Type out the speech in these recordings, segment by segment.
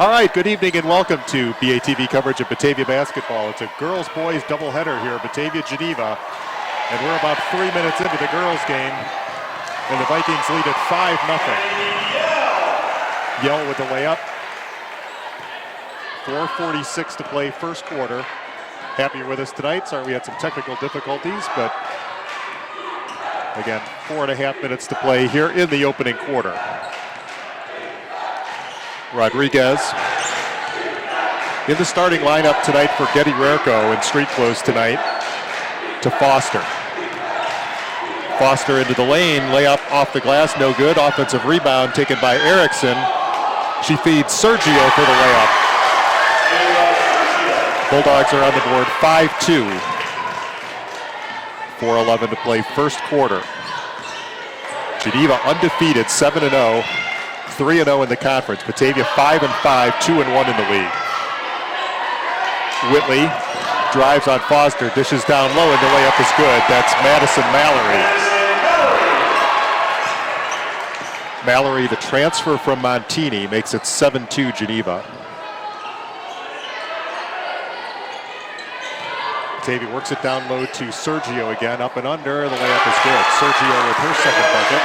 All right, good evening and welcome to BATV coverage of Batavia basketball. It's a girls-boys doubleheader here at Batavia, Geneva. And we're about 3 minutes into the girls game. And the Vikings lead at 5-0. Yell with the layup. 4:46 to play first quarter. Happy you're with us tonight. Sorry we had some technical difficulties, but again, 4.5 minutes to play here in the opening quarter. Rodriguez in the starting lineup tonight for Getty Rarico in street clothes tonight to Foster. Foster into the lane, layup off the glass, no good. Offensive rebound taken by Erickson. She feeds Sergio for the layup. Bulldogs are on the board 5-2. 4:11 to play first quarter. Geneva undefeated 7-0. 3-0 in the conference. Batavia 5-5, 2-1 in the league. Whitley drives on Foster, dishes down low, and the layup is good. That's Madison Mallory. Mallory, the transfer from Montini, makes it 7-2 Geneva. Batavia works it down low to Sergio again, up and under. The layup is good. Sergio with her second bucket.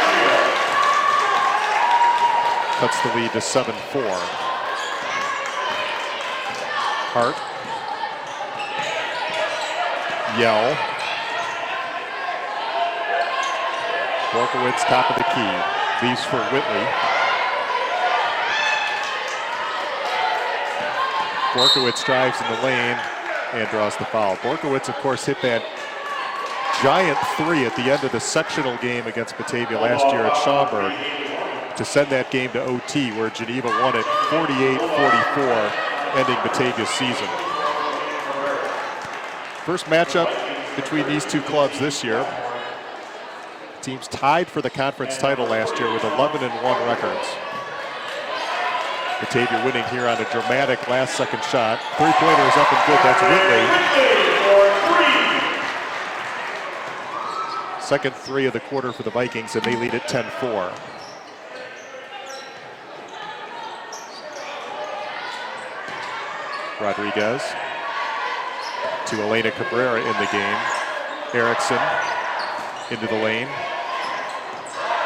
Cuts the lead to 7-4. Hart. Yell. Borkowitz top of the key. Leaves for Whitley. Borkowitz drives in the lane and draws the foul. Borkowitz, of course, hit that giant three at the end of the sectional game against Batavia last year at Schaumburg to send that game to OT, where Geneva won it 48-44, ending Batavia's season. First matchup between these two clubs this year. Teams tied for the conference title last year with 11-1 records. Batavia winning here on a dramatic last-second shot. Three-pointer is up and good. That's Whitley. Second three of the quarter for the Vikings, and they lead at 10-4. Rodriguez to Elena Cabrera in the game. Erickson into the lane.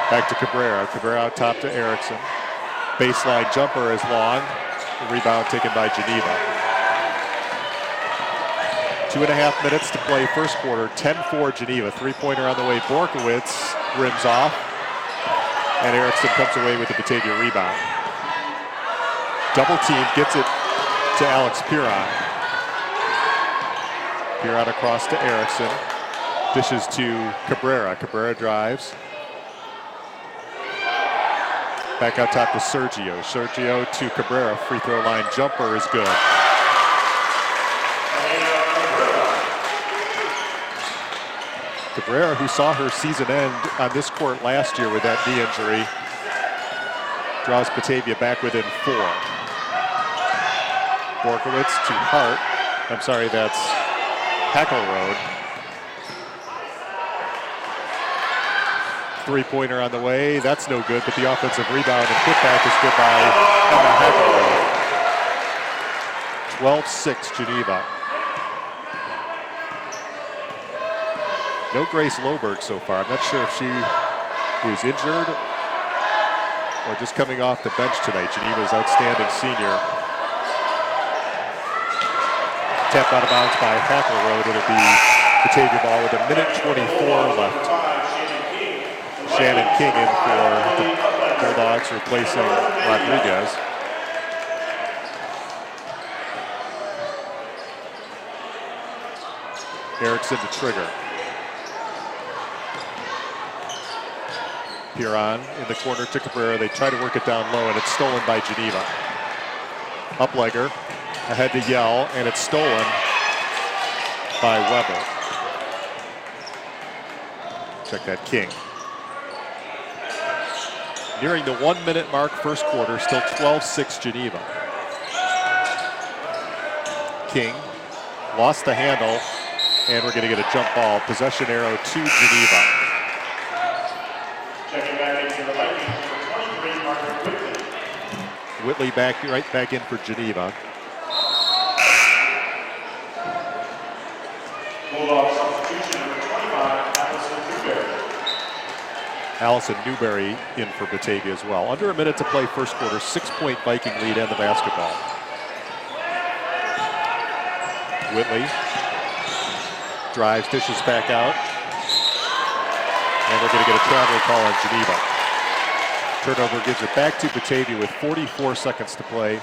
Back to Cabrera. Cabrera out top to Erickson. Baseline jumper is long. The rebound taken by Geneva. 2.5 minutes to play first quarter. 10-4 Geneva. Three-pointer on the way. Borkowitz rims off. And Erickson comes away with the Batavia rebound. Double team gets it to Alex Piron. Piron across to Erickson. Dishes to Cabrera. Cabrera drives. Back out top to Sergio. Sergio to Cabrera. Free throw line jumper is good. Cabrera, who saw her season end on this court last year with that knee injury, draws Batavia back within 4. Borkowitz to Hart. I'm sorry, that's Hackleroad. Three-pointer on the way. That's no good, but the offensive rebound and putback is good by Emma Hackleroad. 12-6 Geneva. No Grace Loberg so far. I'm not sure if she was injured or just coming off the bench tonight. Geneva's outstanding senior. Tapped out of bounds by Hackleroad. It'll be Batavia ball with 1:24 left. Shannon King in for the Bulldogs, replacing Rodriguez. Erickson to trigger. Piron in the corner to Cabrera. They try to work it down low, and it's stolen by Geneva. Uplegger ahead to Yell, and it's stolen by Weber. Check that, King. Nearing the 1 minute mark first quarter, still 12-6 Geneva. King lost the handle, and we're going to get a jump ball. Possession arrow to Geneva. Checking back into the Vikings for 23, Margaret Whitley. Whitley right back in for Geneva. Bulldog substitution number 25, Allison Newberry in for Batavia as well. Under a minute to play first quarter, 6-point Viking lead and the basketball. Whitley drives, dishes back out. And we're going to get a travel call on Geneva. Turnover gives it back to Batavia with 44 seconds to play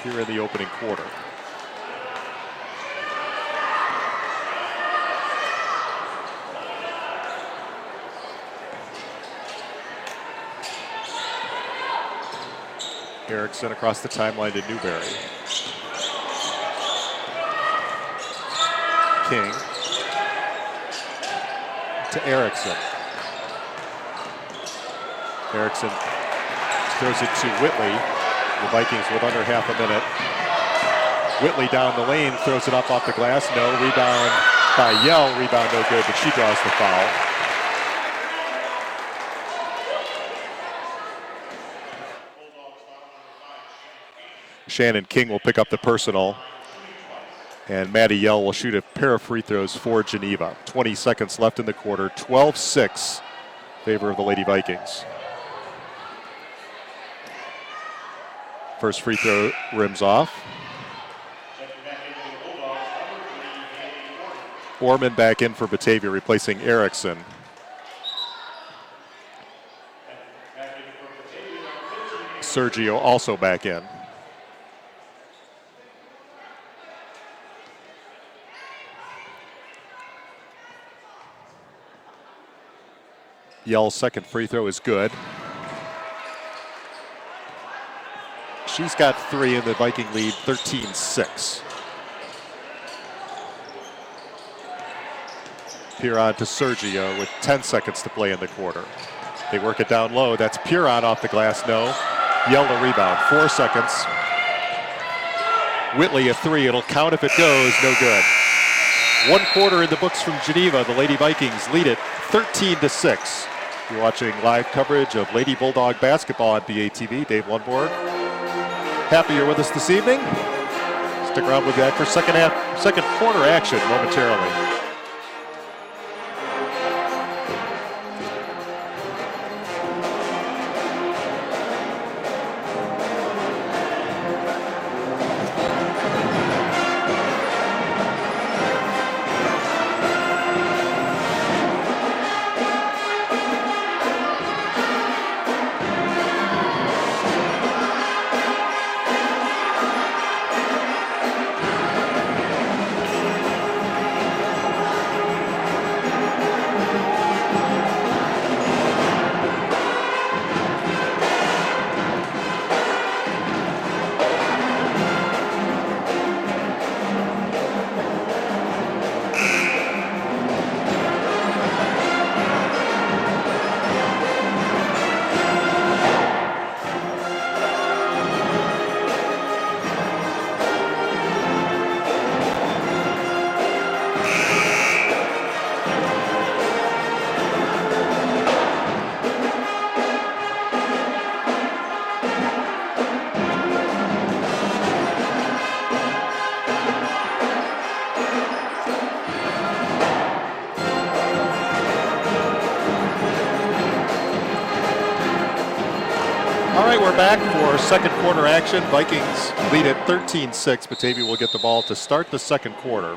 here in the opening quarter. Erickson across the timeline to Newberry. King to Erickson. Erickson throws it to Whitley. The Vikings with under half a minute. Whitley down the lane, throws it up off the glass. No, rebound by Yell. Rebound no good, but she draws the foul. Shannon King will pick up the personal. And Maddie Yell will shoot a pair of free throws for Geneva. 20 seconds left in the quarter. 12-6 favor of the Lady Vikings. First free throw rims off. Orman back in for Batavia, replacing Erickson. Sergio also back in. Yell's second free throw is good. She's got 3 in the Viking lead, 13-6. Piron to Sergio with 10 seconds to play in the quarter. They work it down low. That's Piron off the glass, no. Yell to rebound, 4 seconds. Whitley a 3, it'll count if it goes, no good. 1 quarter in the books from Geneva. The Lady Vikings lead it 13-6. You're watching live coverage of Lady Bulldog basketball on BATV. Dave Lundborg. Happy you're with us this evening. Stick around, we'll be back for second quarter action momentarily. We're back for second quarter action. Vikings lead at 13-6. Batavia will get the ball to start the second quarter.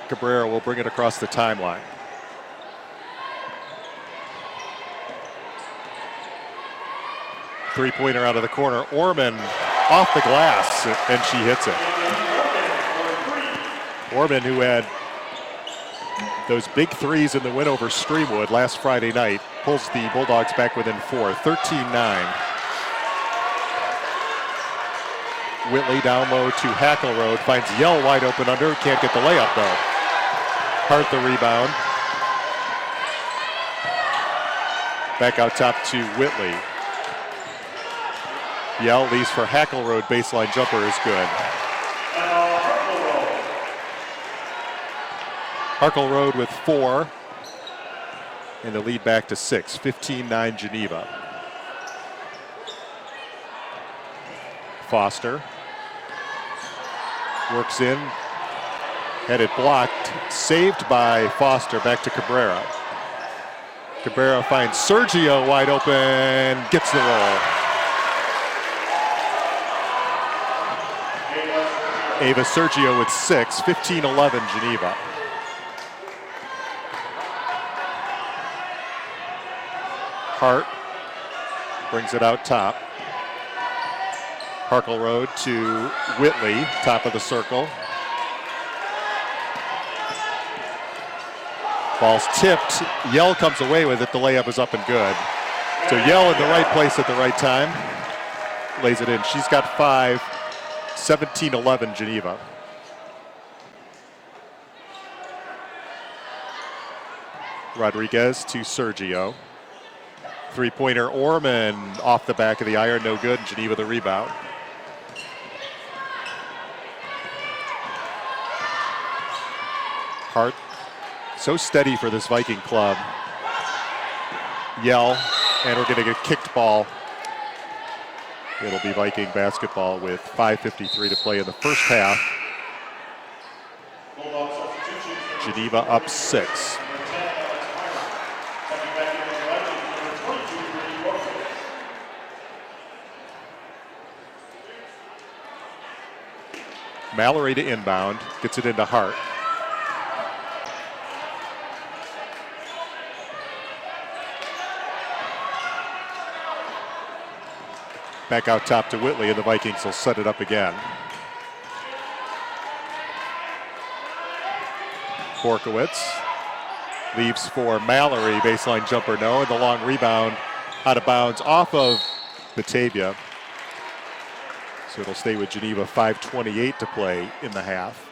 Cabrera will bring it across the timeline. Three-pointer out of the corner. Orman off the glass, and she hits it. Orman, who had those big threes in the win over Streamwood last Friday night, pulls the Bulldogs back within 4, 13-9. Whitley down low to Hackleroad, finds Yell wide open under, can't get the layup though. Hart the rebound. Back out top to Whitley. Yell leaves for Hackleroad, baseline jumper is good. Hackleroad with 4. And the lead back to 6, 15-9 Geneva. Foster works in, headed blocked, saved by Foster, back to Cabrera. Cabrera finds Sergio wide open, gets the roll. Ava Sergio with 6, 15-11 Geneva. Hart brings it out top. Harkle Road to Whitley, top of the circle. Ball's tipped. Yell comes away with it. The layup is up and good. So Yell in the right place at the right time. Lays it in. She's got 5, 17-11 Geneva. Rodriguez to Sergio. Three-pointer Orman off the back of the iron, no good. Geneva the rebound. Hart, so steady for this Viking club. Yell, and we're going to get a kicked ball. It'll be Viking basketball with 5:53 to play in the first half. Geneva up 6. Mallory to inbound, gets it into Hart. Back out top to Whitley, and the Vikings will set it up again. Borkowitz leaves for Mallory, baseline jumper no, and the long rebound out of bounds off of Batavia. So it'll stay with Geneva, 5:28 to play in the half.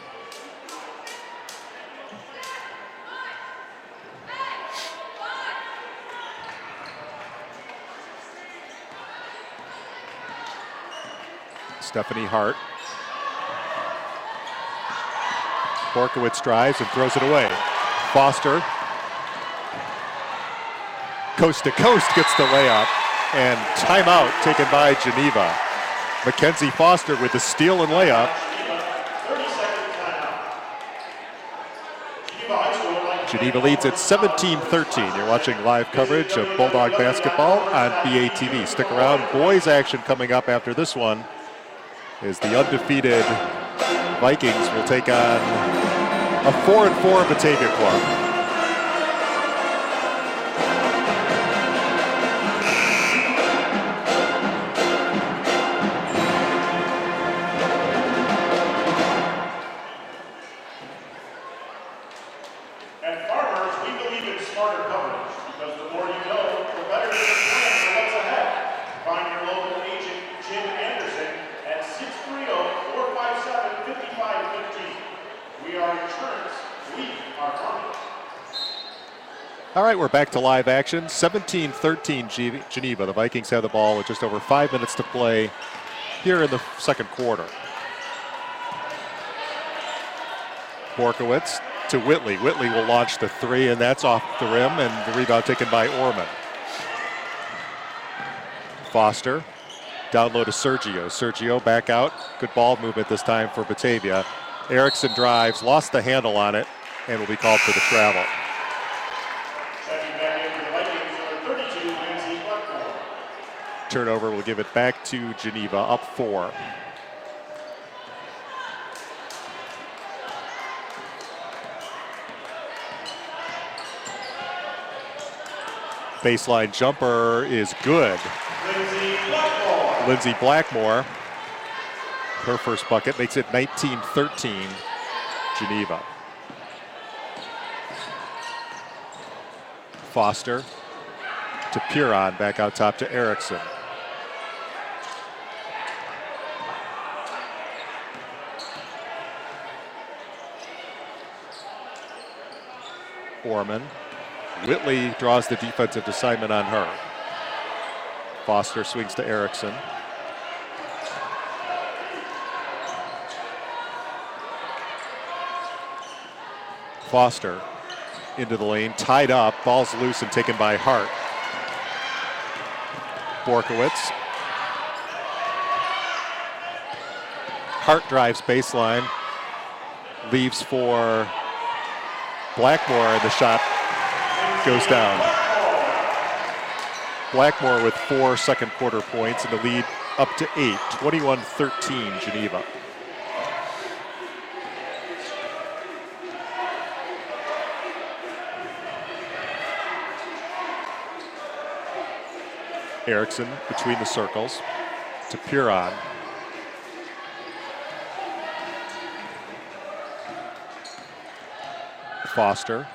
Stephanie Hart. Borkowitz drives and throws it away. Foster, coast to coast, gets the layup, and timeout taken by Geneva. Mackenzie Foster with the steal and layup. Geneva leads at 17-13. You're watching live coverage of Bulldog basketball on BATV. Stick around. Boys action coming up after this one is the undefeated Vikings will take on a 4-4 Batavia club. All right, we're back to live action. 17-13 Geneva. The Vikings have the ball with just over 5 minutes to play here in the second quarter. Borkowitz to Whitley. Whitley will launch the three, and that's off the rim, and the rebound taken by Orman. Foster, down low to Sergio. Sergio back out. Good ball movement this time for Batavia. Erickson drives, lost the handle on it, and will be called for the travel. Turnover will give it back to Geneva, up 4. Baseline jumper is good. Lindsay Blackmore, her first bucket, makes it 19-13 Geneva. Foster to Piron, back out top to Erickson. Orman. Whitley draws the defensive assignment on her. Foster swings to Erickson. Foster into the lane, tied up, ball's loose and taken by Hart. Borkowitz Hart drives baseline, leaves for Blackmore, and the shot goes down. Blackmore with 4 second quarter points and the lead up to 8, 21-13 Geneva. Erickson between the circles to Puron. Foster.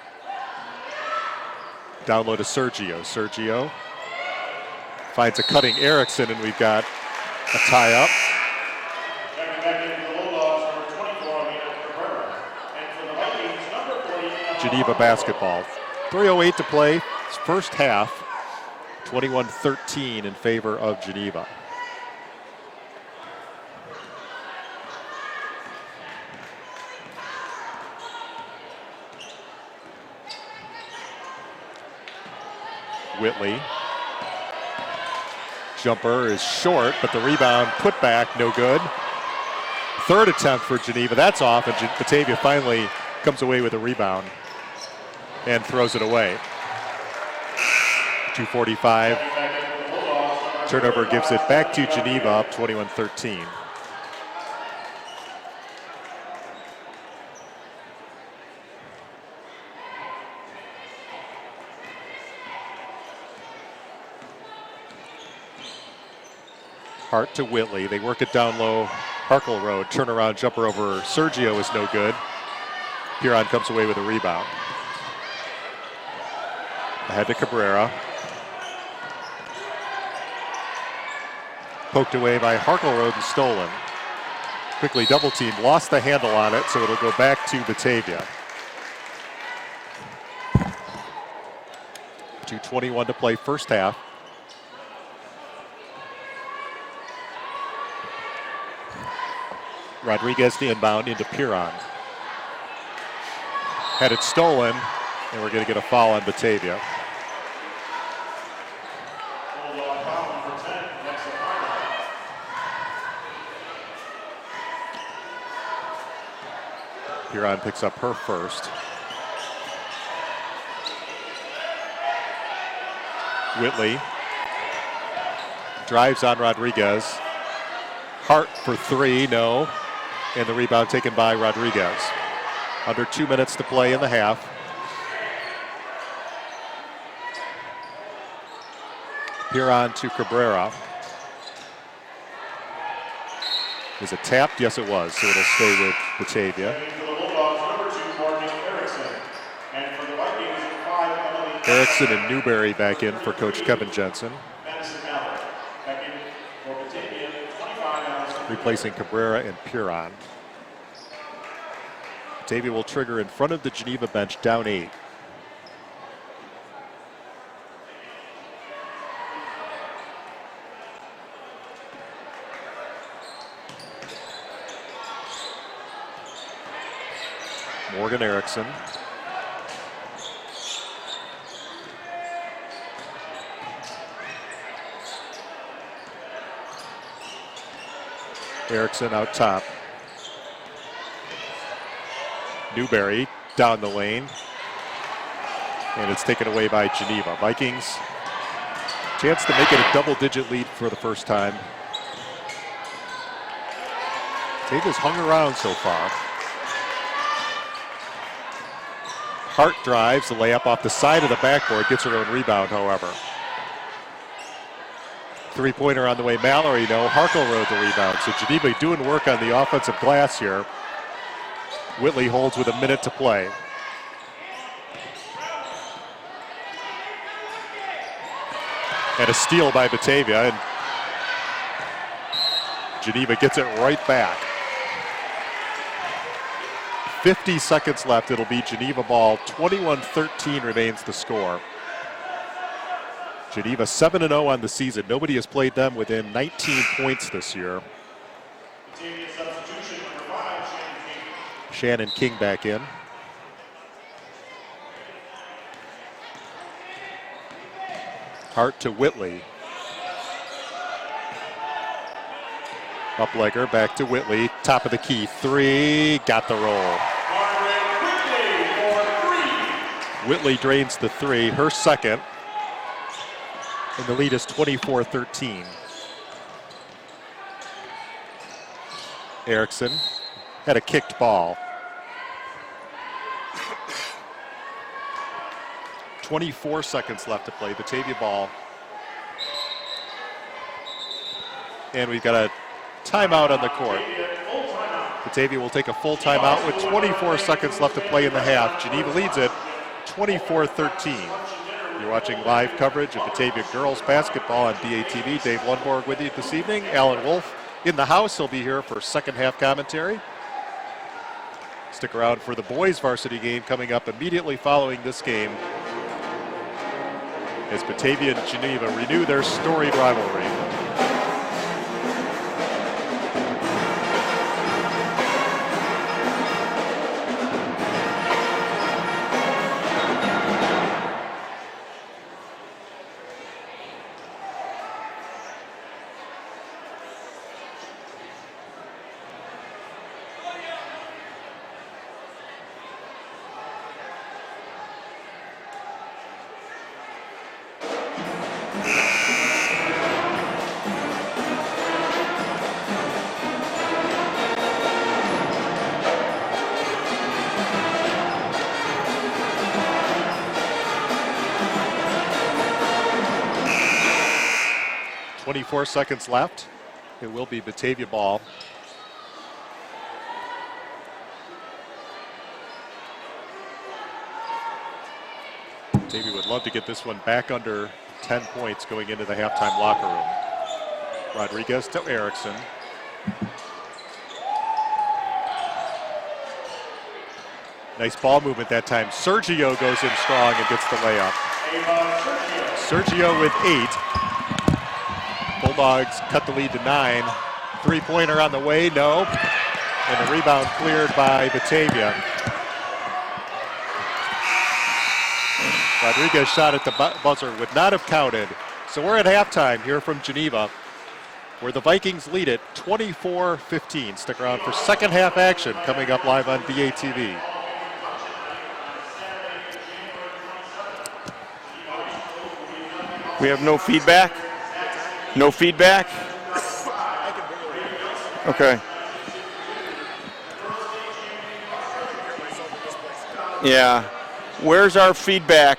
Down low to Sergio. Sergio finds a cutting Erickson, and we've got a tie-up. Geneva basketball. 3:08 to play. First half. 21-13 in favor of Geneva. Whitley. Jumper is short, but the rebound put back, no good. Third attempt for Geneva, that's off, and Batavia finally comes away with a rebound and throws it away. 2:45. Turnover gives it back to Geneva, up 21-13. Hart to Whitley. They work it down low. Harkle Road. Turnaround jumper over Sergio is no good. Puron comes away with a rebound. Ahead to Cabrera. Poked away by Harkle Road and stolen. Quickly double teamed. Lost the handle on it, so it'll go back to Batavia. 2:21 to play first half. Rodriguez the inbound into Puron. Had it stolen, and we're going to get a foul on Batavia. Puron picks up her first. Whitley drives on Rodriguez. Hart for three, no. And the rebound taken by Rodriguez. Under 2 minutes to play in the half. Puron to Cabrera. Is it tapped? Yes, it was. So it'll stay with Batavia. Erickson and Newberry back in for Coach Kevin Jensen. Replacing Cabrera and Puron. Batavia will trigger in front of the Geneva bench, down 8. Morgan Erickson. Erickson out top. Newberry down the lane. And it's taken away by Geneva. Vikings, chance to make it a double-digit lead for the first time. Batavia's hung around so far. Hart drives, the layup off the side of the backboard, gets her own rebound, however. Three-pointer on the way, Mallory, no. Harkle Road the rebound. So Geneva doing work on the offensive glass here. Whitley holds with a minute to play. And a steal by Batavia, and Geneva gets it right back. 50 seconds left. It'll be Geneva ball. 21-13 remains the score. Geneva 7-0 on the season. Nobody has played them within 19 points this year. Shannon King back in. Hart to Whitley. Uplegger back to Whitley. Top of the key. 3. Got the roll. Whitley drains the 3. Her second. And the lead is 24-13. Erickson had a kicked ball. 24 seconds left to play. Batavia ball. And we've got a timeout on the court. Batavia will take a full timeout with 24 seconds left to play in the half. Geneva leads it 24-13. You're watching live coverage of Batavia girls basketball on BATV. Dave Lundborg with you this evening. Alan Wolf in the house. He'll be here for second half commentary. Stick around for the boys varsity game coming up immediately following this game as Batavia and Geneva renew their storied rivalry. .4 seconds left. It will be Batavia ball. Batavia would love to get this one back under 10 points going into the halftime locker room. Rodriguez to Erickson. Nice ball movement that time. Sergio goes in strong and gets the layup. Sergio with 8. Bulldogs cut the lead to 9. Three-pointer on the way, no. And the rebound cleared by Batavia. Rodriguez shot at the buzzer would not have counted. So we're at halftime here from Geneva, where the Vikings lead it 24-15. Stick around for second half action coming up live on BATV. We have no feedback? No feedback? Okay. Yeah. Where's our feedback?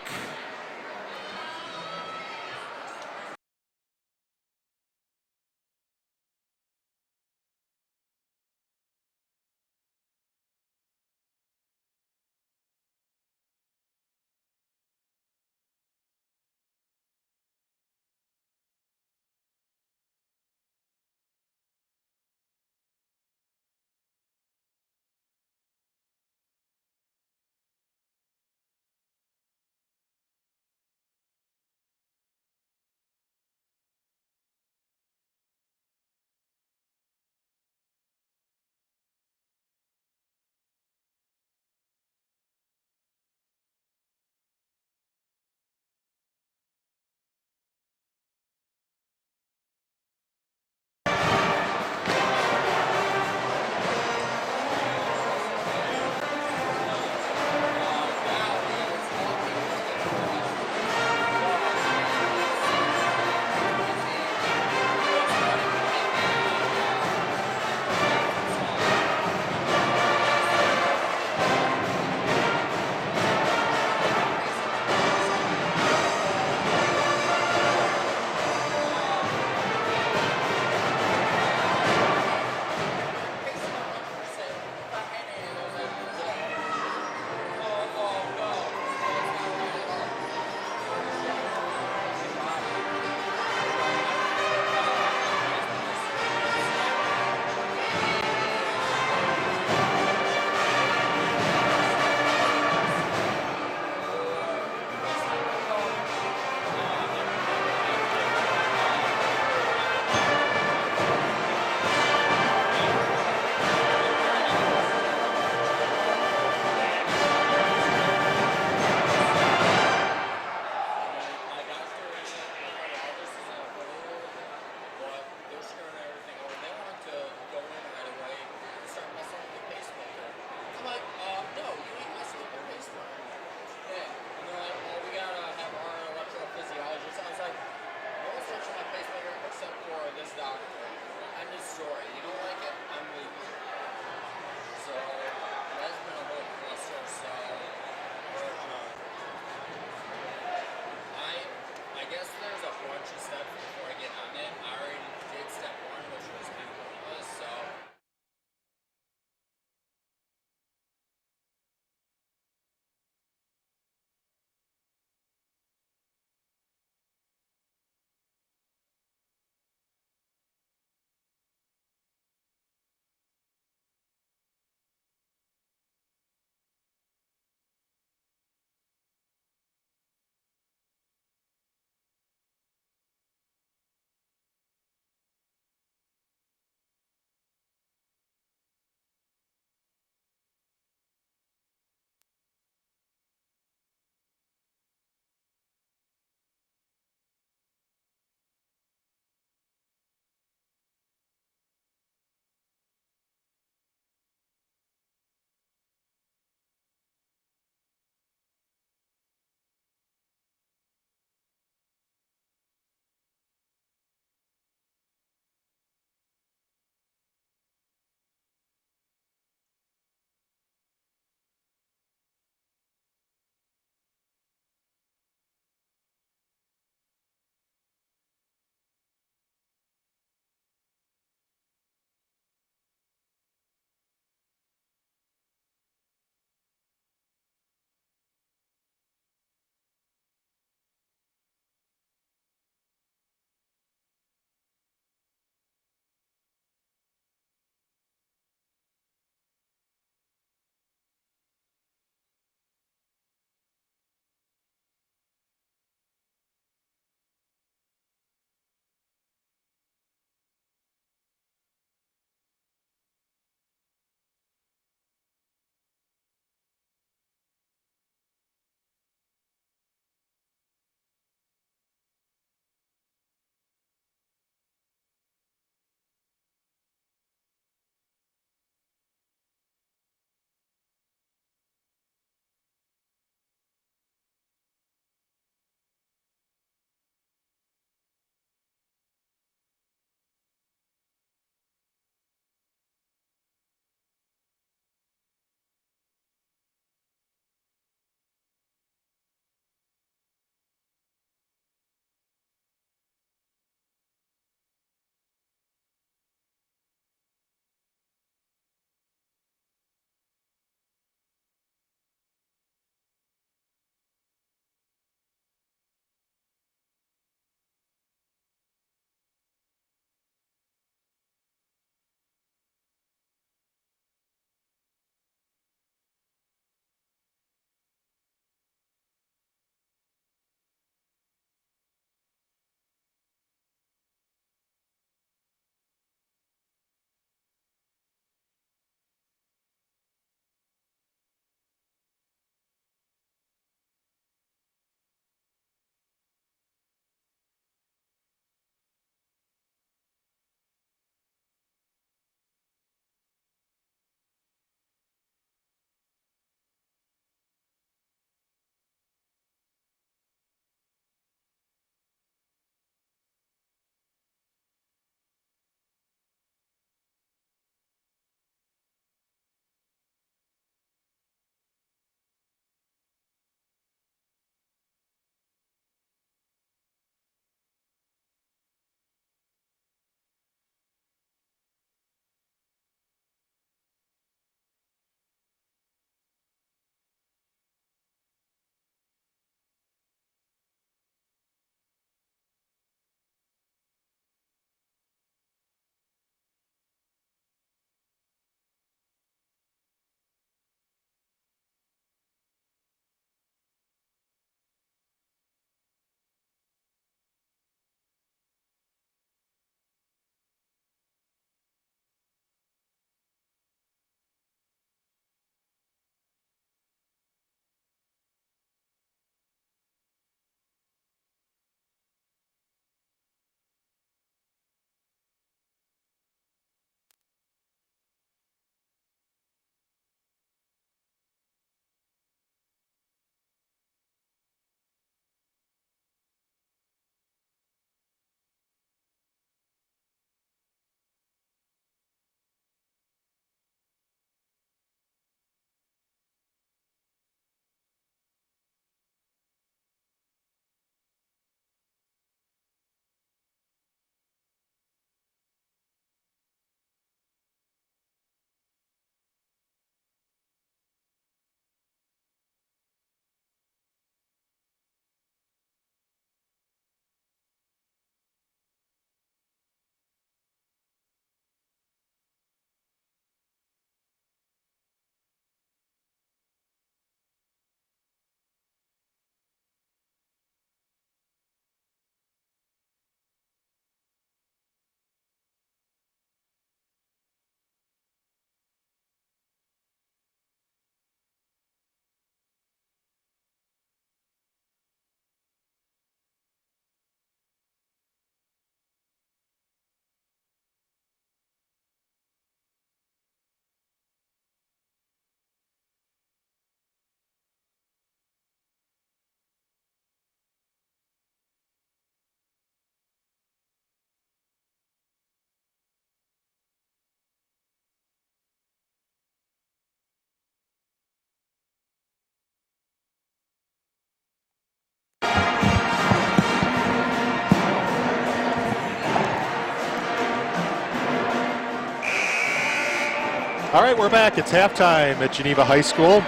All right, we're back. It's halftime at Geneva High School.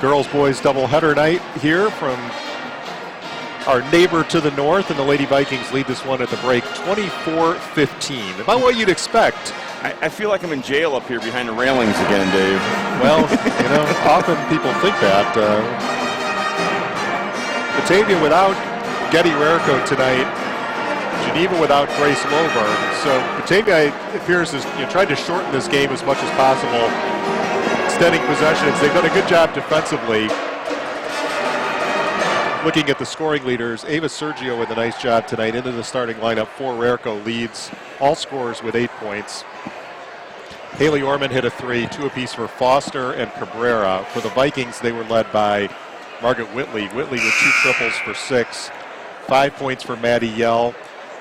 Girls-boys doubleheader night here from our neighbor to the north, and the Lady Vikings lead this one at the break 24-15. About what you'd expect. I feel like I'm in jail up here behind the railings again, Dave. Well, often people think that. Batavia without Getty Rarico tonight. Geneva without Grace Loberg. So Batavia appears as tried to shorten this game as much as possible, extending possessions. They've done a good job defensively. Looking at the scoring leaders, Ava Sergio with a nice job tonight into the starting lineup. For Rarico leads all scorers with 8 points. Haley Orman hit a 3, 2 apiece for Foster and Cabrera. For the Vikings, they were led by Margaret Whitley. Whitley with 2 triples for 6, 5 points for Maddie Yell,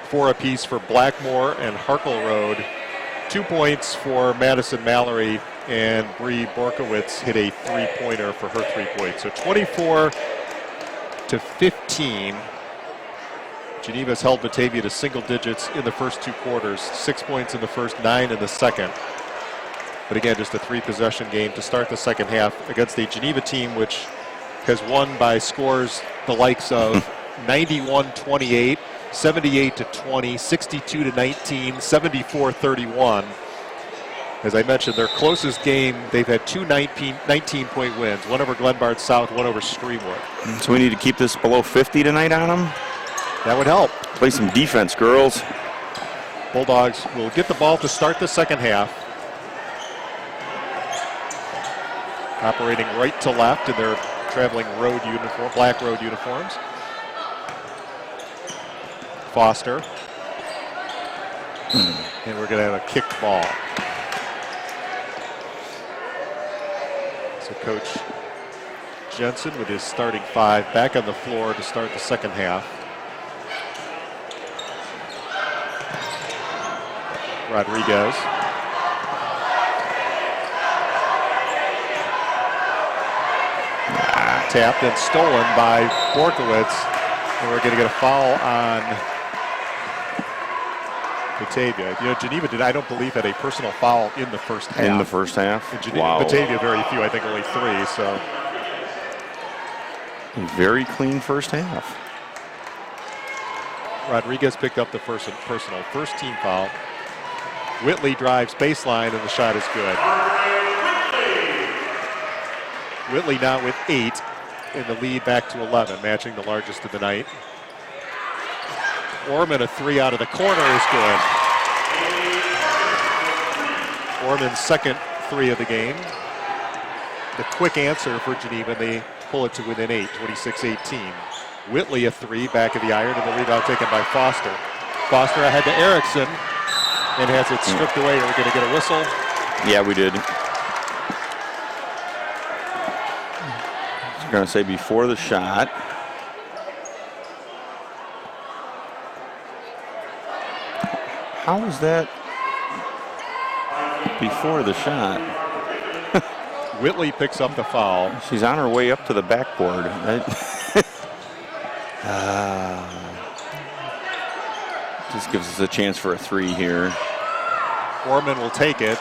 4 apiece for Blackmore and Harkleroad, 2 points for Madison Mallory, and Bree Borkowitz hit a 3-pointer for her 3 points. So 24-15. Geneva's held Batavia to single digits in the first 2 quarters, 6 points in the first, 9 in the second. But again, just a 3-possession game to start the second half against a Geneva team which has won by scores the likes of 91-28, 78-20, 62-19, 74-31. As I mentioned, their closest game, they've had 2 19-point wins, one over Glenbard South, one over Streamwood. So we need to keep this below 50 tonight on them? That would help. Play some defense, girls. Bulldogs will get the ball to start the second half. Operating right to left in their traveling road uniform, black road uniforms. Foster. And we're going to have a kicked ball. So Coach Jensen with his starting 5 back on the floor to start the second half. Rodriguez. Tapped and stolen by Borkowitz. And we're going to get a foul on Batavia. Geneva did, I don't believe, had a personal foul in the first half. In the first half? Wow. Batavia, very few. I think only 3. So a very clean first half. Rodriguez picked up the first personal. First team foul. Whitley drives baseline, and the shot is good. Whitley now with 8. In the lead back to 11, matching the largest of the night. Orman, a 3 out of the corner is good. Orman's second 3 of the game. The quick answer for Geneva, they pull it to within 8, 26-18. Whitley a 3 back of the iron, and the rebound taken by Foster. Foster ahead to Erickson and has it stripped away. Are we going to get a whistle? Yeah, we did. Going to say before the shot. How is that before the shot? Whitley picks up the foul. She's on her way up to the backboard. Just gives us a chance for a 3 here. Orman will take it.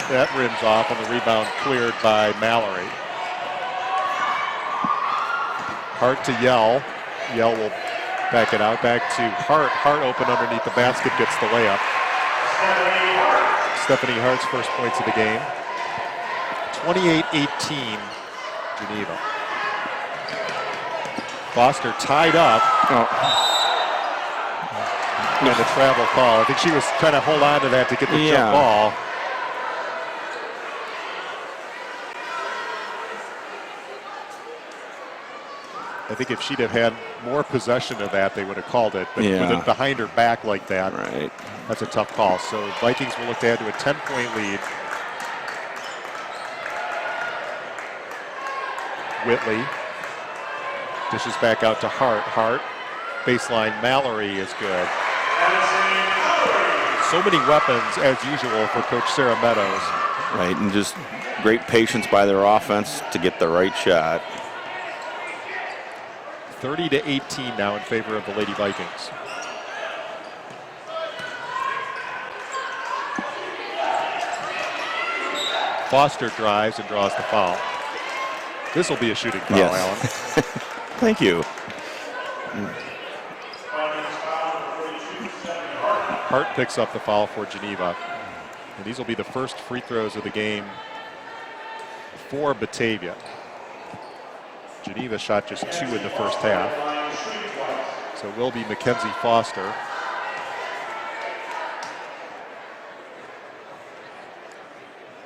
That rims off, and the rebound cleared by Mallory. Hart to Yell. Yell will back it out. Back to Hart. Hart open underneath the basket, gets the layup. Stephanie Hart's first points of the game. 28-18, Geneva. Foster tied up. And the travel call. I think she was trying to hold on to that to get the jump ball. I think if she'd have had more possession of that, they would have called it. But with it behind her back like that, that's a tough call. So Vikings will look to add to a 10-point lead. Whitley dishes back out to Hart. Hart, baseline, Mallory is good. So many weapons, as usual, for Coach Sarah Meadows. Right, and just great patience by their offense to get the right shot. 30-18 now in favor of the Lady Vikings. Foster drives and draws the foul. This will be a shooting foul, Yes. Alan. Thank you. Hart picks up the foul for Geneva. And these will be the first free throws of the game for Batavia. Geneva shot just 2 in the first half. So it will be Mackenzie Foster.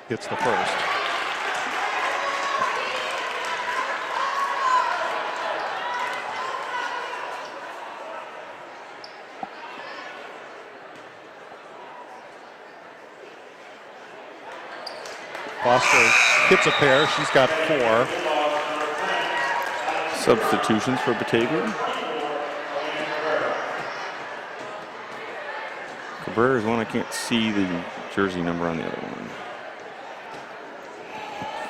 Hits the first. Foster hits a pair. She's got 4. Substitutions for Batavia. Cabrera is one. I can't see the jersey number on the other one.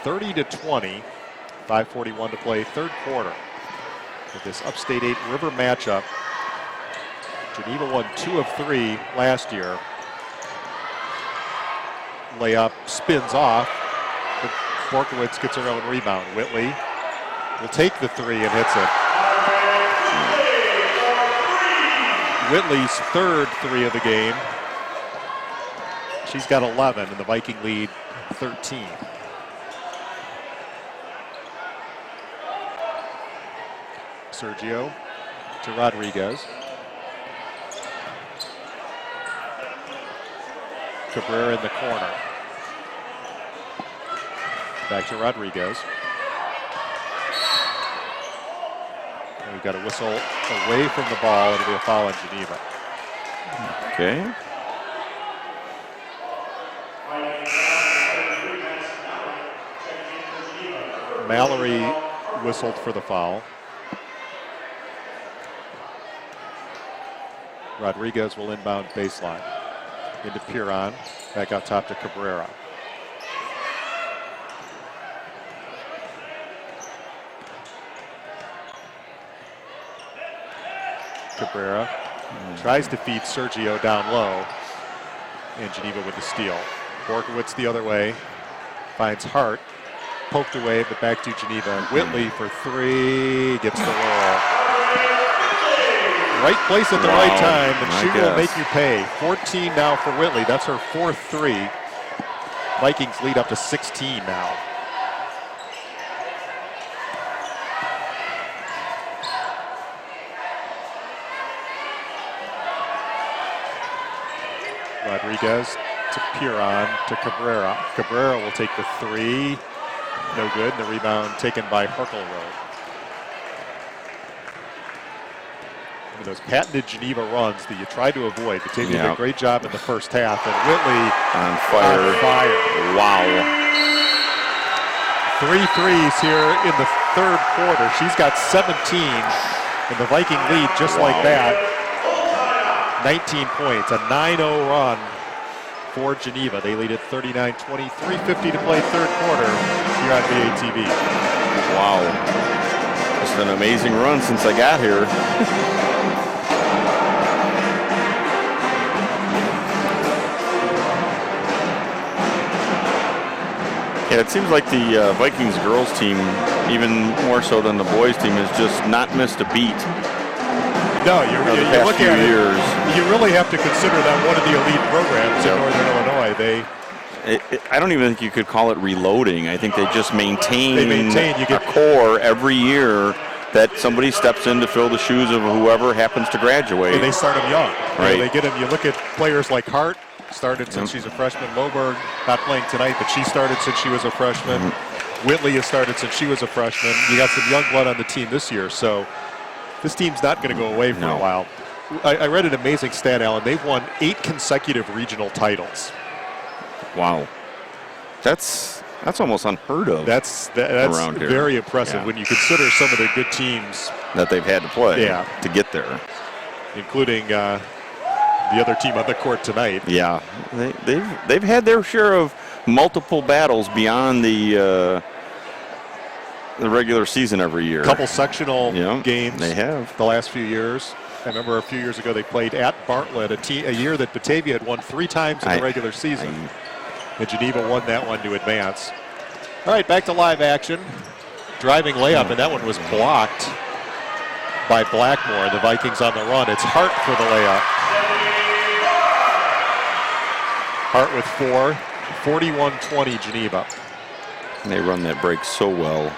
30-20. 5:41 to play, third quarter. With this Upstate 8 River matchup. Geneva won 2 of 3 last year. Layup spins off, but Borkowitz gets her own rebound. Whitley will take the 3 and hits it. Whitley's third 3 of the game. She's got 11, and the Viking lead 13. Sergio to Rodriguez. Cabrera in the corner. Back to Rodriguez. And we've got a whistle away from the ball. It'll be a foul on Geneva. Okay. Mallory whistled for the foul. Rodriguez will inbound baseline. Into Piron. Back out top to Cabrera. Cabrera tries to feed Sergio down low. And Geneva with the steal. Borkowitz the other way. Finds Hart. Poked away, but back to Geneva. Whitley for 3. Gets the roll. Right place at the right time, and she will make you pay. 14 now for Whitley. That's her 4th 3. Vikings lead up to 16 now. Rodriguez to Piron to Cabrera. Cabrera will take the 3. No good. The rebound taken by Harkleroad. Those patented Geneva runs that you try to avoid. Batavia did a great job in the first half, and Whitley on fire. Wow. 3 threes here in the third quarter. She's got 17, and the Viking lead just like that. 19 points, a 9-0 run for Geneva. They lead at 39-20, 3:50 to play third quarter here on VATV. Wow. Just an amazing run since I got here. Yeah, it seems like the Vikings girls team, even more so than the boys team, has just not missed a beat. No, you look at years. You really have to consider that one of the elite programs in Northern Illinois. I don't even think you could call it reloading. I think they just maintain You get a core every year that somebody steps in to fill the shoes of whoever happens to graduate. And they start them young. Right. They get them. You look at players like Hart, started since she's a freshman. Loberg, not playing tonight, but she started since she was a freshman. Whitley has started since she was a freshman. You got some young blood on the team this year, so this team's not going to go away for a while. I read an amazing stat, Alan. They've won 8 consecutive regional titles. Wow. That's almost unheard of. That's around here. Very impressive when you consider some of the good teams that they've had to play to get there. Including the other team on the court tonight. Yeah, they've had their share of multiple battles beyond the regular season every year. Couple sectional games. They have the last few years. I remember a few years ago they played at Bartlett, a year that Batavia had won 3 times in the regular season. And Geneva won that one to advance. All right, back to live action. Driving layup, and that one was blocked by Blackmore. The Vikings on the run. It's Hart for the layup. Hart with 4, 41-20 Geneva. And they run that break so well.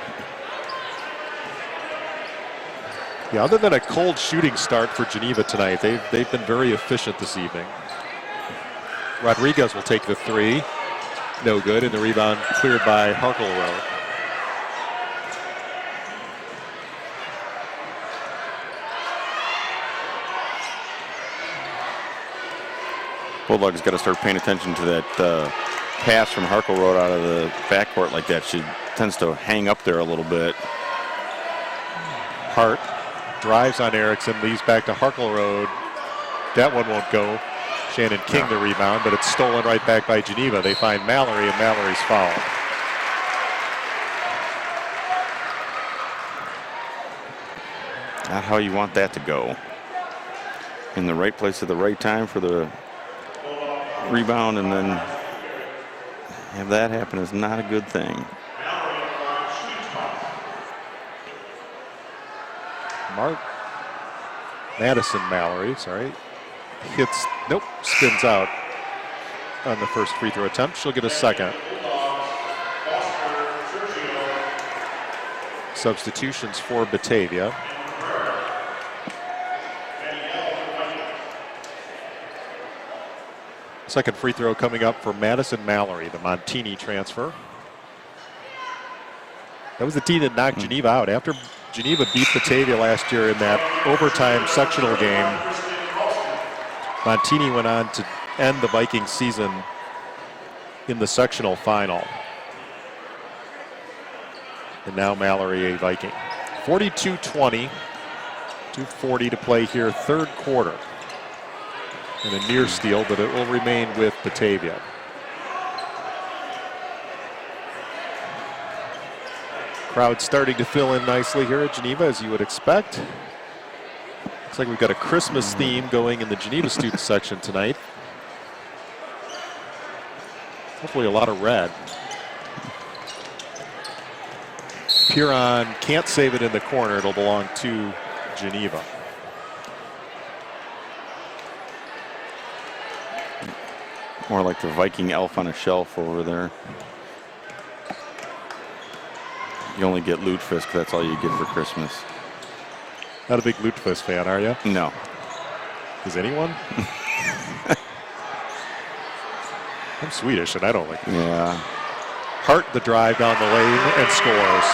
Yeah, other than a cold shooting start for Geneva tonight, they've been very efficient this evening. Rodriguez will take the 3. No good, and the rebound cleared by Harkleroad. Bulldogs got to start paying attention to that pass from Harkleroad out of the backcourt like that. She tends to hang up there a little bit. Hart drives on Erickson, leaves back to Harkleroad. That one won't go. Shannon King the rebound, but it's stolen right back by Geneva. They find Mallory, and Mallory's fouled. Not how you want that to go. In the right place at the right time for the rebound, and then have that happen is not a good thing. Madison Mallory, hits, nope, spins out on the first free throw attempt. She'll get a second. Substitutions for Batavia. Second free throw coming up for Madison Mallory, the Montini transfer. That was the team that knocked Geneva out. After Geneva beat Batavia last year in that overtime sectional game, Montini went on to end the Vikings season in the sectional final. And now Mallory a Viking. 42-20, 2:40 to play here, third quarter. And a near steal, but it will remain with Batavia. Crowd starting to fill in nicely here at Geneva, as you would expect. Looks like we've got a Christmas theme going in the Geneva student section tonight. Hopefully a lot of red. Piron can't save it in the corner. It'll belong to Geneva. More like the Viking elf on a shelf over there. You only get Lutefisk, that's all you get for Christmas. Not a big Lutefisk fan, are you? No. Is anyone? I'm Swedish and I don't like it. Yeah. Hart the drive down the lane and scores.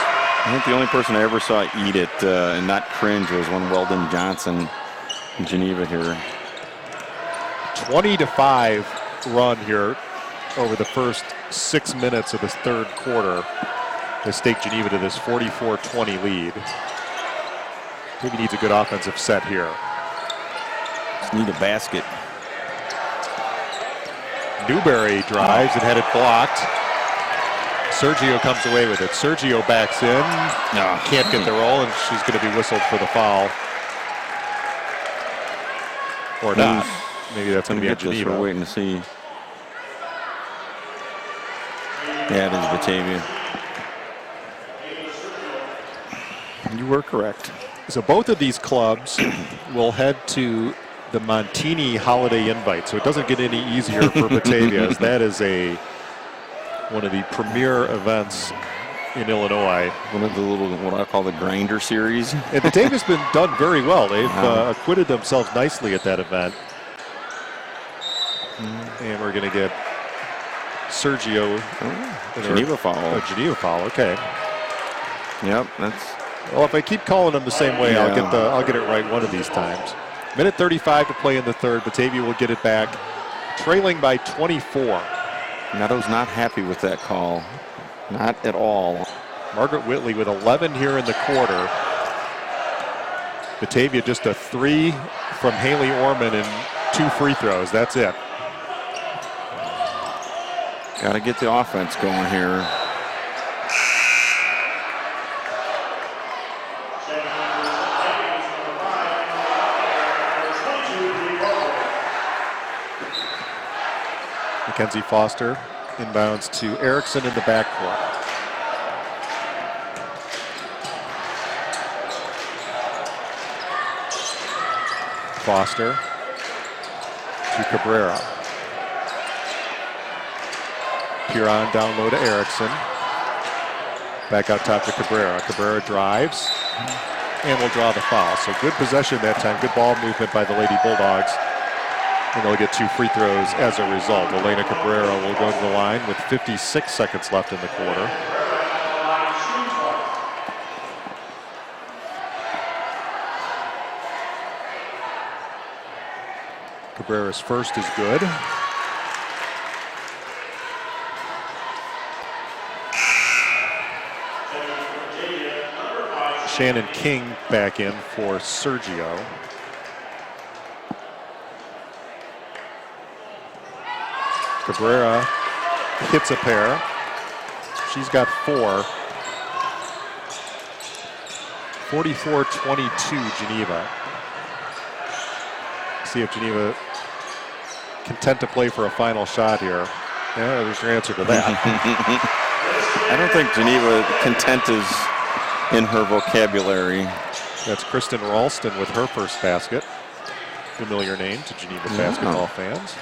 I think the only person I ever saw eat it and not cringe was one Weldon Johnson in Geneva here. 20-5 run here over the first 6 minutes of this third quarter has taken Geneva to this 44-20 lead. Maybe needs a good offensive set here. Just need a basket. Newberry drives and had it blocked. Sergio comes away with it. Sergio backs in. No, can't get the roll, and she's going to be whistled for the foul. Or not. Maybe that's going to be on Geneva. We're waiting to see. Yeah, it is Batavia. You were correct. So both of these clubs will head to the Montini holiday invite, so it doesn't get any easier for Batavia, as that is one of the premier events in Illinois. One of the little, what I call the grinder series. And Batavia's been done very well. They've acquitted themselves nicely at that event. And we're going to get Sergio. Geneva foul. Oh, Geneva foul, okay. Yep, that's. Well, if I keep calling them the same way, Yeah. I'll get it right one of these times. Minute 35 to play in the third. Batavia will get it back, trailing by 24. Netto's not happy with that call. Not at all. Margaret Whitley with 11 here in the quarter. Batavia just a 3 from Haley Orman and 2 free throws. That's it. Got to get the offense going here. Mackenzie Foster Inbounds to Erickson in the backcourt. Foster to Cabrera. Piron down low to Erickson. Back out top to Cabrera. Cabrera drives and will draw the foul. So good possession that time. Good ball movement by the Lady Bulldogs. And they'll get 2 free throws as a result. Elena Cabrera will go to the line with 56 seconds left in the quarter. Cabrera's first is good. Shannon King back in for Sergio. Cabrera hits a pair. She's got 4. 44-22 Geneva. See if Geneva content to play for a final shot here. Yeah, there's your answer to that. I don't think Geneva content is in her vocabulary. That's Kristen Ralston with her first basket. Familiar name to Geneva basketball fans.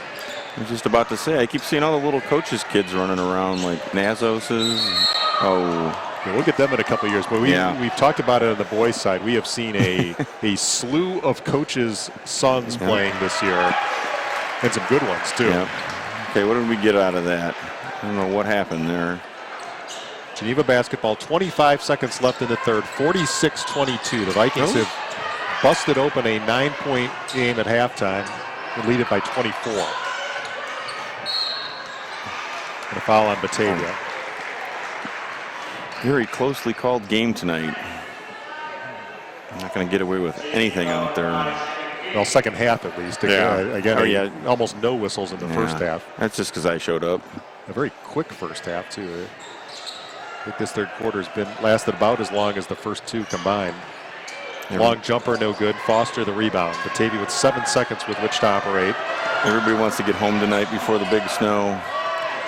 I was just about to say, I keep seeing all the little coaches' kids running around like Nazos's. Oh. Yeah, we'll get them in a couple of years, but we've talked about it on the boys' side. We have seen a slew of coaches' sons playing this year, and some good ones too. Yep. Okay, what did we get out of that? I don't know what happened there. Geneva basketball, 25 seconds left in the third, 46-22. The Vikings have busted open a 9-point game at halftime and lead it by 24. And a foul on Batavia. Very closely called game tonight. I'm not going to get away with anything out there. Well, second half at least. Again, almost no whistles in the first half. That's just because I showed up. A very quick first half, too. I think this third quarter's lasted about as long as the first 2 combined. Long jumper, no good. Foster the rebound. Batavia with 7 seconds with which to operate. Everybody wants to get home tonight before the big snow.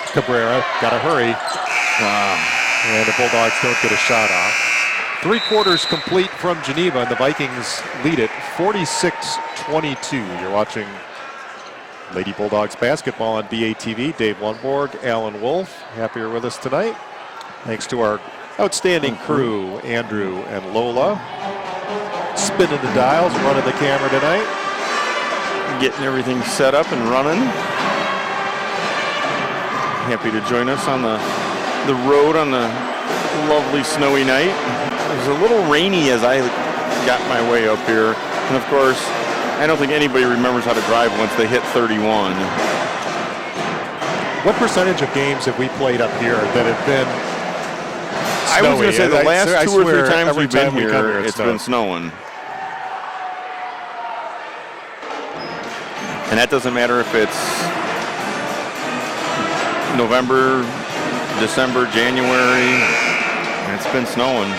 Cabrera, got to hurry. And the Bulldogs don't get a shot off. 3 quarters complete from Geneva, and the Vikings lead it 46-22. You're watching Lady Bulldogs basketball on BATV. Dave Lundborg, Alan Wolf, happier with us tonight. Thanks to our outstanding crew, Andrew and Lola. Spinning the dials, running the camera tonight. Getting everything set up and running. Happy to join us on the road on the lovely snowy night. It was a little rainy as I got my way up here. And of course, I don't think anybody remembers how to drive once they hit 31. What percentage of games have we played up here that have been snowy? I was going to say the last 2 or 3 times we've been here, it's been snowing. And that doesn't matter if it's November, December, January. It's been snowing.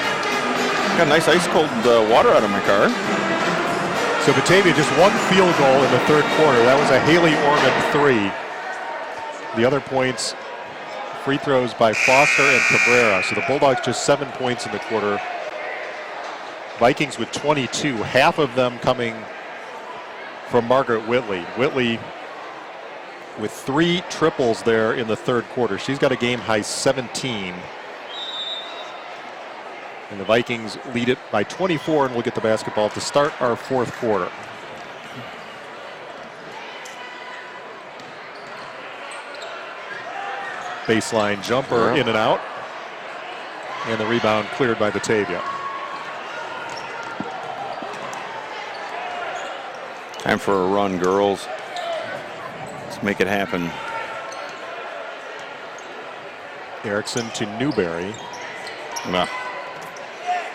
Got nice ice cold water out of my car. So Batavia just 1 field goal in the third quarter. That was a Haley Orman 3. The other points, free throws by Foster and Cabrera. So the Bulldogs just 7 points in the quarter. Vikings with 22, half of them coming from Margaret Whitley. Whitley with 3 triples there in the third quarter. She's got a game high 17. And the Vikings lead it by 24, and we'll get the basketball to start our fourth quarter. Baseline jumper in and out. And the rebound cleared by Batavia. Time for a run, girls. Let's make it happen. Erickson to Newberry. Well,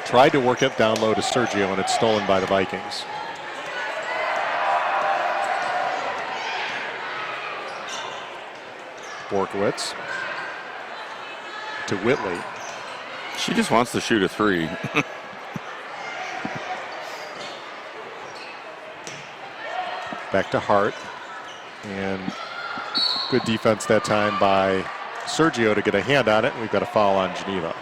tried to work it down low to Sergio, and it's stolen by the Vikings. Borkowitz to Whitley. She just wants to shoot a 3. Back to Hart. And good defense that time by Sergio to get a hand on it, and we've got a foul on Geneva.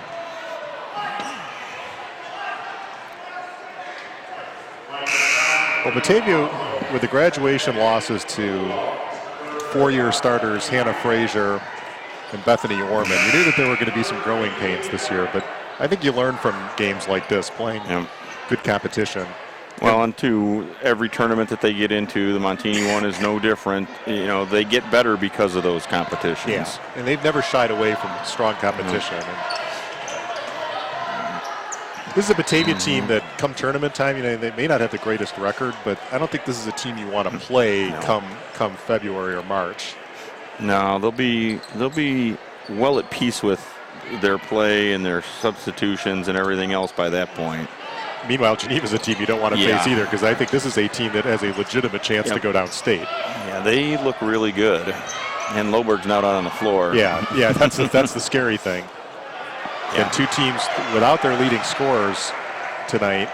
Well, Batavia, with the graduation losses to four-year starters Hannah Frazier and Bethany Orman, you knew that there were going to be some growing pains this year, but I think you learn from games like this, playing good competition. Well, and two, every tournament that they get into, the Montini one is no different. You know, they get better because of those competitions. Yeah, and they've never shied away from strong competition. And this is a Batavia team that come tournament time, you know, they may not have the greatest record, but I don't think this is a team you want to play come February or March. No, they'll be well at peace with their play and their substitutions and everything else by that point. Meanwhile, Geneva's a team you don't want to face either, because I think this is a team that has a legitimate chance to go downstate. Yeah, they look really good, and Loberg's not out on the floor. Yeah, that's the scary thing. Yeah. And two teams without their leading scorers tonight.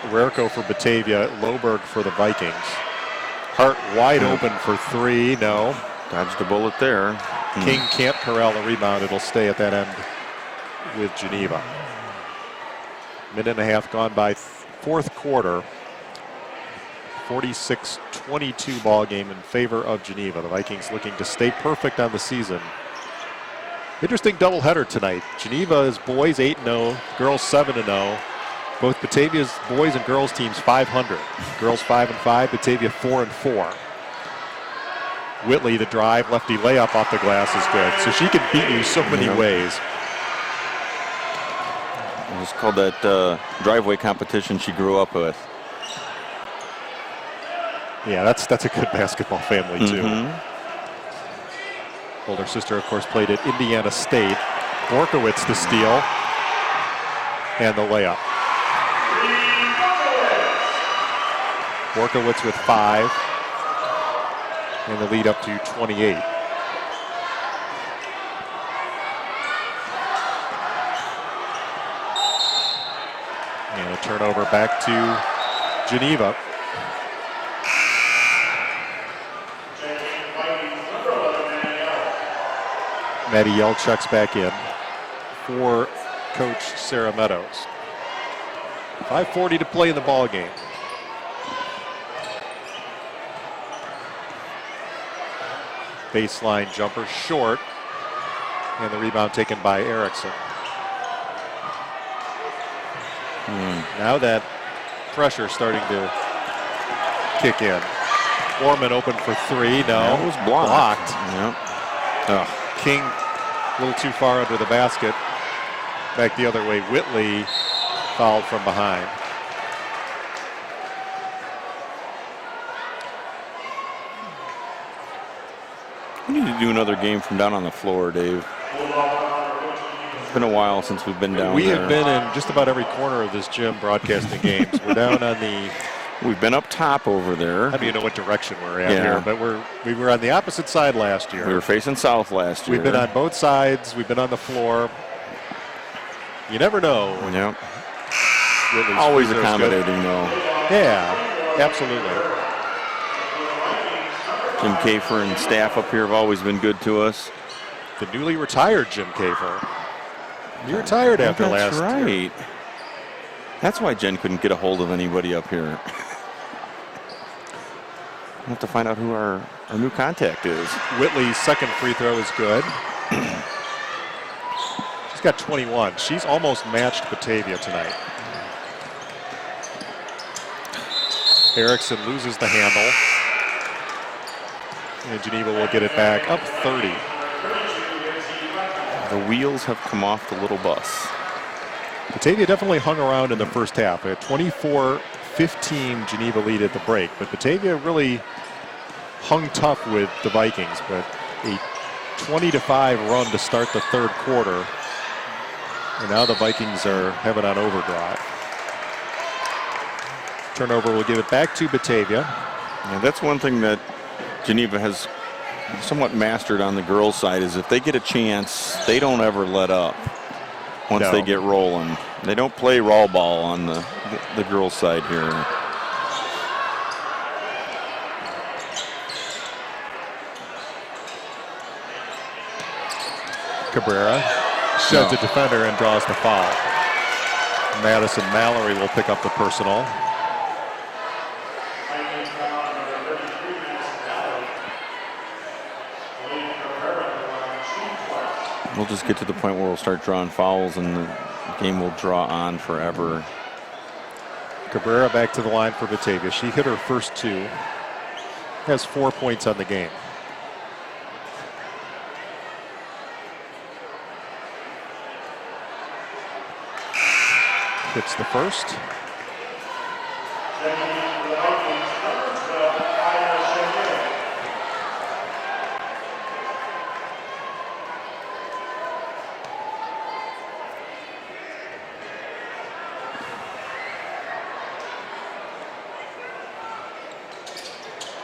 Rerko for Batavia, Loberg for the Vikings. Hart wide open for three, no. Dodged a bullet there. King can't corral the rebound. It'll stay at that end with Geneva. Minute and a half gone by fourth quarter. 46-22 ball game in favor of Geneva. The Vikings looking to stay perfect on the season. Interesting doubleheader tonight. Geneva's boys 8-0, girls 7-0. Both Batavia's boys and girls teams 500. Girls 5-5, Batavia 4-4. Whitley, the drive, lefty layup off the glass is good. So she can beat you so many ways. It's called that driveway competition she grew up with. Yeah, that's a good basketball family too. Older sister, of course, played at Indiana State. Borkowitz the steal and the layup. Borkowitz with 5 and the lead up to 28. And a turnover back to Geneva. Maddie Yell checks back in for Coach Sarah Meadows. 5:40 to play in the ball game. Baseline jumper short, and the rebound taken by Erickson. Now that pressure starting to kick in. Orman open for three. No, it was blocked. Yep. King a little too far under the basket. Back the other way. Whitley fouled from behind. We need to do another game from down on the floor, Dave. It's been a while since we've been down there. We have been in just about every corner of this gym broadcasting games. We're down on the... We've been up top over there. I don't even know what direction we're at here, but we were on the opposite side last year. We were facing south last year. We've been on both sides. We've been on the floor. You never know. Yep. Always accommodating, though. Yeah, absolutely. Jim Kafer and staff up here have always been good to us. The newly retired Jim Kafer. He retired after last year. That's right. That's why Jen couldn't get a hold of anybody up here. We'll have to find out who our new contact is. Whitley's second free throw is good. She's got 21. She's almost matched Batavia tonight. Erickson loses the handle. And Geneva will get it back up 30. The wheels have come off the little bus. Batavia definitely hung around in the first half. A 24-15 Geneva lead at the break, but Batavia really hung tough with the Vikings, but a 20-5 run to start the third quarter. And now the Vikings are having on overdrive. Turnover will give it back to Batavia. And that's one thing that Geneva has somewhat mastered on the girls' side, is if they get a chance, they don't ever let up once they get rolling. They don't play raw ball on the girls' side here. Cabrera sheds a defender and draws the foul. Madison Mallory will pick up the personal. We'll just get to the point where we'll start drawing fouls and the game will draw on forever. Cabrera back to the line for Batavia. She hit her first 2. Has 4 points on the game. Hits the first.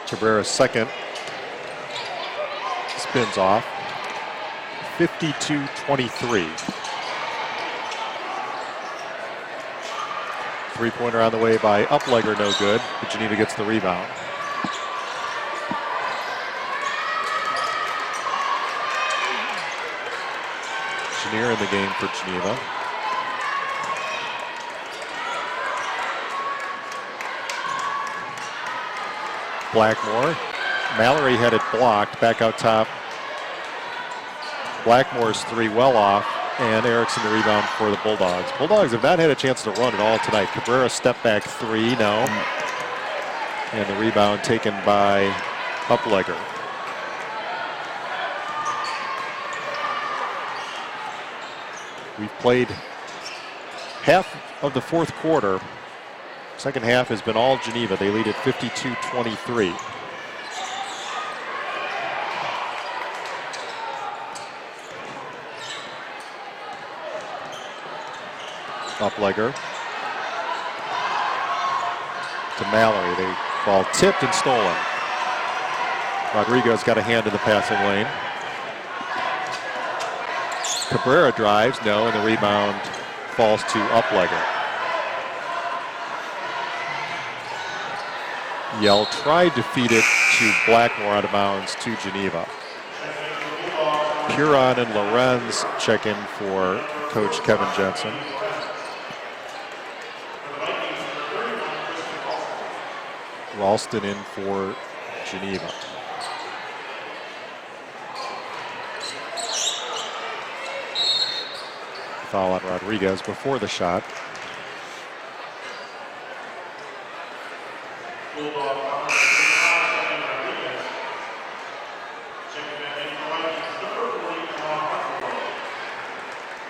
Cabrera's second spins off. 52-23. Three-pointer on the way by Uplegger, no good, but Geneva gets the rebound. Chenier in the game for Geneva. Blackmore. Mallory had it blocked, back out top. Blackmore's 3 well off, and Erickson the rebound for the Bulldogs. Bulldogs have not had a chance to run at all tonight. Cabrera step back 3, no. And the rebound taken by Uplegger. We've played half of the fourth quarter. Second half has been all Geneva. They lead at 52-23. Uplegger to Mallory. They ball tipped and stolen. Rodriguez got a hand in the passing lane. Cabrera drives, no, and the rebound falls to Uplegger. Yell tried to feed it to Blackmore out of bounds to Geneva. Puron and Lorenz check in for Coach Kevin Jensen. Ralston in for Geneva. Foul on Rodriguez before the shot.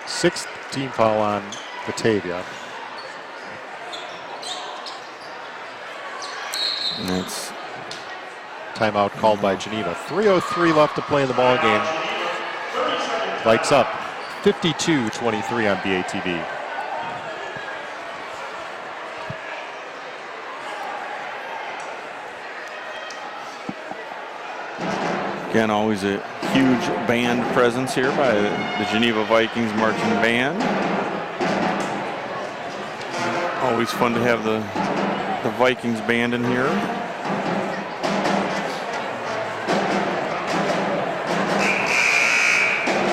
Sixth team foul on Batavia. And that's timeout called by Geneva. 3:03 left to play in the ball game. Lights up. 52-23 on BATV. Again, always a huge band presence here by the Geneva Vikings marching band. Always fun to have the Vikings band in here.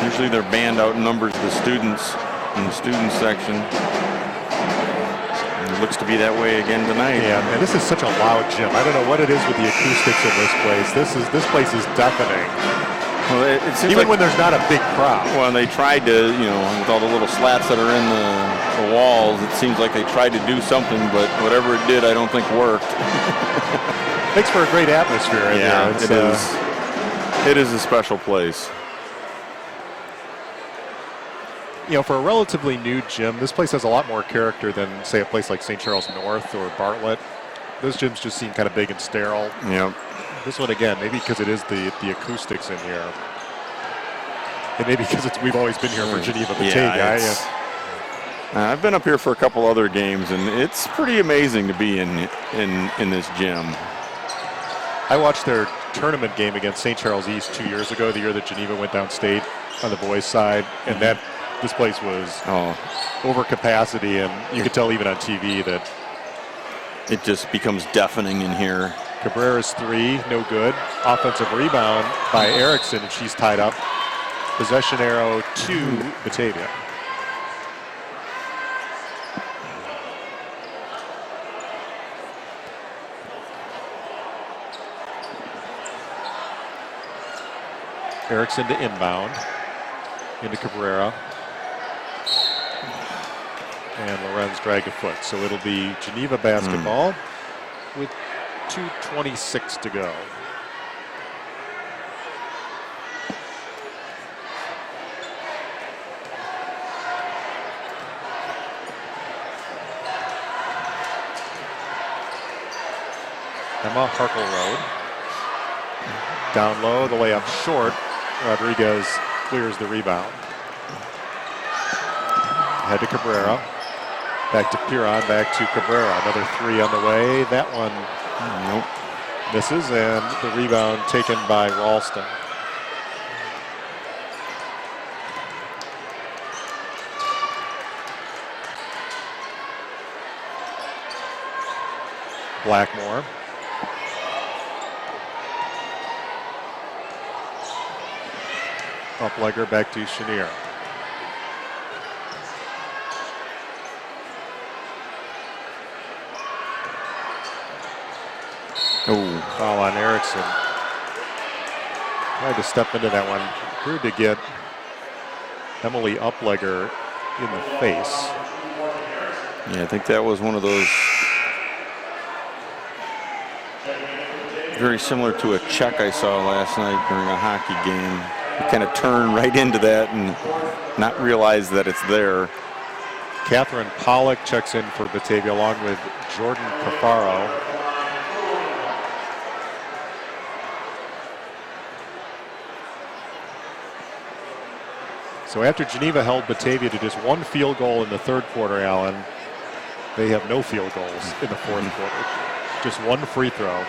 Usually their band outnumbers the students in the student section. And it looks to be that way again tonight. Yeah, and this is such a loud gym. I don't know what it is with the acoustics in this place. This place is deafening. Well, it seems even like when there's not a big crowd. Well, they tried to, with all the little slats that are in the walls, it seems like they tried to do something, but whatever it did, I don't think worked. Makes for a great atmosphere in there. It is. It is a special place. For a relatively new gym, this place has a lot more character than, say, a place like St. Charles North or Bartlett. Those gyms just seem kind of big and sterile. Yeah. This one, again, maybe because it is the acoustics in here. And maybe because we've always been here for Geneva Batavia. I've been up here for a couple other games, and it's pretty amazing to be in this gym. I watched their tournament game against St. Charles East 2 years ago, the year that Geneva went downstate on the boys' side, and this place was over capacity, and you could tell even on TV that it just becomes deafening in here. Cabrera's 3, no good. Offensive rebound by Erickson, and she's tied up. Possession arrow to Batavia. Erickson to inbound. Into Cabrera. And Lorenz dragged a foot. So it'll be Geneva basketball with 2:26 to go. Emma Harkle Road. Down low, the layup short. Rodriguez clears the rebound. Head to Cabrera. Back to Piron, back to Cabrera. Another three on the way. That one misses, and the rebound taken by Ralston. Blackmore. Uplegger back to Chenier. Oh, foul on Erickson. Tried to step into that one. Appeared to get Emily Uplegger in the face. Yeah, I think that was one of those very similar to a check I saw last night during a hockey game. You kind of turn right into that and not realize that it's there. Catherine Pollock checks in for Batavia along with Jordan Cafaro. So after Geneva held Batavia to just one field goal in the third quarter, Alan, they have no field goals in the fourth quarter. Just one free throw.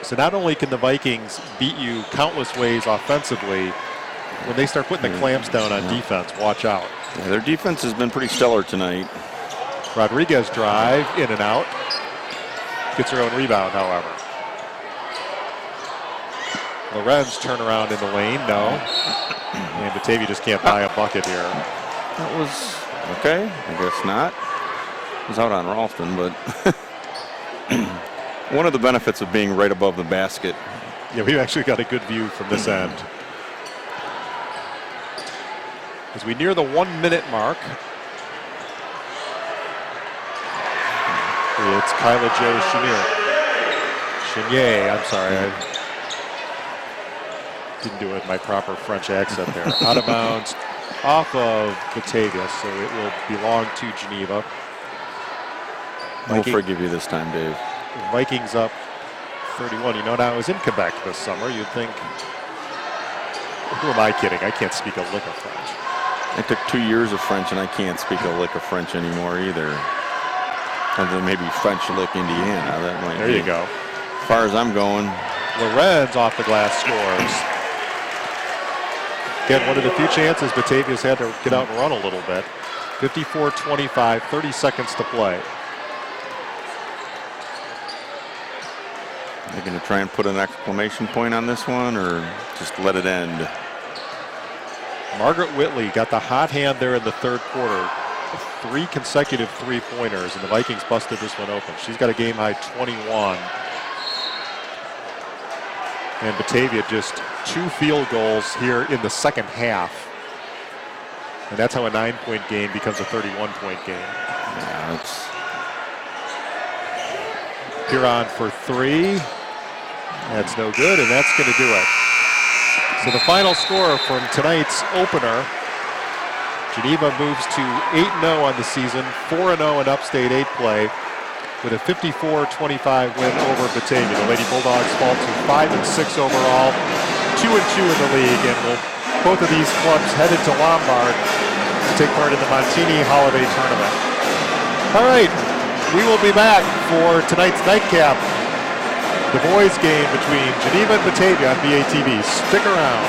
So not only can the Vikings beat you countless ways offensively, when they start putting the clamps down on defense, watch out. Yeah, their defense has been pretty stellar tonight. Rodriguez drive, in and out. Gets her own rebound, however. Lorenz turnaround in the lane, no. And Batavia just can't buy a bucket here. That was okay, I guess not. It was out on Ralston, but one of the benefits of being right above the basket. Yeah, we've actually got a good view from this end. As we near the 1 minute mark, it's Kyla Jo Chenier, I'm sorry. I didn't do it with my proper French accent there. Out of bounds off of Batavia, so it will belong to Geneva. We'll forgive you this time, Dave. Vikings up 31. You know, now I was in Quebec this summer. You'd think, who am I kidding? I can't speak a lick of French. I took 2 years of French, and I can't speak a lick of French anymore either. Other than maybe French lick Indiana. That might there be. You go. As far as I'm going. Lorenz off the glass scores. Again, one of the few chances Batavia's had to get out and run a little bit. 54-25, 30 seconds to play. They're going to try and put an exclamation point on this one or just let it end? Margaret Whitley got the hot hand there in the third quarter. 3 consecutive three-pointers, and the Vikings busted this one open. She's got a game-high 21. And Batavia just 2 field goals here in the second half. And that's how a 9-point game becomes a 31-point game. Yeah, it's Piron for 3. That's no good, and that's going to do it. So the final score from tonight's opener, Geneva moves to 8-0 on the season, 4-0 in Upstate 8 play, with a 54-25 win over Batavia. The Lady Bulldogs fall to 5-6 overall, 2-2 in the league, and both of these clubs headed to Lombard to take part in the Montini Holiday Tournament. All right, we will be back for tonight's nightcap, the boys' game between Geneva and Batavia on BATV. Stick around.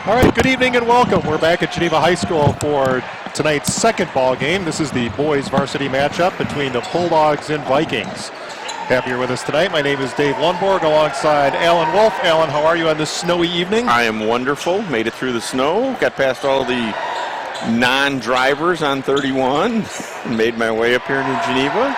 All right, good evening and welcome. We're back at Geneva High School for tonight's second ball game. This is the boys varsity matchup between the Bulldogs and Vikings. Happy you're with us tonight. My name is Dave Lundborg alongside Alan Wolf. Alan, how are you on this snowy evening? I am wonderful. Made it through the snow. Got past all the non-drivers on 31. Made my way up here to Geneva.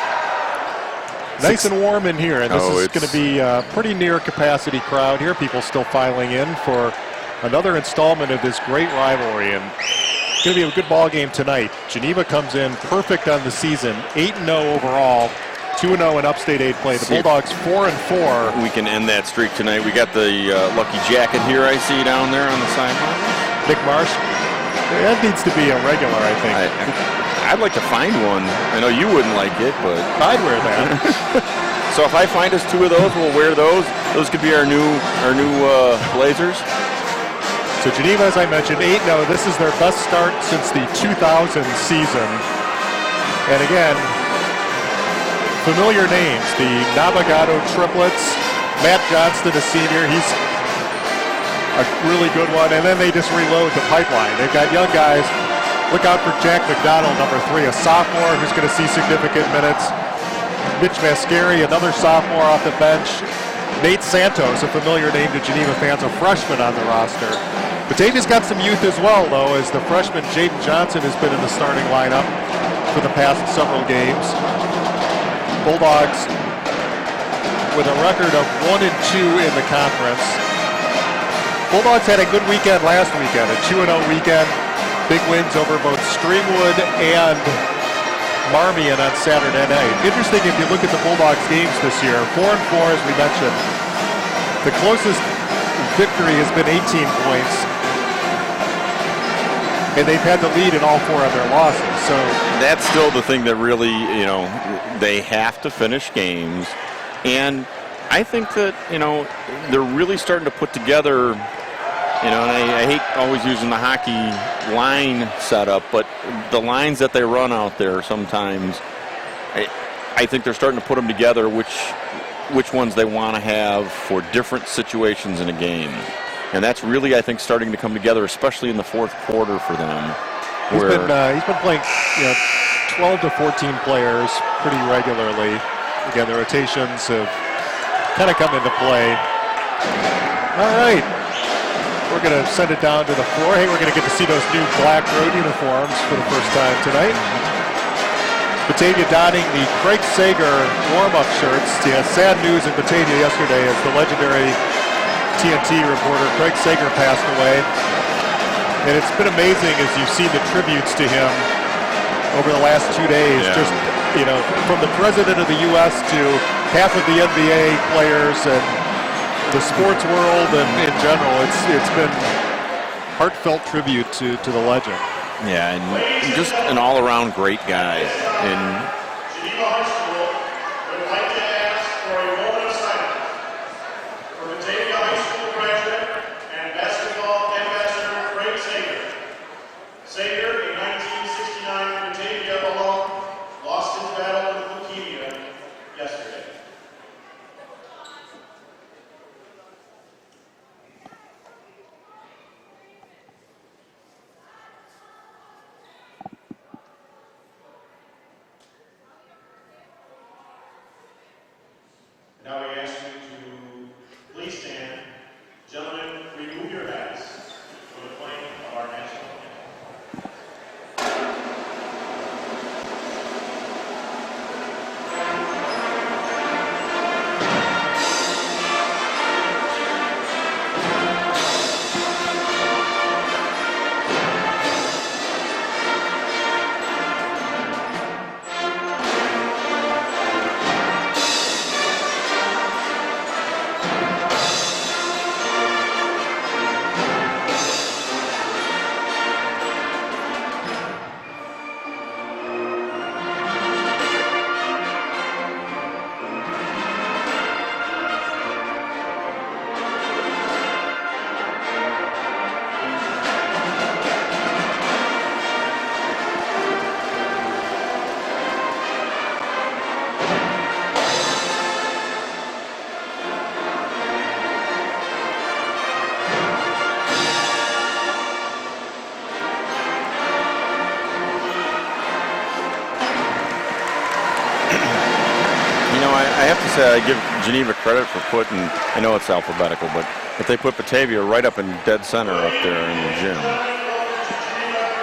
Nice and warm in here, and this is it's going to be a pretty near capacity crowd here. People still filing in for another installment of this great rivalry, and it's going to be a good ball game tonight. Geneva comes in perfect on the season, 8-0 overall, 2-0 in Upstate 8 play. The Bulldogs 4-4. We can end that streak tonight. We got the lucky jacket here I see down there on the sideline. Nick Marsh, that needs to be a regular, I think. I'd like to find one. I know you wouldn't like it, but I'd wear that. So if I find us 2 of those, we'll wear those. Those could be our new Blazers. So Geneva, as I mentioned, 8-0. This is their best start since the 2000 season. And again, familiar names, the Navigado triplets. Matt Johnston, a senior, he's a really good one. And then they just reload the pipeline. They've got young guys. Look out for Jack McDonald, number 3, a sophomore who's going to see significant minutes. Mitch Mascari, another sophomore off the bench. Nate Santos, a familiar name to Geneva fans, a freshman on the roster. Batavia's got some youth as well, though, as the freshman Jaden Johnson has been in the starting lineup for the past several games. Bulldogs with a record of 1-2 in the conference. Bulldogs had a good weekend last weekend, a 2-0 weekend. Big wins over both Streamwood and Marmion on Saturday night. Interesting if you look at the Bulldogs games this year, 4-4 as we mentioned. The closest victory has been 18 points, and they've had the lead in all 4 of their losses. So that's still the thing that really, they have to finish games. And I think that, they're really starting to put together, and I hate always using the hockey line setup, but the lines that they run out there sometimes, I think they're starting to put them together, which ones they want to have for different situations in a game. And that's really, I think, starting to come together, especially in the fourth quarter for them. He's been playing 12 to 14 players pretty regularly. Again, the rotations have kind of come into play. All right. We're going to send it down to the floor. Hey, we're going to get to see those new black road uniforms for the first time tonight. Batavia donning the Craig Sager warm-up shirts. Yeah, sad news in Batavia yesterday as the legendary TNT reporter Craig Sager passed away. And it's been amazing as you've seen the tributes to him over the last 2 days. Yeah. Just, from the president of the U.S. to half of the NBA players and the sports world and in general, it's been heartfelt tribute to the legend. Yeah, and just an all-around great guy. And Geneva High School would like to ask for a moment of silence for Batavia High School graduate and basketball ambassador Craig Sager. Sager, a 1969 Batavia alum, lost his battle with leukemia yesterday. Now we ask you to please stand. Gentlemen, remove your hats for the playing of our national anthem. I have to say I give Geneva credit for putting, I know it's alphabetical, but they put Batavia right up in dead center up there in the gym.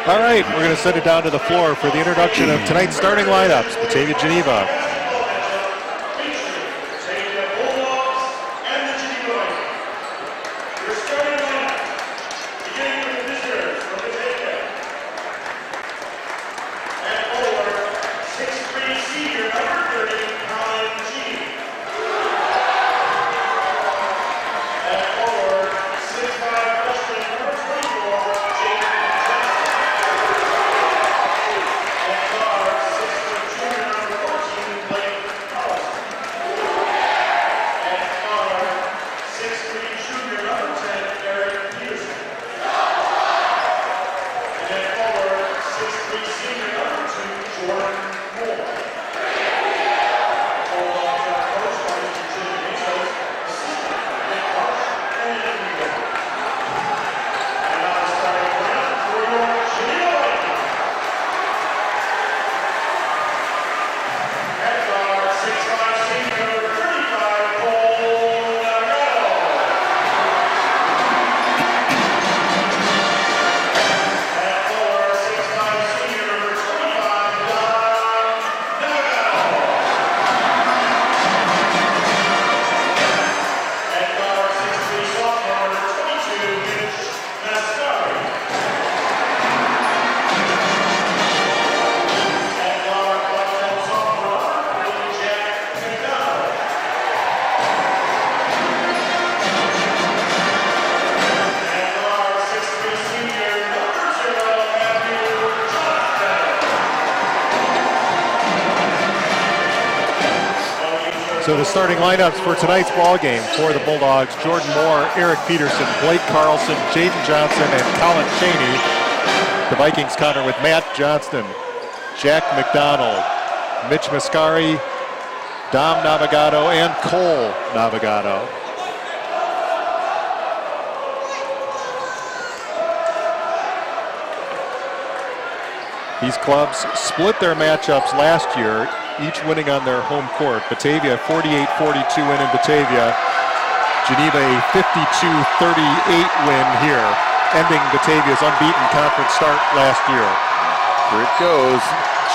All right, we're going to send it down to the floor for the introduction of tonight's starting lineups. Batavia, Geneva. So the starting lineups for tonight's ball game for the Bulldogs: Jordan Moore, Eric Peterson, Blake Carlson, Jaden Johnson, and Colin Cheney. The Vikings counter with Matt Johnston, Jack McDonald, Mitch Mascari, Dom Navigado, and Cole Navigado. These clubs split their matchups last year, each winning on their home court. Batavia 48-42 win in Batavia. Geneva a 52-38 win here, ending Batavia's unbeaten conference start last year. Here it goes.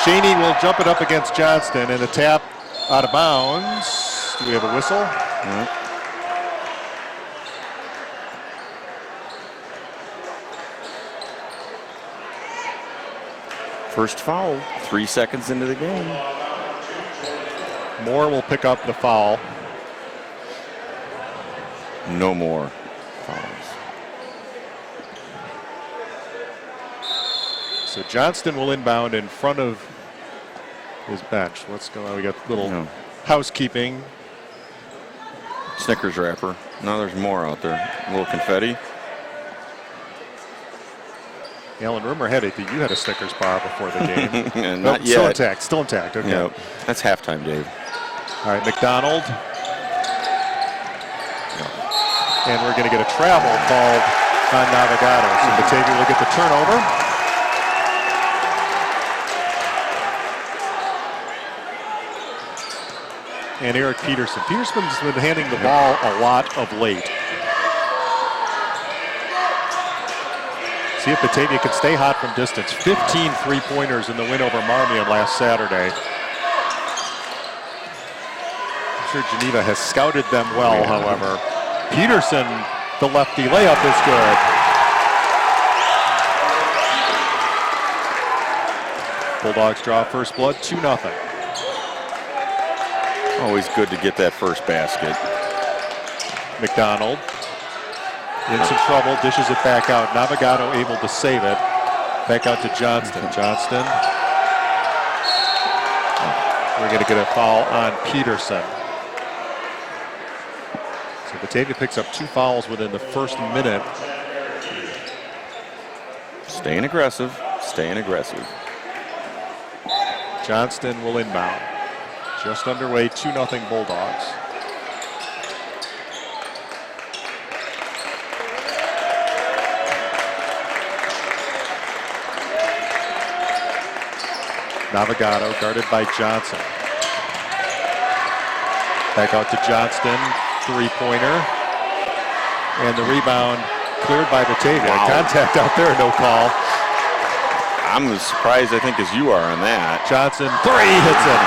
Cheney will jump it up against Johnston, and a tap out of bounds. Do we have a whistle? Mm-hmm. First foul, 3 seconds into the game. Moore will pick up the foul. No more fouls. So Johnston will inbound in front of his bench. What's going on? We got a little housekeeping. Snickers wrapper. No, there's more out there. A little confetti. Alan, rumor had it that you had a Snickers bar before the game. And not yet. Still intact. Still intact. Okay. Yep. That's halftime, Dave. All right, McDonald. And we're going to get a travel called on Navigado. So Batavia will get the turnover. And Eric Peterson. Peterson's been handing the ball a lot of late. See if Batavia can stay hot from distance. 15 three-pointers in the win over Marmion last Saturday. I'm sure Geneva has scouted them well, however. Peterson, the lefty layup is good. Bulldogs draw first blood, 2-0. Always good to get that first basket. McDonald in some trouble, dishes it back out. Navigado able to save it. Back out to Johnston. Johnston. We're going to get a foul on Peterson. So Batavia picks up 2 fouls within the first minute. Staying aggressive. Staying aggressive. Johnston will inbound. Just underway, 2-0 Bulldogs. Navigado guarded by Johnson. Back out to Johnston, three-pointer. And the rebound cleared by Batavia. Wow. Contact out there, no call. I'm as surprised, I think, as you are on that. Johnson, three, hits it.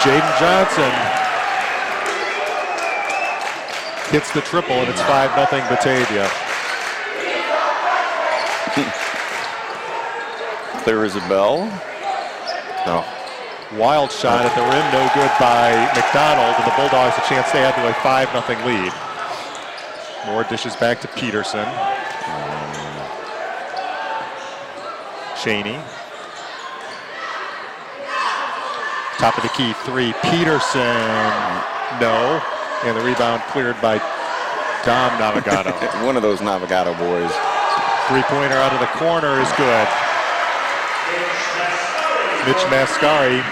Jaden Johnson hits the triple, and it's 5-0 Batavia. There is a bell. No. Wild shot at the rim, no good by McDonald, and the Bulldogs a chance to add to a 5-0 lead. Moore dishes back to Peterson. Cheney. Top of the key, three. Peterson, no. And the rebound cleared by Dom Navigado. One of those Navigado boys. Three-pointer out of the corner is good. Mitch Mascari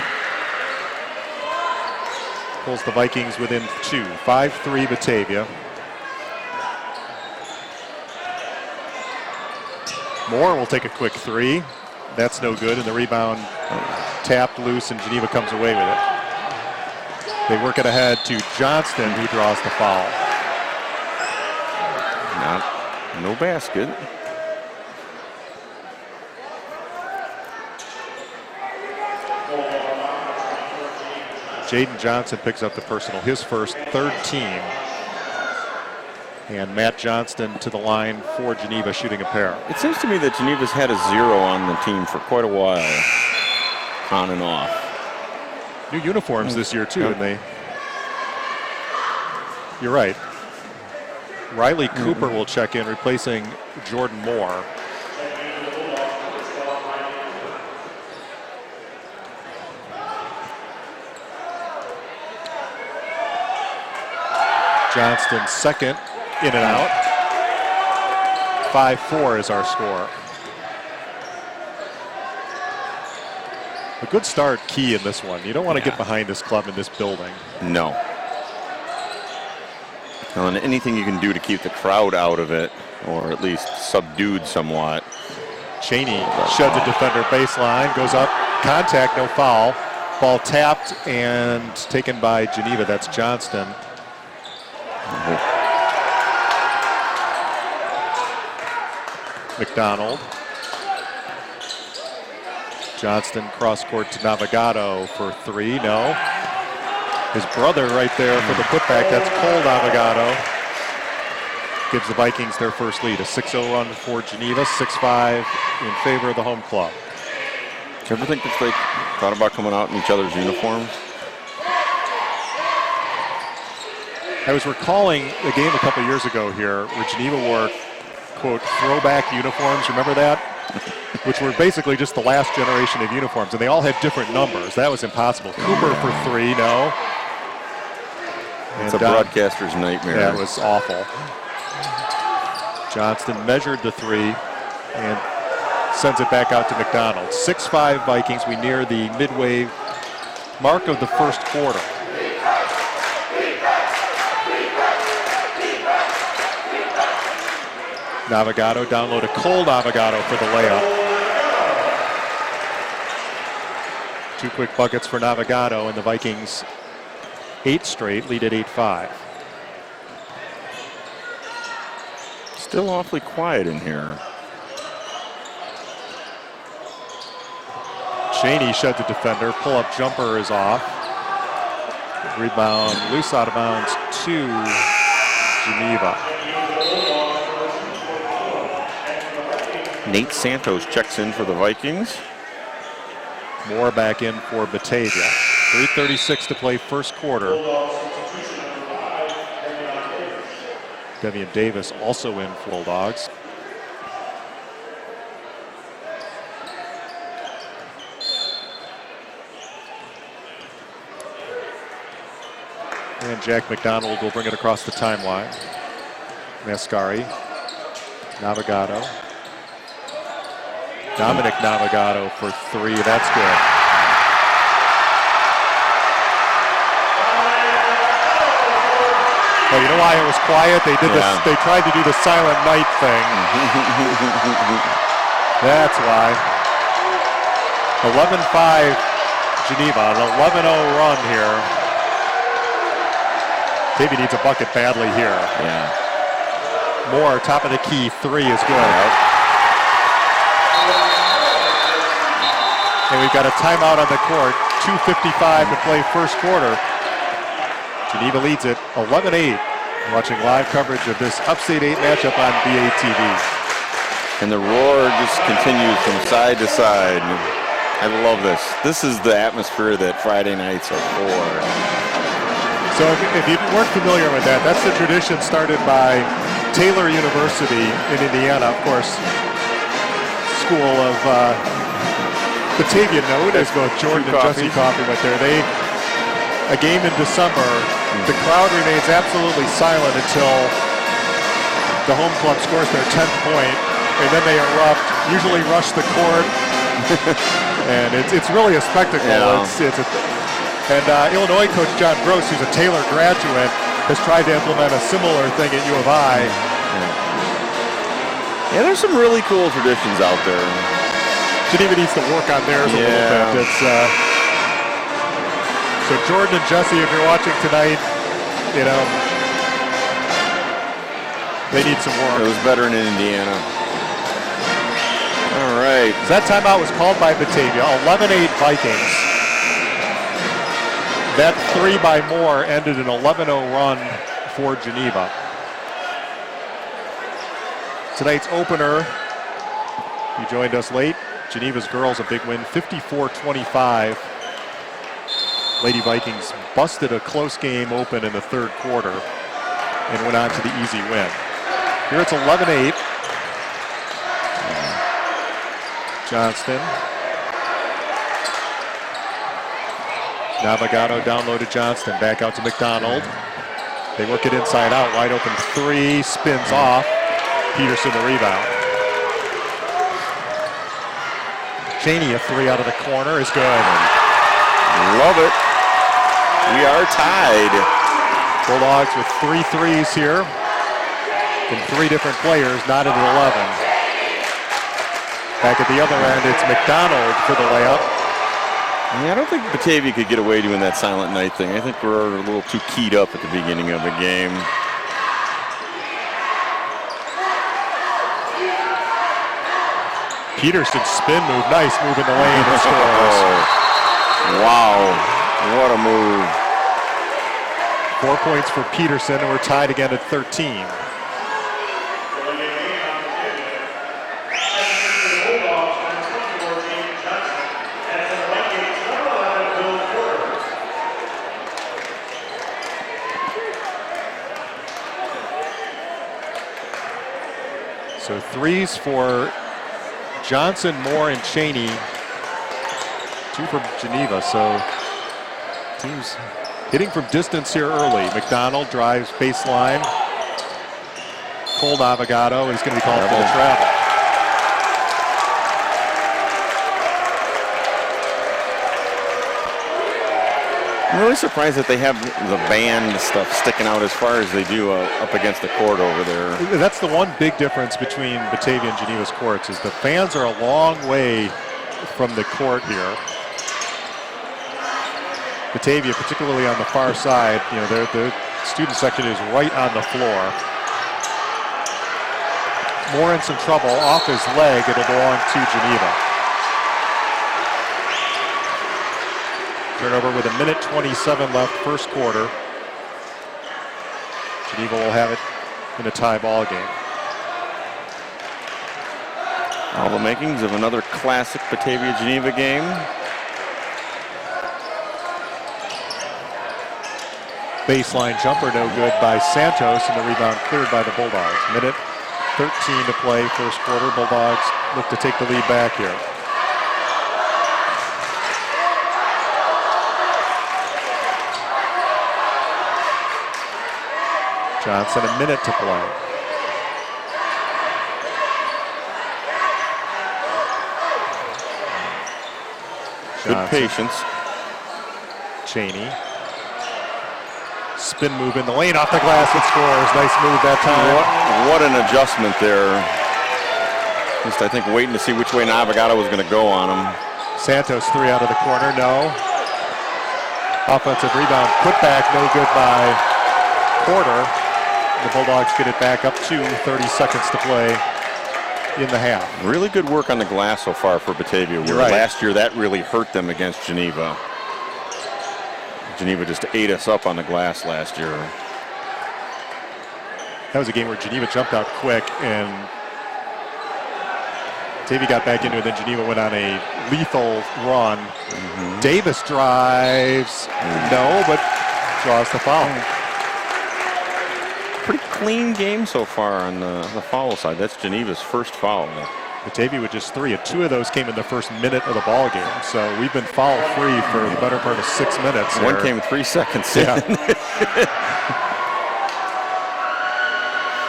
pulls the Vikings within two. 5-3 Batavia. Moore will take a quick three. That's no good, and the rebound tapped loose, and Geneva comes away with it. They work it ahead to Johnston, who draws the foul. No basket. Jaden Johnson picks up the personal, his first, third team. And Matt Johnston to the line for Geneva, shooting a pair. It seems to me that Geneva's had a zero on the team for quite a while, on and off. New uniforms this year, too, and they... You're right. Riley Cooper will check in, replacing Jordan Moore. Johnston second, in and out. 5-4 is our score. A good start key in this one. You don't want to get behind this club in this building. No. And anything you can do to keep the crowd out of it, or at least subdued somewhat. Cheney sheds a defender baseline, goes up, contact, no foul. Ball tapped and taken by Geneva. That's Johnston. McDonald. Johnston cross court to Navigado for three, no. His brother right there for the putback, that's Cole Navigado. Gives the Vikings their first lead, a 6-0 run for Geneva, 6-5 in favor of the home club. Do you ever think that they thought about coming out in each other's uniforms? I was recalling a game a couple years ago here where Geneva wore, quote, throwback uniforms, remember that? Which were basically just the last generation of uniforms, and they all had different numbers. That was impossible. Cooper for three, no. It's a broadcaster's nightmare. That was awful. Johnston measured the three and sends it back out to McDonald. 6-5 Vikings. We near the midway mark of the first quarter. Navigado down low to Cole Navigado for the layup. Two quick buckets for Navigado, and the Vikings 8 straight, lead at 8-5. Still awfully quiet in here. Cheney sheds the defender. Pull-up jumper is off. Rebound loose out of bounds to Geneva. Nate Santos checks in for the Vikings. Moore back in for Batavia. 3:36 to play first quarter. Devian Davis also in for Bulldogs. And Jack McDonald will bring it across the timeline. Mascari, Navigado. Dominic Navigado for three, that's good. Oh, you know why it was quiet? They did this. They tried to do the Silent Night thing. That's why. 11-5 Geneva. An 11-0 run here. Batavia needs a bucket badly here. Yeah. Moore, top of the key, 3 is good. Yep. And we've got a timeout on the court. 2:55 to play first quarter. Geneva leads it 11-8. Watching live coverage of this Upstate 8 matchup on BATV. And the roar just continues from side to side. I love this. This is the atmosphere that Friday nights are for. So if you weren't familiar with that, that's the tradition started by Taylor University in Indiana, of course. School of Batavia known as both Jordan and Jesse Coffey went there. A game in December, the crowd remains absolutely silent until the home club scores their 10th point, and then they erupt, usually rush the court, and it's really a spectacle. Yeah. And Illinois coach John Gross, who's a Taylor graduate, has tried to implement a similar thing at U of I. Yeah, there's some really cool traditions out there. Geneva needs to work on theirs a little bit. So Jordan and Jesse, if you're watching tonight, they need some work. It was better in Indiana. All right. So that timeout was called by Batavia. 11-8 Vikings. That 3 by Moore ended an 11-0 run for Geneva. Tonight's opener, you joined us late. Geneva's girls a big win, 54-25. Lady Vikings busted a close game open in the third quarter and went on to the easy win. Here it's 11-8. Johnston. Navigado down low to Johnston. Back out to McDonald. They work it inside out. Wide open 3. Spins off. Peterson the rebound. Cheney a 3 out of the corner is good. Love it. We are tied. Bulldogs with 3 threes here from 3 different players, knotted at 11. Back at the other end, it's McDonald for the layup. Yeah, I don't think Batavia could get away doing that silent night thing. I think we're a little too keyed up at the beginning of the game. Peterson spin move, nice move in the lane and scores. Wow, what a move. 4 points for Peterson, and we're tied again at 13. So 3s for Johnson, Moore, and Cheney. 2 from Geneva, so teams hitting from distance here early. McDonald drives baseline. Cole Navigado is going to be called for the travel. I'm really surprised that they have the band stuff sticking out as far as they do up against the court over there. That's the one big difference between Batavia and Geneva's courts is the fans are a long way from the court here. Batavia, particularly on the far side, their student section is right on the floor. Moore in some trouble, off his leg, it'll belong to Geneva. Turnover with 1:27 left, first quarter. Geneva will have it in a tie ball game. All the makings of another classic Batavia-Geneva game. Baseline jumper no good by Santos, and the rebound cleared by the Bulldogs. 1:13 to play, first quarter. Bulldogs look to take the lead back here. Johnson, a minute to play. Good patience. Cheney. Spin move in the lane, off the glass, it scores. Nice move that time. What an adjustment there. Just, I think, waiting to see which way Navigado was going to go on him. Santos 3 out of the corner, no. Offensive rebound, put back, no good by Porter. The Bulldogs get it back up to 30 seconds to play in the half. Really good work on the glass so far for Batavia. Where right. Last year that really hurt them against Geneva. Geneva just ate us up on the glass last year. That was a game where Geneva jumped out quick and Batavia got back into it, then Geneva went on a lethal run. Davis drives, no, but draws the foul. Pretty clean game so far on the foul side. That's Geneva's first foul. Batavia with just 3, and 2 of those came in the first minute of the ball game. So we've been foul free for the better part of 6 minutes. One came 3 seconds. Yeah.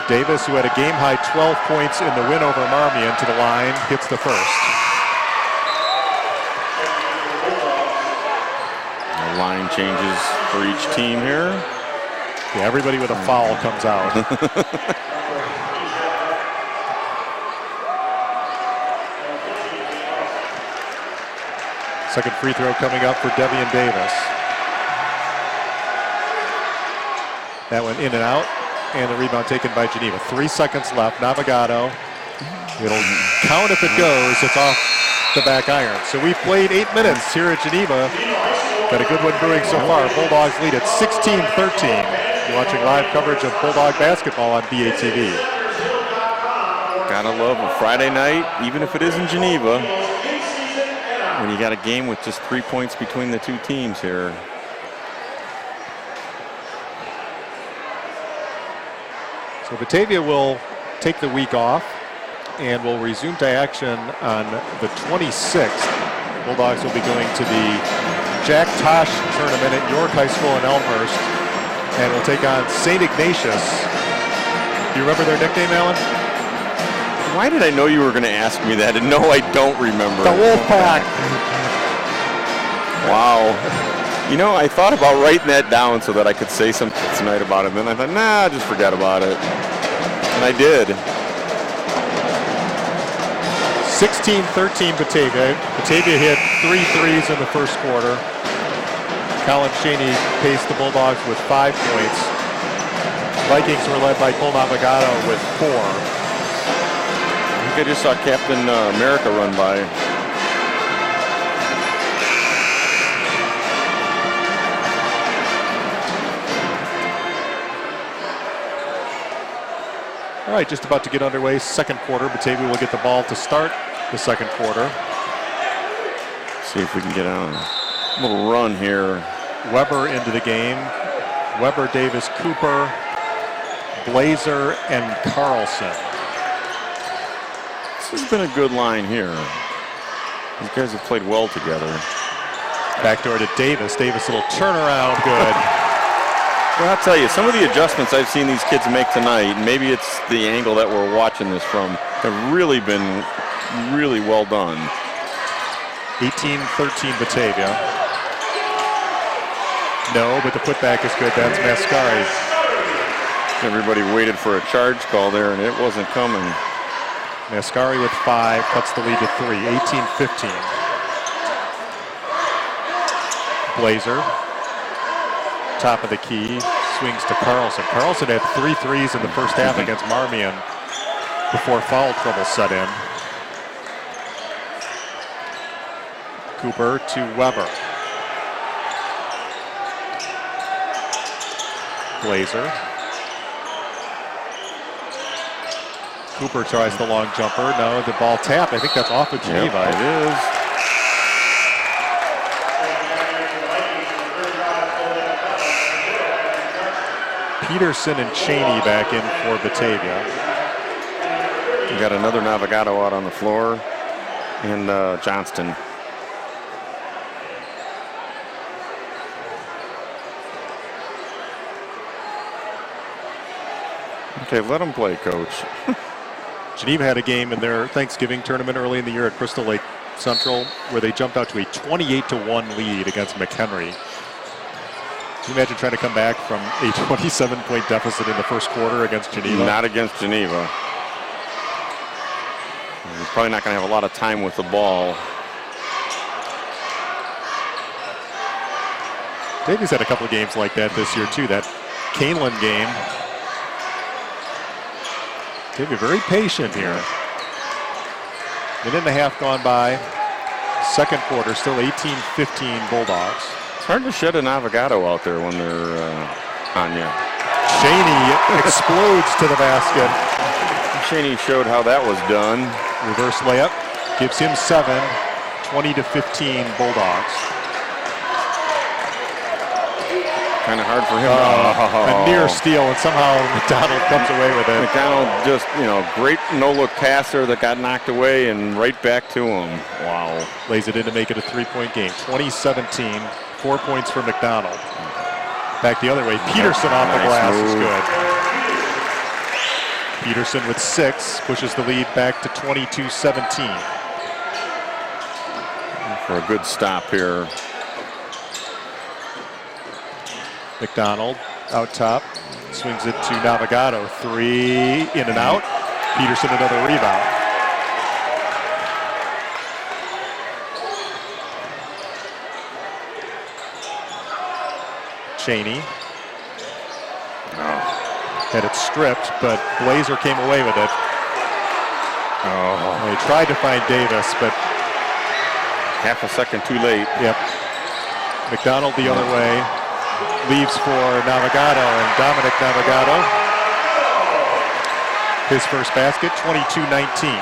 Davis, who had a game-high 12 points in the win over Marmion, to the line, hits the first. The line changes for each team here. Yeah, everybody with a foul comes out. Second free throw coming up for Devian Davis. That went in and out. And the rebound taken by Geneva. 3 seconds left. Navigado. It'll count if it goes. It's off the back iron. So we've played 8 minutes here at Geneva. Got a good one brewing so far. Bulldogs lead at 16-13. You're watching live coverage of Bulldog basketball on BATV. Gotta love a Friday night, even if it is in Geneva, when you got a game with just 3 points between the two teams here. So Batavia will take the week off and will resume to action on the 26th. Bulldogs will be going to the Jack Tosh tournament at York High School in Elmhurst and will take on St. Ignatius. Do you remember their nickname, Alan? Why did I know you were going to ask me that? And no, I don't remember. The Wolfpack. Wow. You know, I thought about writing that down so that I could say something tonight about it. And then I thought, nah, just forget about it. And I did. 16-13 Batavia. Batavia hit 3 threes in the first quarter. Colin Shaney paced the Bulldogs with 5 points. Vikings were led by Cole Navigado with 4. I think I just saw Captain America run by. All right, just about to get underway. Second quarter. Batavia will get the ball to start the second quarter. See if we can get on a little run here. Weber into the game. Weber, Davis, Cooper, Blazer, and Carlson. This has been a good line here. These guys have played well together. Backdoor to Davis. Davis, little turnaround, good. Well, I'll tell you, some of the adjustments I've seen these kids make tonight, and maybe it's the angle that we're watching this from, have really been really well done. 18-13 Batavia. No, but the putback is good. That's Mascari. Everybody waited for a charge call there, and it wasn't coming. Mascari with 5, cuts the lead to 3. 18-15. Blazer. Top of the key, swings to Carlson. Carlson had 3 threes in the first half against Marmion before foul trouble set in. Cooper to Weber. Blazer. Cooper tries the long jumper. No, the ball tapped. I think that's off of Geneva. Yep, it is. Peterson and Cheney back in for Batavia. You got another Navigado out on the floor, and Johnston. Okay, let them play, Coach. Geneva had a game in their Thanksgiving tournament early in the year at Crystal Lake Central where they jumped out to a 28-1 lead against McHenry. Can you imagine trying to come back from a 27-point deficit in the first quarter against Geneva? Not against Geneva. He's probably not going to have a lot of time with the ball. Davies had a couple of games like that this year too. That Kalen game. Davia very patient here. Minute and a half gone by. Second quarter, still 18-15 Bulldogs. It's hard to shed an avocado out there when they're on you. Cheney explodes to the basket. Cheney showed how that was done. Reverse layup gives him 7, 20-15 Bulldogs. Kind of hard for him. A near steal, and somehow McDonald comes away with it. McDonald just, great no-look passer that got knocked away and right back to him. Wow. Lays it in to make it a 3-point game. 20-17, 4 points for McDonald. Back the other way. Peterson off the glass is good. Peterson with 6 pushes the lead back to 22-17. For a good stop here. McDonald out top, swings it to Navigado. 3 in and out. Peterson another rebound. Cheney. Had it stripped, but Blazer came away with it. They tried to find Davis, but half a second too late. Yep. McDonald the other way. Leaves for Navigado, and Dominic Navigado. His first basket, 22-19.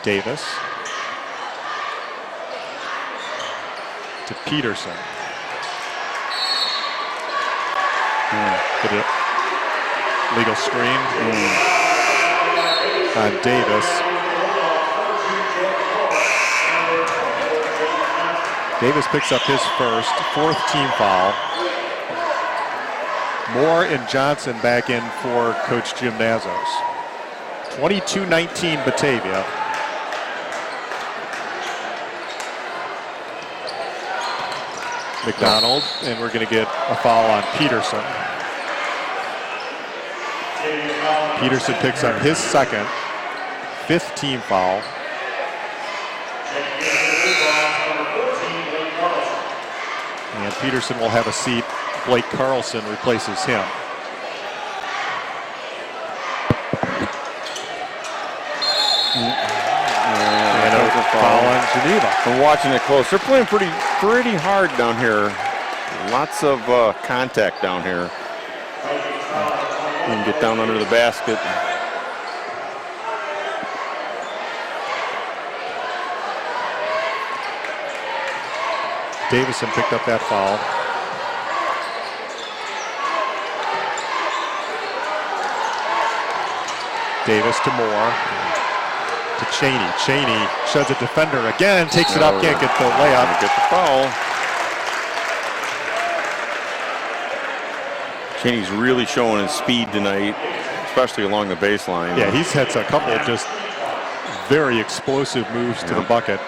Davis. To Peterson. Hit it. Legal screen on Davis. Davis picks up his fourth team foul. Moore and Johnson back in for Coach Jim Nazos. 22-19 Batavia. McDonald, and we're going to get a foul on Peterson. Peterson picks up his second, 5th team foul. And Peterson will have a seat. Blake Carlson replaces him. And a foul on Geneva. I'm watching it close. They're playing pretty hard down here. Lots of contact down here. You can get down under the basket. Davison picked up that foul. Davis to Moore. To Cheney. Cheney sheds a defender again, takes it up, can't get the layup. Get the foul. Cheney's really showing his speed tonight, especially along the baseline. Yeah, he's had a couple of just very explosive moves to the bucket.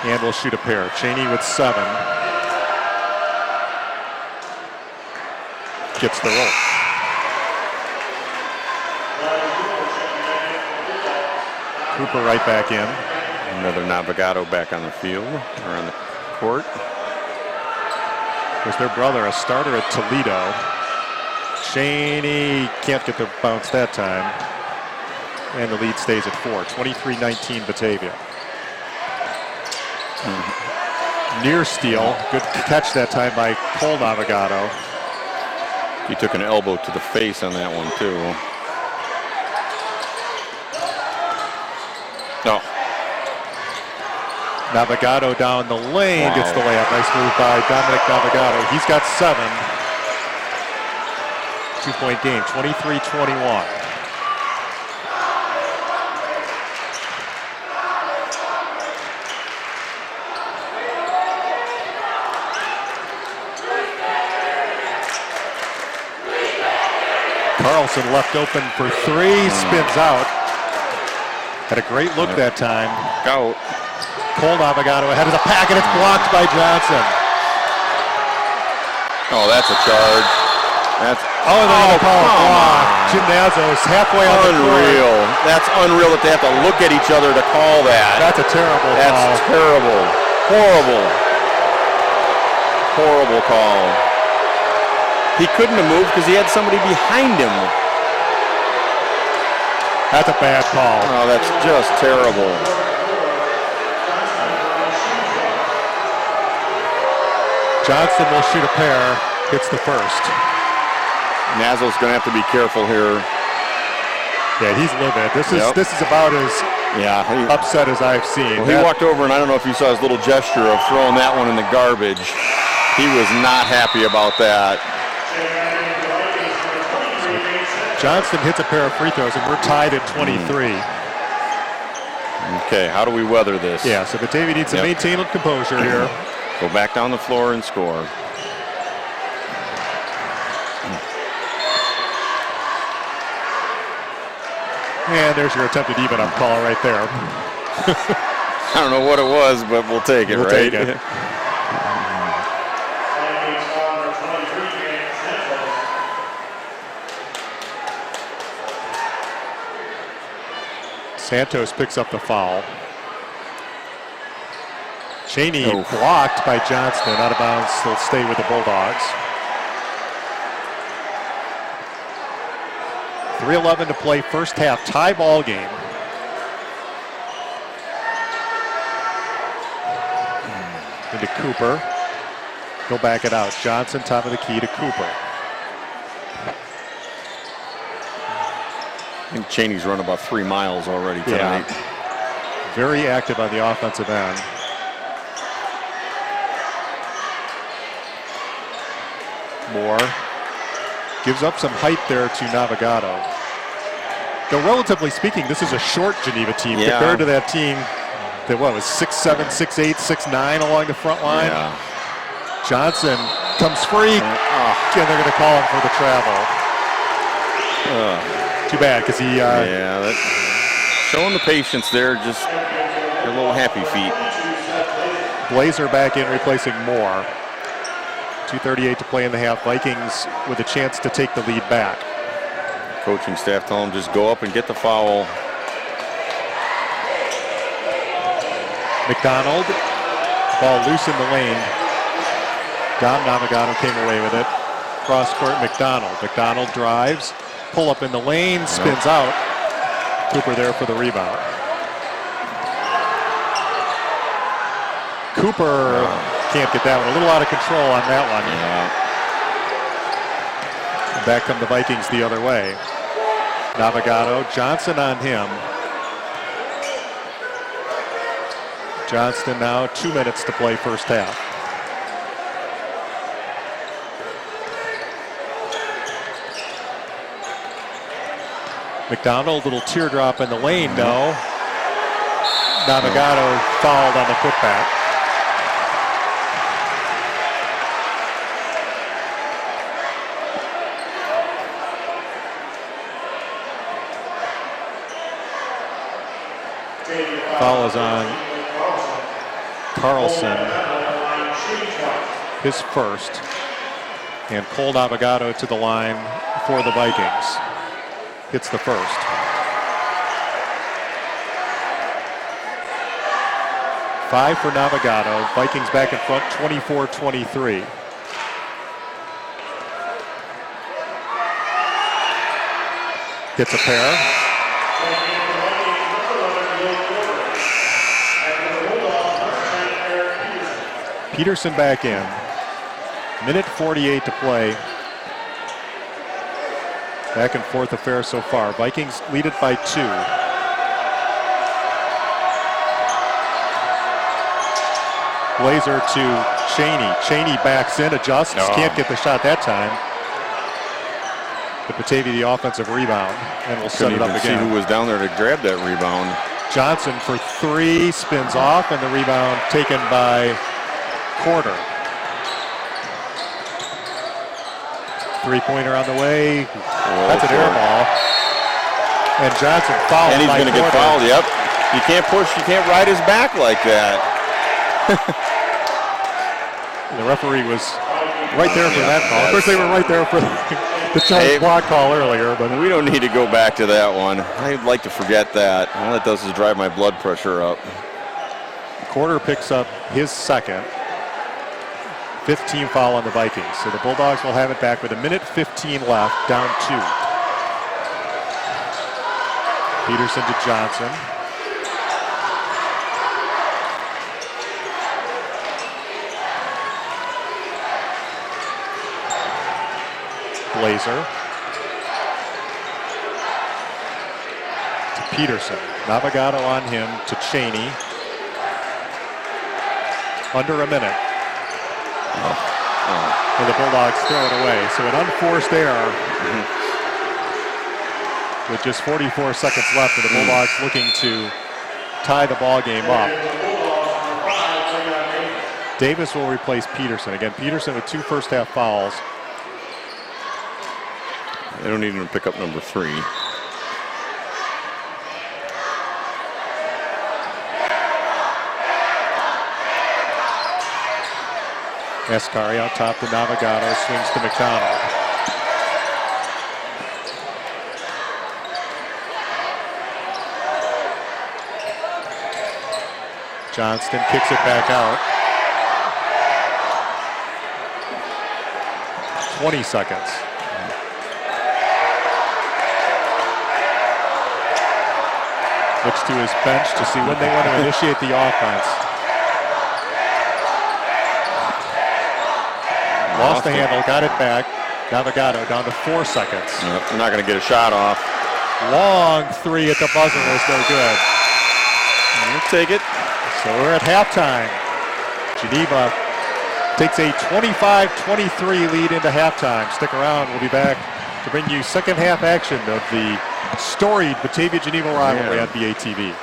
And will shoot a pair. Cheney with 7. Gets the roll. Cooper right back in. Another Navigado back on the field, or on the court. There's their brother, a starter at Toledo. Cheney can't get the bounce that time. And the lead stays at 4. 23-19 Batavia. Near steal. Good catch that time by Cole Navigado. He took an elbow to the face on that one, too. No. Navigado down the lane, gets the layup. Nice move by Dominic Navigado. He's got 7. 2-point game, 23-21. Carlson left open for 3, spins out. Had a great look that time. Out. Cole Navigado ahead of the pack, and it's blocked by Johnson. Oh, that's a charge. That's Oh, they're going to call a come block. on. Gymnazo's halfway on the court. Unreal. That's unreal that they have to look at each other to call that. That's a terrible call. That's terrible. Horrible. Horrible call. He couldn't have moved because he had somebody behind him. That's a bad call. Oh, that's just terrible. Johnston will shoot a pair. Hits the first. Nazo's going to have to be careful here. Yeah, he's livid. This is about as upset as I've seen. Well, he walked over, and I don't know if you saw his little gesture of throwing that one in the garbage. He was not happy about that. Johnston hits a pair of free throws, and we're tied at 23. Okay, how do we weather this? Yeah, so Batavia needs to maintain composure here. Go back down the floor and score. And there's your attempted even-up call right there. I don't know what it was, but we'll take it, We'll right? take it. Santos picks up the foul. Cheney blocked by Johnston, out of bounds. They'll stay with the Bulldogs. 3:11 to play, first half, tie ball game. Into Cooper. He'll back it out. Johnson, top of the key to Cooper. I think Cheney's run about 3 miles already tonight. Yeah. Very active on the offensive end. Moore gives up some height there to Navigado. Though relatively speaking, this is a short Geneva team compared to that team that was 6'7", 6'8", 6'9" along the front line. Yeah. Johnson comes free, and they're going to call him for the travel. Too bad, because he... showing the patience there, just a little happy feet. Blazer back in, replacing Moore. 2:38 to play in the half. Vikings with a chance to take the lead back. Coaching staff tell him just go up and get the foul. McDonald, ball loose in the lane. Dom Navigado came away with it. Cross court, McDonald. McDonald drives, pull up in the lane, spins out. Cooper there for the rebound. Cooper can't get that one. A little out of control on that one. Yeah. Back come the Vikings the other way. Navigado, Johnson on him. Johnston now 2 minutes to play first half. McDonald, little teardrop in the lane, no. Navigado fouled on the putback. Foul is on Carlson, his first, and Cole Navigado to the line for the Vikings. Hits the first. Five for Navigado. Vikings back in front, 24-23. Gets a pair. Peterson back in. Minute 48 to play. Back and forth affair so far. Vikings lead it by 2. Blazer to Cheney. Cheney backs in, adjusts, can't get the shot that time. But Batavia the offensive rebound, and we'll set it up again. See who was down there to grab that rebound. Johnson for 3, spins off, and the rebound taken by Porter. Three-pointer on the way. That's an air ball. And Johnson fouled. And he's going to get fouled, yep. You can't push, you can't ride his back like that. The referee was right there for that call. Of course, they were right there for the charge block call earlier, but we don't need to go back to that one. I'd like to forget that. All it does is drive my blood pressure up. Quarter picks up his second. 5th team foul on the Vikings. So the Bulldogs will have it back with 1:15 left, down 2. Peterson to Johnson. Blazer. To Peterson. Navigado on him to Cheney. Under a minute. And the Bulldogs throw it away. So an unforced error with just 44 seconds left, and the Bulldogs looking to tie the ball game up. Davis will replace Peterson. Again, Peterson with 2 first-half fouls. They don't need him to pick up number 3. Escari out top to Navigado, swings to McDonald. Johnston kicks it back out. 20 seconds. Looks to his bench to see when they want to initiate the offense. Lost the handle, got it back. Navigado down to 4 seconds. Yep, they're not going to get a shot off. Long 3 at the buzzer was no good. We'll take it. So we're at halftime. Geneva takes a 25-23 lead into halftime. Stick around. We'll be back to bring you second half action of the storied Batavia-Geneva rivalry on BATV.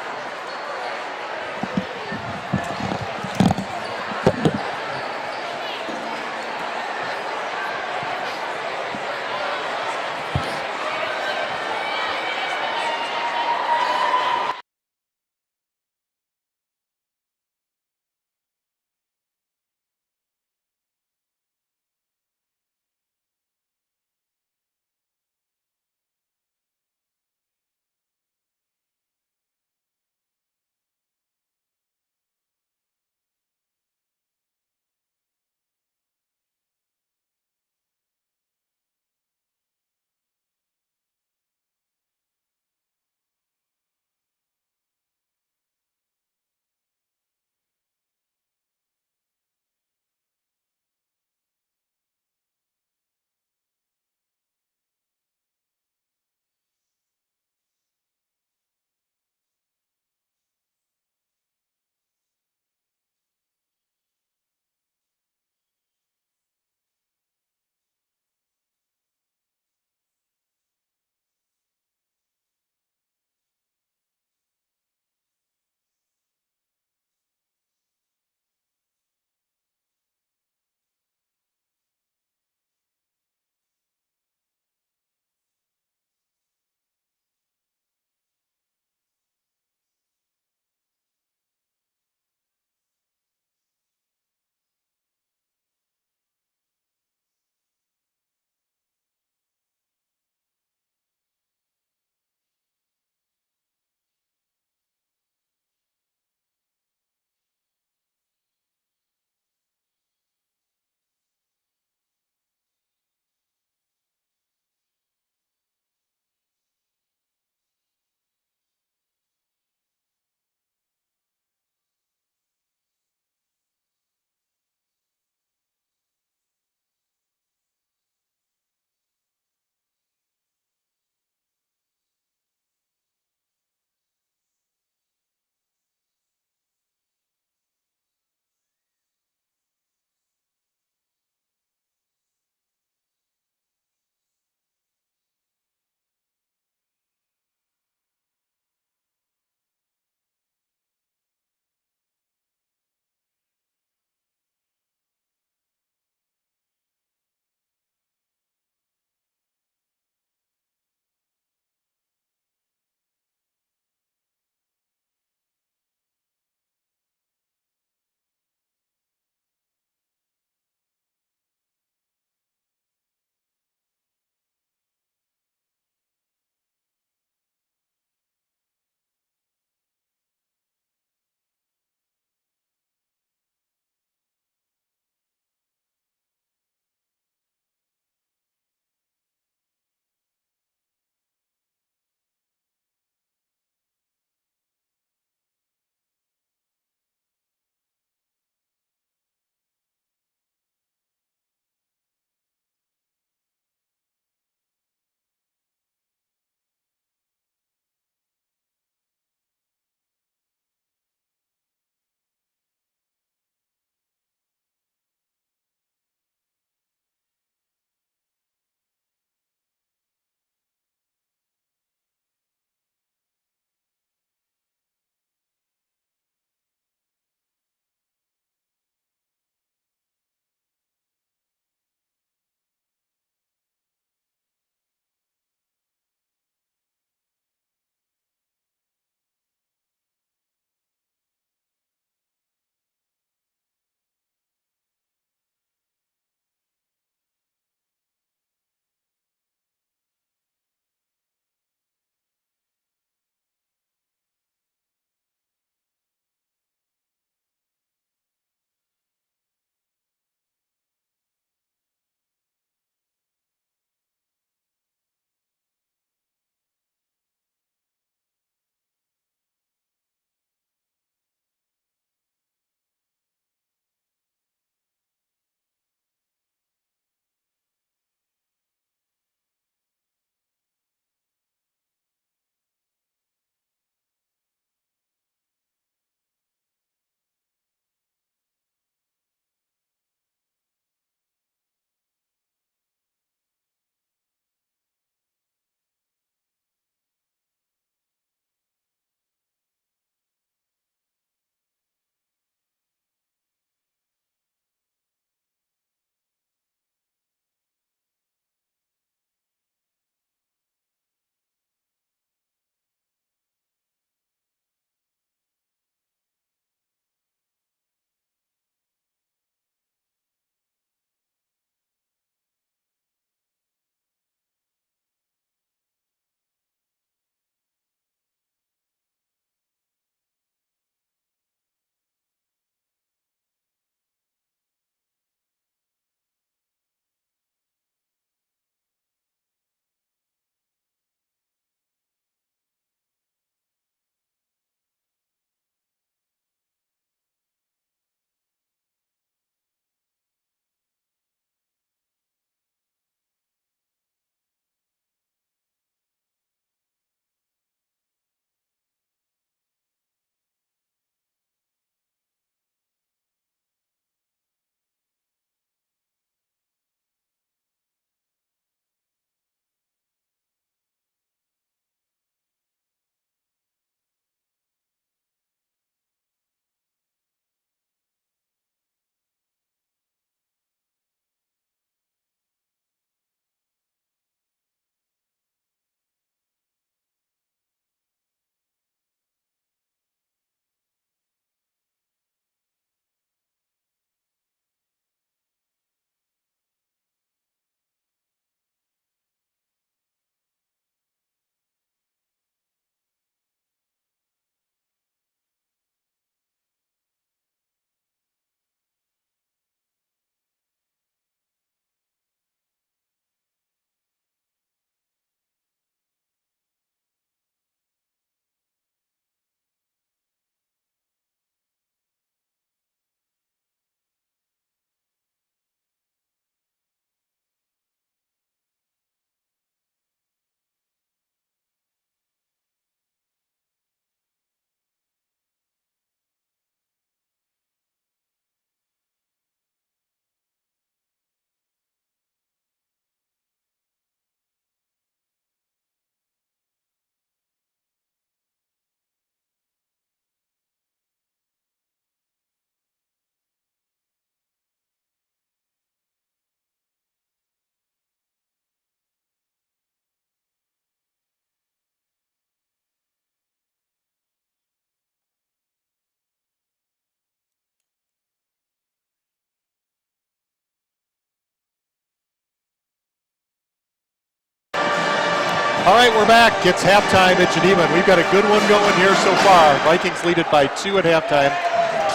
All right, we're back. It's halftime at Geneva, and we've got a good one going here so far. Vikings lead it by 2 at halftime,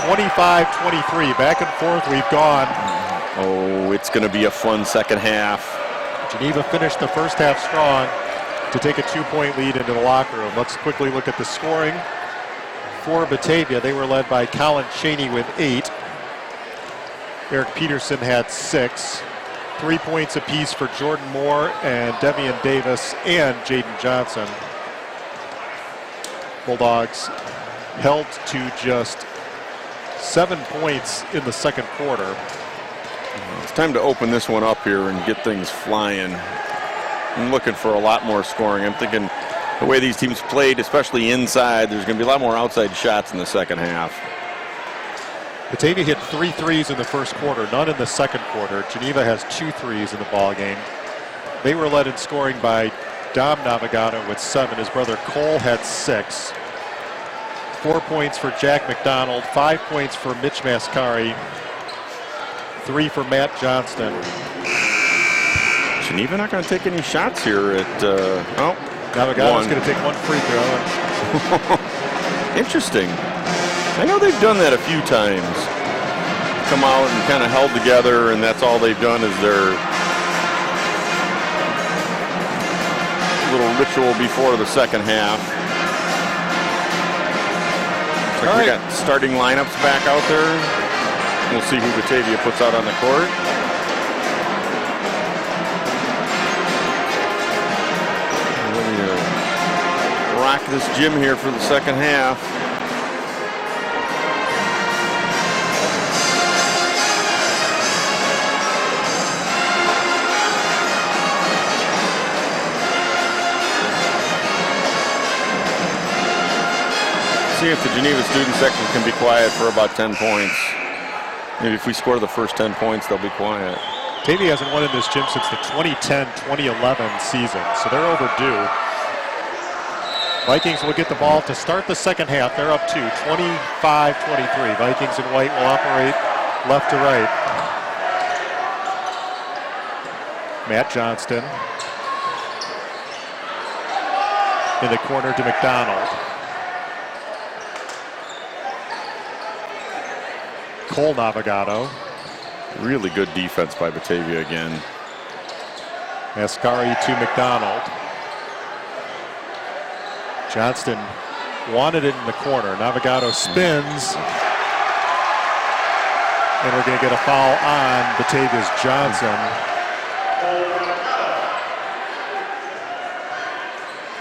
25-23. Back and forth we've gone. Oh, it's going to be a fun second half. Geneva finished the first half strong to take a 2-point lead into the locker room. Let's quickly look at the scoring. For Batavia, they were led by Colin Cheney with 8. Eric Peterson had 6. 3 points apiece for Jordan Moore and Devian Davis and Jaden Johnson. Bulldogs held to just 7 points in the second quarter. It's time to open this one up here and get things flying. I'm looking for a lot more scoring. I'm thinking the way these teams played, especially inside, there's going to be a lot more outside shots in the second half. Batavia hit 3 threes in the first quarter, none in the second quarter. Geneva has 2 threes in the ball game. They were led in scoring by Dom Navigado with 7. His brother Cole had 6. 4 points for Jack McDonald, 5 points for Mitch Mascari, 3 for Matt Johnston. Geneva not going to take any shots here at, Navigado's going to take 1 free throw. Interesting. I know they've done that a few times. Come out and kind of held together, and that's all they've done is their little ritual before the second half. Looks like we got starting lineups back out there. We'll see who Batavia puts out on the court. Ready to rock this gym here for the second half. See if the Geneva student section can be quiet for about 10 points. Maybe if we score the first 10 points, they'll be quiet. Batavia hasn't won in this gym since the 2010-2011 season, so they're overdue. Vikings will get the ball to start the second half. They're up 2, 25-23. Vikings in white will operate left to right. Matt Johnston in the corner to McDonald. Cole Navigado. Really good defense by Batavia again. Mascari to McDonald. Johnston wanted it in the corner. Navigado spins. And we're going to get a foul on Batavia's Johnson.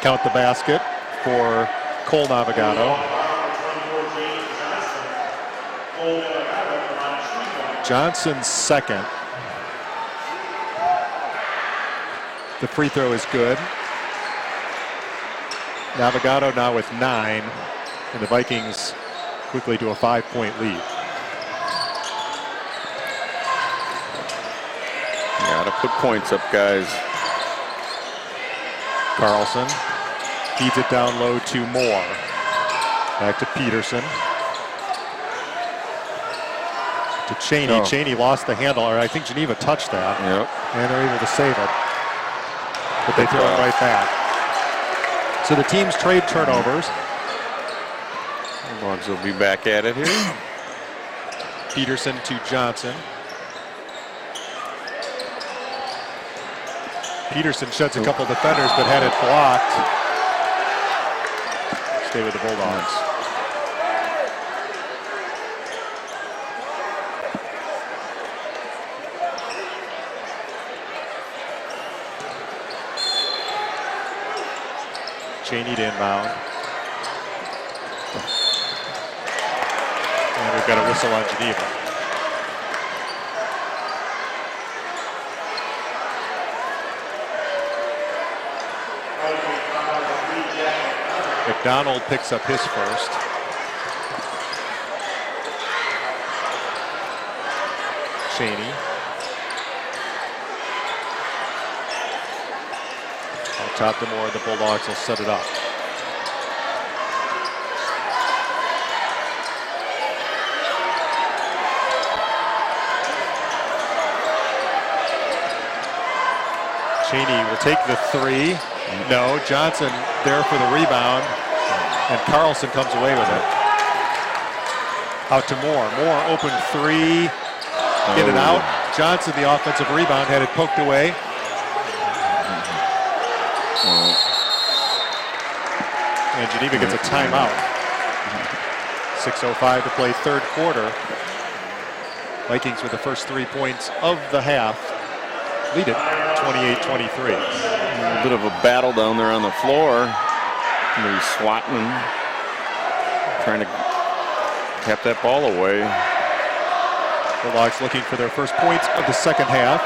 Count the basket for Cole Navigado. Johnson's second. The free throw is good. Navigado now with 9, and the Vikings quickly to a 5-point lead. Gotta put points up, guys. Carlson feeds it down low to Moore. Back to Peterson. To Cheney. Oh. Cheney lost the handle, or I think Geneva touched that. Yep. And they're able to save it. But they throw it right back. So the teams trade turnovers. Bulldogs will be back at it here. Peterson to Johnson. Peterson sheds a couple defenders, but had it blocked. Stay with the Bulldogs. Cheney to inbound. And we've got a whistle on Geneva. McDonald picks up his first. Cheney. Top to Moore, the Bulldogs will set it up. Cheney will take the 3, No, Johnson there for the rebound, and Carlson comes away with it. Out to Moore. Moore open three, in and out. Johnson, the offensive rebound, had it poked away. And Geneva gets a timeout. 6:05 to play third quarter. Vikings with the first 3 points of the half. Lead it 28-23. A bit of a battle down there on the floor. Maybe swatting, trying to tap that ball away. Bulldogs looking for their first points of the second half.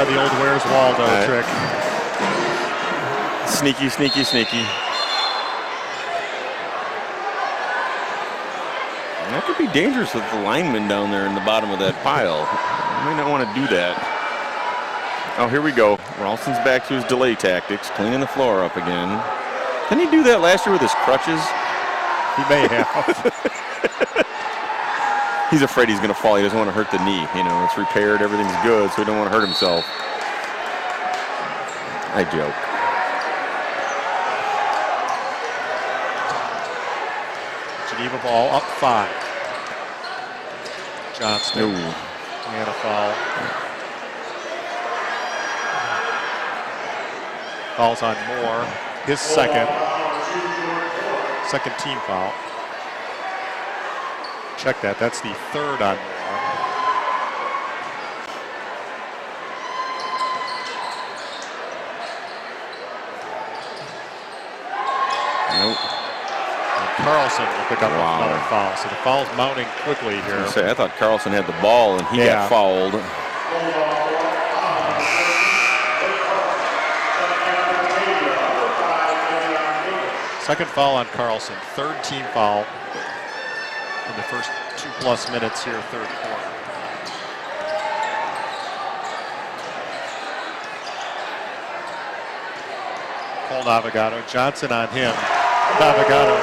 The old Where's Waldo trick. Sneaky, sneaky, sneaky. That could be dangerous with the lineman down there in the bottom of that pile. You may not want to do that. Oh, here we go. Ralston's back to his delay tactics, cleaning the floor up again. Didn't he do that last year with his crutches? He may have. He's afraid he's going to fall. He doesn't want to hurt the knee. You know, it's repaired. Everything's good, so he don't want to hurt himself. I joke. Geneva ball up 5. Johnston. Ooh. And a foul. Foul's on Moore. His second team foul. Check that. That's the third on Moore. Nope. And Carlson will pick up another foul. So the foul's mounting quickly here. I thought Carlson had the ball and he got fouled. Second foul on Carlson. Third team foul in the first 2+ minutes here, third quarter. Paul Navigado. Johnson on him. Navigado.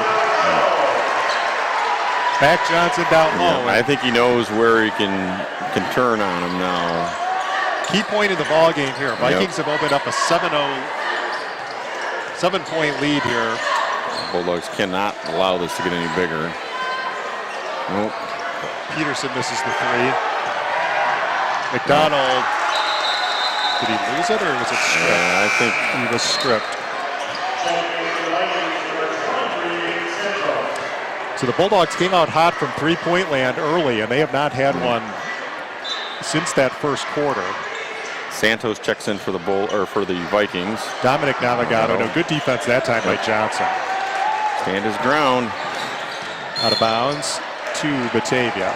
Back Johnson down low. I think he knows where he can turn on him now. Key point in the ball game here. Vikings have opened up a 7-point lead here. Bulldogs cannot allow this to get any bigger. Nope. Peterson misses the 3. McDonald, did he lose it or was it stripped? Yeah, I think he was stripped. So the Bulldogs came out hot from three-point land early, and they have not had one since that first quarter. Santos checks in for the Vikings. Dominic Navigado, no good defense that time by Johnson. Stand his ground. Out of bounds to Batavia.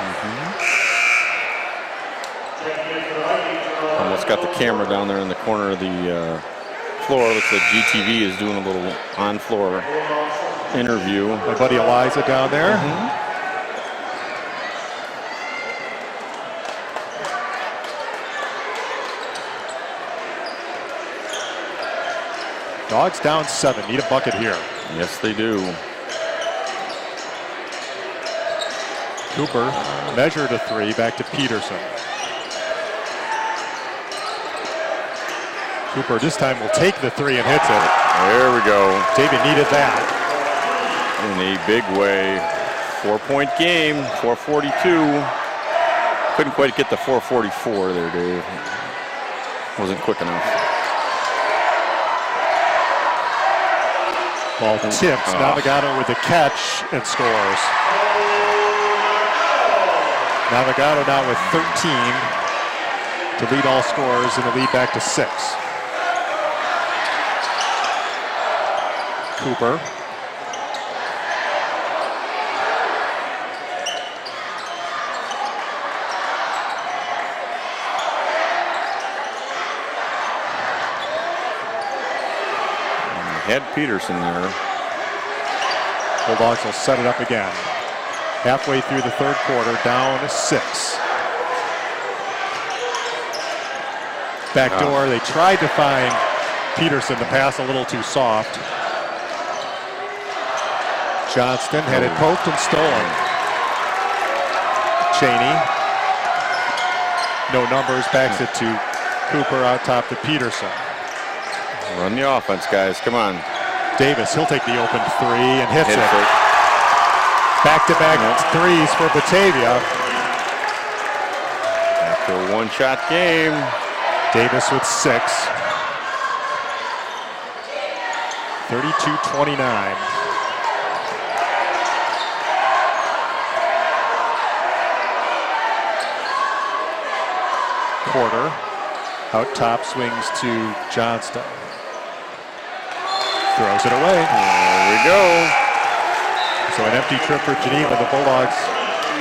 Almost got the camera down there in the corner of the floor. Looks like GTV is doing a little on-floor interview. My buddy Eliza down there. Dogs down 7, need a bucket here. Yes, they do. Cooper measured a 3, back to Peterson. Cooper this time will take the 3 and hits it. There we go. David needed that. In a big way. 4-point game, 4:42. Couldn't quite get the 4:44 there, Dave. Wasn't quick enough. Ball tips. Navigado with the catch and scores. Navigado now with 13 to lead all scorers and the lead back to 6. Cooper. Had Peterson there. Bulldogs will set it up again. Halfway through the third quarter, down 6. Back door, they tried to find Peterson. The pass a little too soft. Johnston had it poked and stolen. Cheney. No numbers, backs it to Cooper out top to Peterson. Run the offense, guys. Come on. Davis, he'll take the open 3 and hits it. Back-to-back threes for Batavia. After a one-shot game. Davis with 6. 32-29. Quarter. Out top, swings to Johnston. Throws it away. There we go. So an empty trip for Geneva. The Bulldogs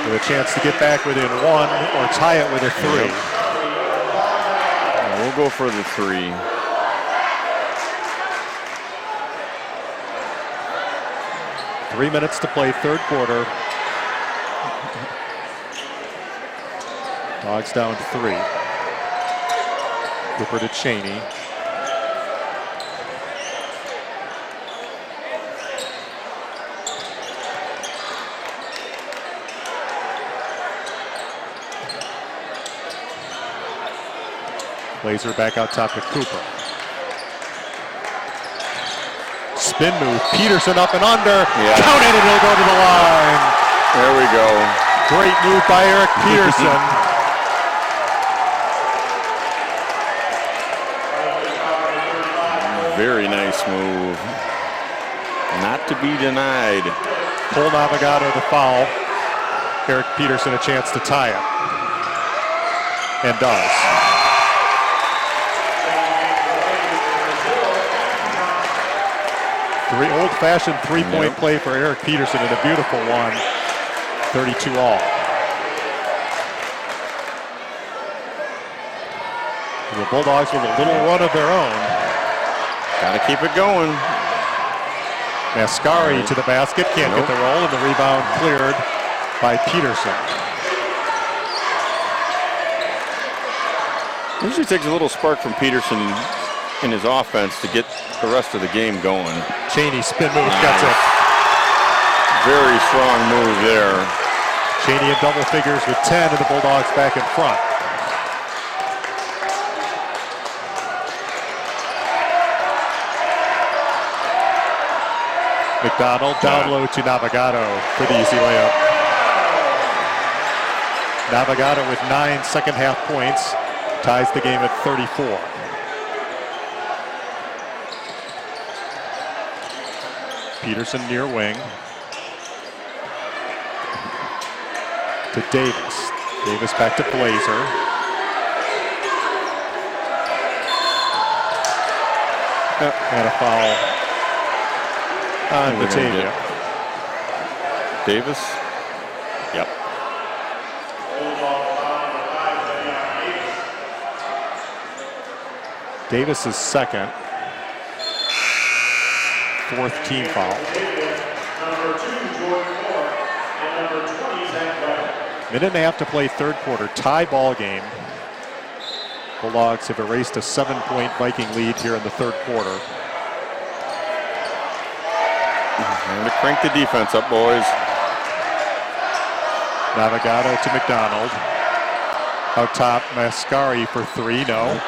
with a chance to get back within 1 or tie it with a 3. We'll go for the 3. Three minutes to play, third quarter. Dogs down 3. Cooper to Cheney. Laser back out top to Cooper. Spin move. Peterson up and under. Count it and he'll go to the line. There we go. Great move by Eric Peterson. Very nice move. Not to be denied. Pull Navigado the foul. Eric Peterson a chance to tie it. And does. Old-fashioned three-point play for Eric Peterson and a beautiful one. 32 all. The Bulldogs with a little run of their own. Got to keep it going. Mascari to the basket, can't get the roll, and the rebound cleared by Peterson. Usually takes a little spark from Peterson in his offense to get the rest of the game going. Cheney spin move, gets it. Very strong move there. Cheney in double figures with 10 and the Bulldogs back in front. McDonald down low to Navigado for the easy layup. Navigado with 9 second half points ties the game at 34. Peterson near wing. To Davis. Davis back to Blazer. And a foul on Batavia. Davis. Yep. Davis is second. 4th team foul. Minute and a half to play, third quarter, tie ball game. Bulldogs have erased a 7-point Viking lead here in the third quarter. Time to crank the defense up, boys. Navigado to McDonald. Out top, Mascari for 3, no.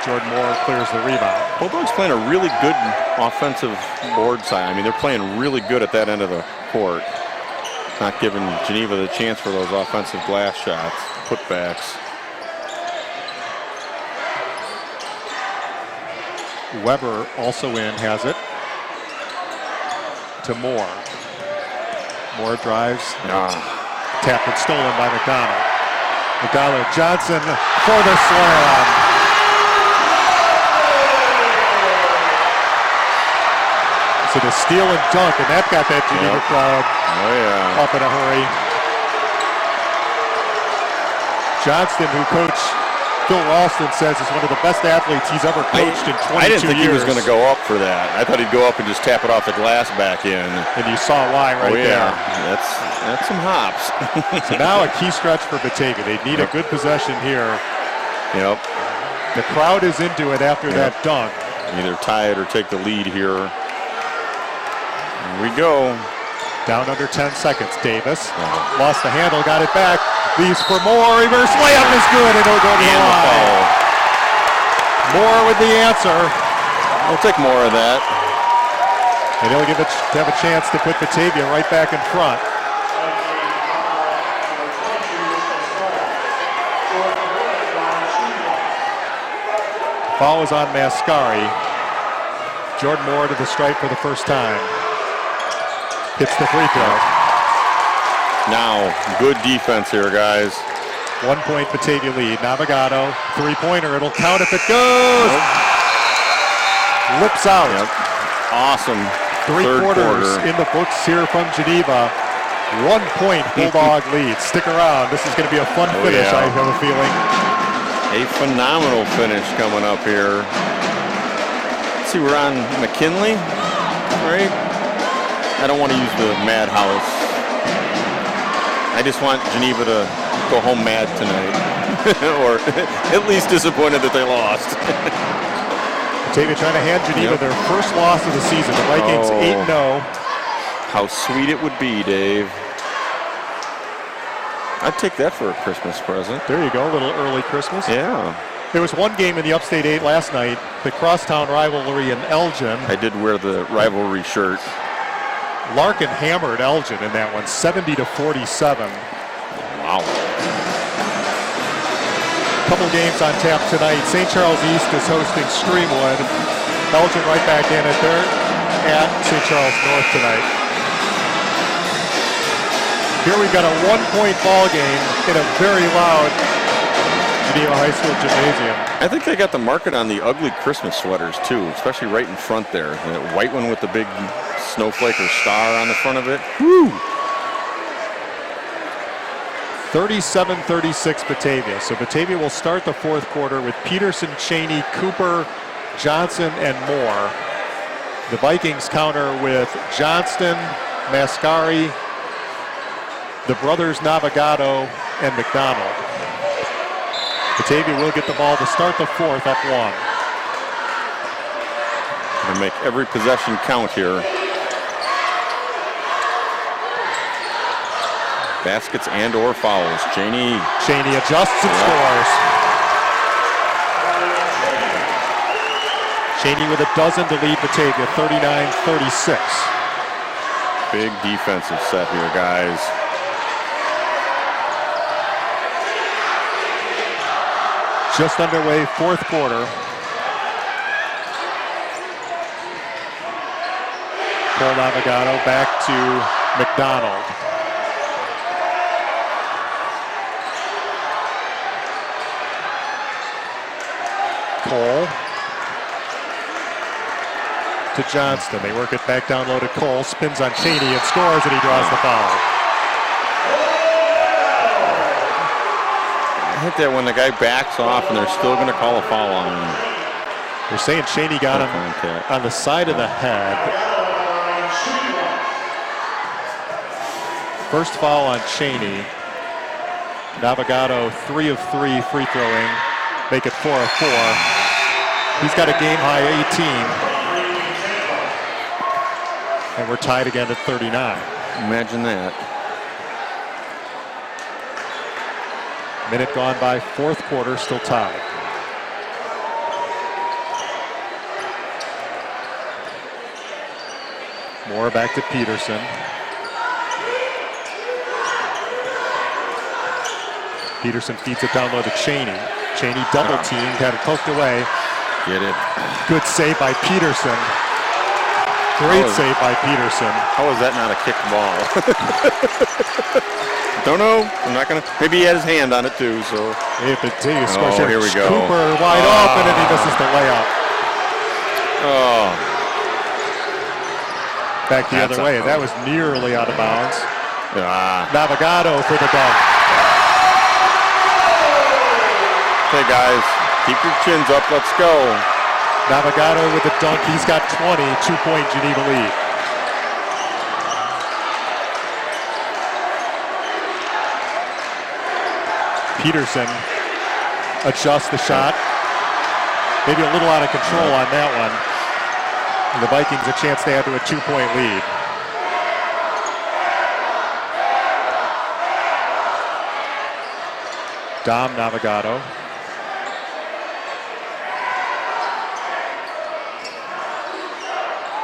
Jordan Moore clears the rebound. Bulldogs playing a really good offensive board side. I mean, they're playing really good at that end of the court. Not giving Geneva the chance for those offensive glass shots, putbacks. Weber also in, has it. To Moore. Moore drives. Tapped and stolen by McDonald. McDonald, Johnson for the slam. So the steal and dunk, and that got that Geneva crowd up in a hurry. Johnston, who coached Phil Ralston says is one of the best athletes he's ever coached in 22 years. I didn't think he was going to go up for that. I thought he'd go up and just tap it off the glass back in. And you saw why right there. That's some hops. So now a key stretch for Batavia. They need a good possession here. Yep. The crowd is into it after that dunk. Either tie it or take the lead here. Here we go. Down under 10 seconds. Davis lost the handle, got it back. Leaves for more. Reverse layup is good, and it'll go to the line. Moore with the answer. We'll take more of that. And he'll have a chance to put Batavia right back in front. Foul is on Mascari. Jordan Moore to the stripe for the first time. Hits the free throw. Now, good defense here, guys. 1 point Batavia lead. Navigado, three-pointer. It'll count if it goes. Lips out. Yep. Awesome. Three quarters in the books here from Geneva. 1 point Bulldog lead. Stick around. This is going to be a fun finish, I have a feeling. A phenomenal finish coming up here. Let's see, we're on McKinley, right? I don't want to use the madhouse. I just want Geneva to go home mad tonight. Or at least disappointed that they lost. Batavia trying to hand Geneva their first loss of the season. The Vikings 8-0. How sweet it would be, Dave. I'd take that for a Christmas present. There you go, a little early Christmas. Yeah. There was one game in the Upstate 8 last night, the crosstown rivalry in Elgin. I did wear the rivalry shirt. Larkin hammered Elgin in that one, 70-47. Wow. Couple games on tap tonight. St. Charles East is hosting Streamwood. Elgin right back in it. They're at St. Charles North tonight. Here we've got a 1 point ball game in a very loud Geneva High School gymnasium. I think they got the market on the ugly Christmas sweaters too, especially right in front there. The white one with the big snowflake or star on the front of it. Woo! 37-36 Batavia. So Batavia will start the fourth quarter with Peterson, Cheney, Cooper, Johnson, and Moore. The Vikings counter with Johnston, Mascari, the brothers Navigado, and McDonald. Batavia will get the ball to start the fourth, up one. Gonna make every possession count here. Baskets and or fouls. Cheney adjusts and scores. Cheney with a dozen to lead Batavia, 39-36. Big defensive set here, guys. Just underway, fourth quarter. Cole Navigado back to McDonald. Cole to Johnston. They work it back down low to Cole. Spins on Cheney and scores, and he draws the foul. I hit that when the guy backs off and they're still going to call a foul on him. They're saying Cheney got him on the side of the head. First foul on Cheney. Navigado 3 of 3 free throwing. Make it 4 of 4. He's got a game high 18. And we're tied again at 39. Imagine that. Minute gone by, fourth quarter, still tied. Moore back to Peterson. Peterson feeds it down low to Cheney. Cheney double teamed, had it poked away. Get it. Good save by Peterson. Great save by Peterson. How is that not a kicked ball? Don't know. I'm not going to. Maybe he had his hand on it too. So. If it scores here we go. Cooper wide open and he misses the layup. Oh. Back the other way. That was nearly out of bounds. Ah. Navigado for the dunk. Okay, guys, keep your chins up. Let's go. Navigado with the dunk. He's got 20, 2-point Geneva lead. Peterson adjusts the shot. Maybe a little out of control on that one. And the Vikings a chance to add to a 2-point lead. Dom Navigado.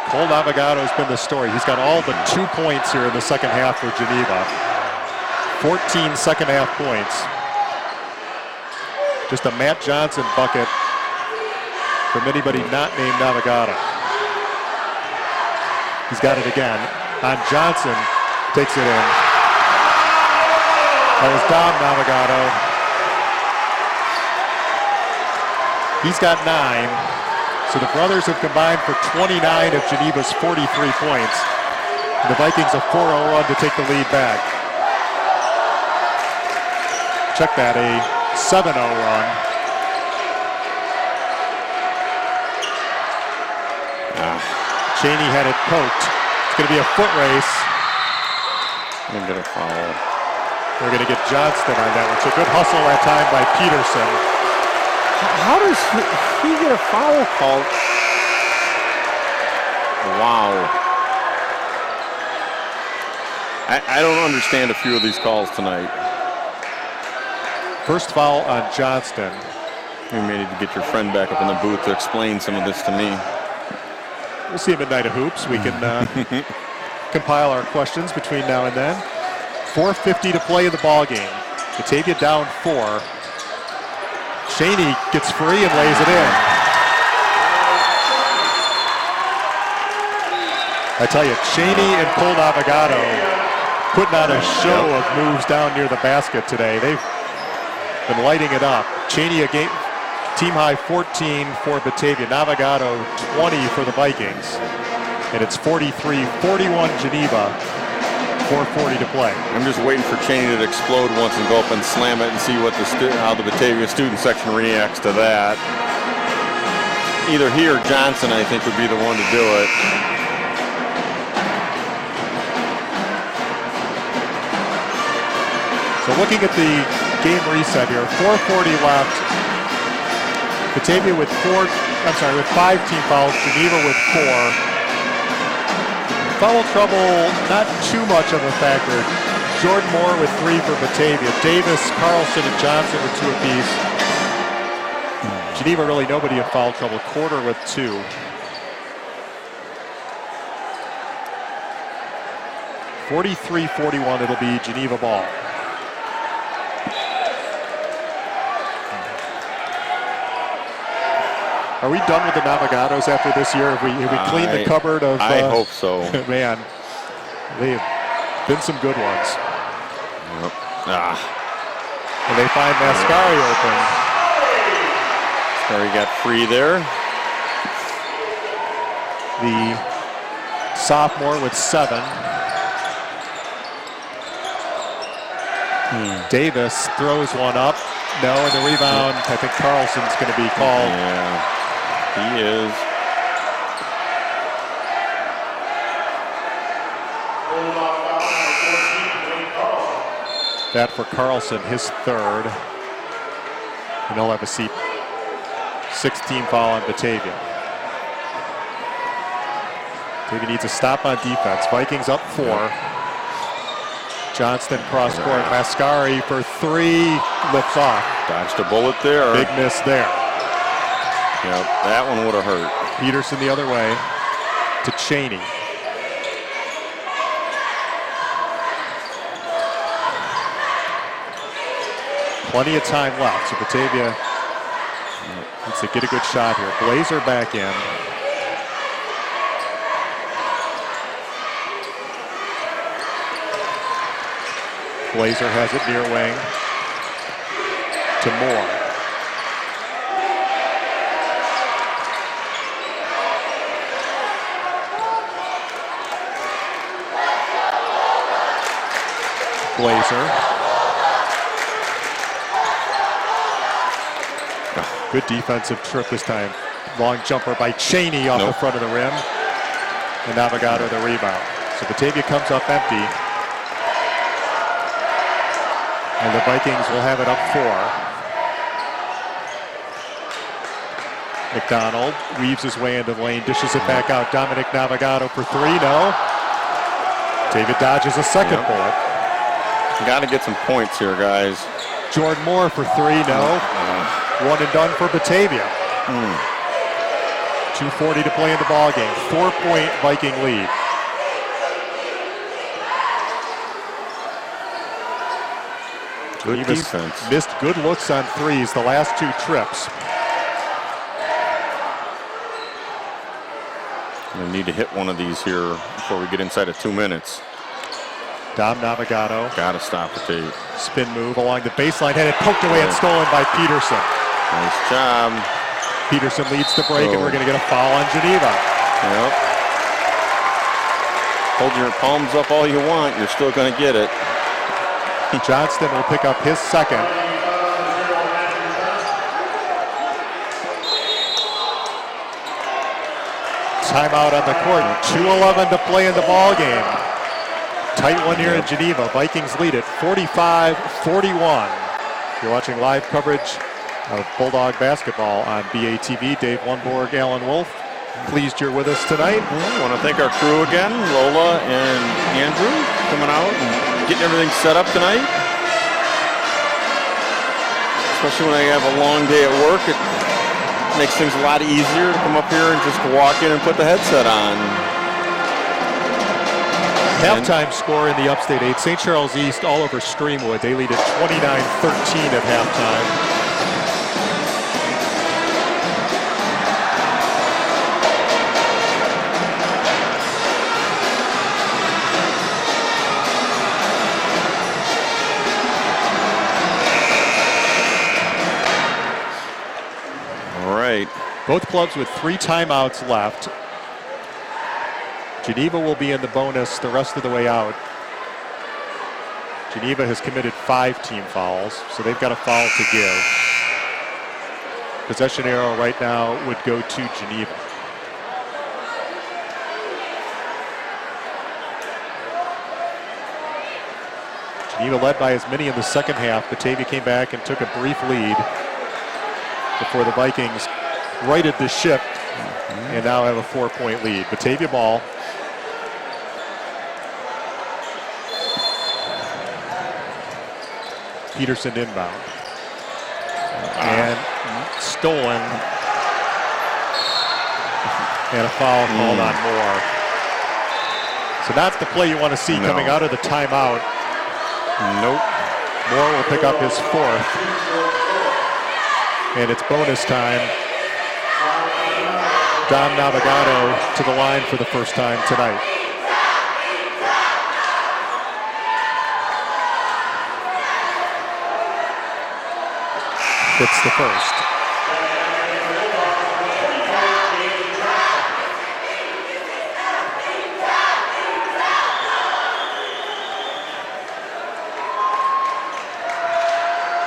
Cole Navigado has been the story. He's got all but 2 points here in the second half for Geneva. 14 second half points. Just a Matt Johnson bucket from anybody not named Navigado. He's got it again. On Johnson, takes it in. That was Dom Navigado. He's got 9. So the brothers have combined for 29 of Geneva's 43 points. The Vikings a 4-0 run to take the lead back. Check that, a 7-0 run. Cheney had it poked. It's going to be a foot race. I'm going to get a foul. They're going to get Johnston on that one. So good hustle that time by Peterson. How does he get a foul call? Wow. I don't understand a few of these calls tonight. First foul on Johnston. You may need to get your friend back up in the booth to explain some of this to me. We'll see him at Night of Hoops. We can compile our questions between now and then. 4:50 to play in the ball game. Batavia down 4. Cheney gets free and lays it in. I tell you, Cheney and Cole Navigado putting on a show of moves down near the basket today. They've been lighting it up. Cheney a game, team high 14 for Batavia. Navigado 20 for the Vikings. And it's 43-41 Geneva. 4:40 to play. I'm just waiting for Cheney to explode once and go up and slam it and see what how the Batavia student section reacts to that. Either he or Johnson, I think, would be the one to do it. So looking at the game reset here, 4:40 left. Batavia with 5 team fouls. Geneva with 4. Foul trouble, not too much of a factor. Jordan Moore with 3 for Batavia. Davis, Carlson, and Johnson with 2 apiece. Geneva really nobody in foul trouble. Quarter with 2. (43-41). It'll be Geneva ball. Are we done with the Navigados after this year? Have we cleaned the cupboard of... I hope so. Man, they have been some good ones. Yep. And they find Mascari open. Mascari got free there. The sophomore with 7. Davis throws one up. No, and the rebound, I think Carlson's going to be called. Yeah. He is. That for Carlson, his 3rd. And he'll have a seat. 16 foul on Batavia. Batavia needs a stop on defense. Vikings up 4. Johnston cross court. Mascari for 3. Lifts off. Dodged a bullet there. Big miss there. Yep, that one would have hurt. Peterson the other way to Cheney. Plenty of time left, so Batavia needs to get a good shot here. Blazer back in. Blazer has it near wing to Moore. Blazer. Good defensive trip this time. Long jumper by Cheney off the front of the rim. And Navigado the rebound. So Batavia comes up empty. And the Vikings will have it up 4. McDonald weaves his way into the lane, dishes it back out. Dominic Navigado for 3, no. David dodges a second bullet. Got to get some points here, guys. Jordan Moore for 3, no. One and done for Batavia. 2:40 to play in the ball game. 4-point Viking lead. Good defense. Missed good looks on threes the last 2 trips. We need to hit one of these here before we get inside of 2 minutes. Dom Navigado. Got to stop the tape. Spin move along the baseline. Had it poked away and stolen by Peterson. Nice job. Peterson leads the break, and we're going to get a foul on Geneva. Yep. Hold your palms up all you want. You're still going to get it. Johnston will pick up his second. Timeout on the court. 2:11 to play in the ball game. Tight one here in Geneva. Vikings lead it 45-41. You're watching live coverage of Bulldog basketball on BATV. Dave Lundborg, Alan Wolf. Pleased you're with us tonight. I want to thank our crew again, Lola and Andrew, coming out and getting everything set up tonight. Especially when I have a long day at work, it makes things a lot easier to come up here and just walk in and put the headset on. Halftime score in the Upstate 8. St. Charles East all over Streamwood. They lead at 29-13 at halftime. Both clubs with 3 timeouts left. Geneva will be in the bonus the rest of the way out. Geneva has committed 5 team fouls, so they've got a foul to give. Possession arrow right now would go to Geneva. Geneva led by as many in the second half. Batavia came back and took a brief lead before the Vikings righted the ship and now have a 4-point lead. Batavia ball. Peterson inbound. And stolen. And a foul called on Moore. So that's the play you want to see coming out of the timeout. Nope. Moore will pick up his 4th. And it's bonus time. Dom Navigado to the line for the first time tonight. It's the first.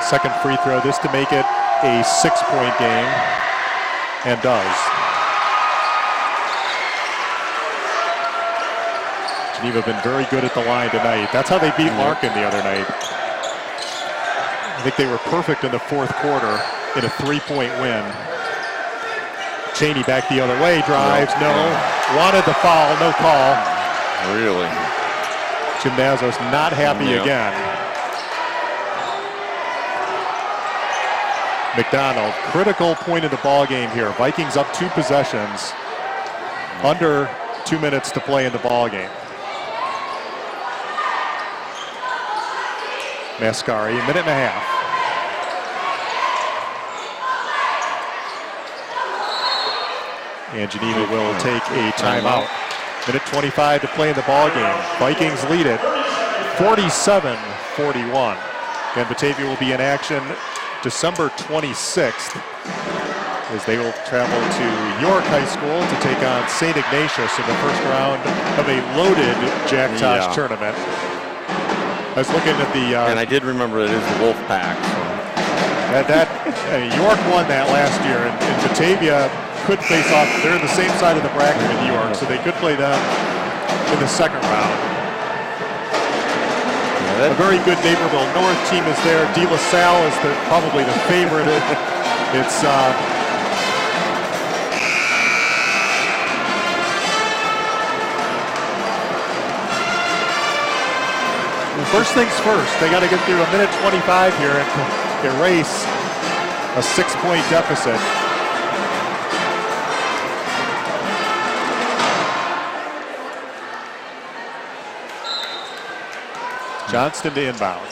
Second free throw, this to make it a 6-point game, and does. Geneva have been very good at the line tonight. That's how they beat Larkin the other night. I think they were perfect in the 4th quarter in a 3-point win. Cheney back the other way, drives, no. Wanted the foul, no call. Really? Gymnazo's not happy again. McDonald, critical point in the ball game here. Vikings up 2 possessions. Under 2 minutes to play in the ball game. Mascari, a minute and a half. And Geneva will take a timeout. Minute 25 to play in the ball game. Vikings lead it 47-41. And Batavia will be in action December 26th as they will travel to York High School to take on St. Ignatius in the first round of a loaded Jack Tosh tournament. I was looking at the... and I did remember it is the Wolf Pack. So. York won that last year, and Batavia could face off. They're in the same side of the bracket with York, so they could play them in the second round. A very good Naperville North team is there. De La Salle is probably the favorite. It's first things first. They got to get through a minute 25 here and erase a 6-point deficit. Johnston to inbound.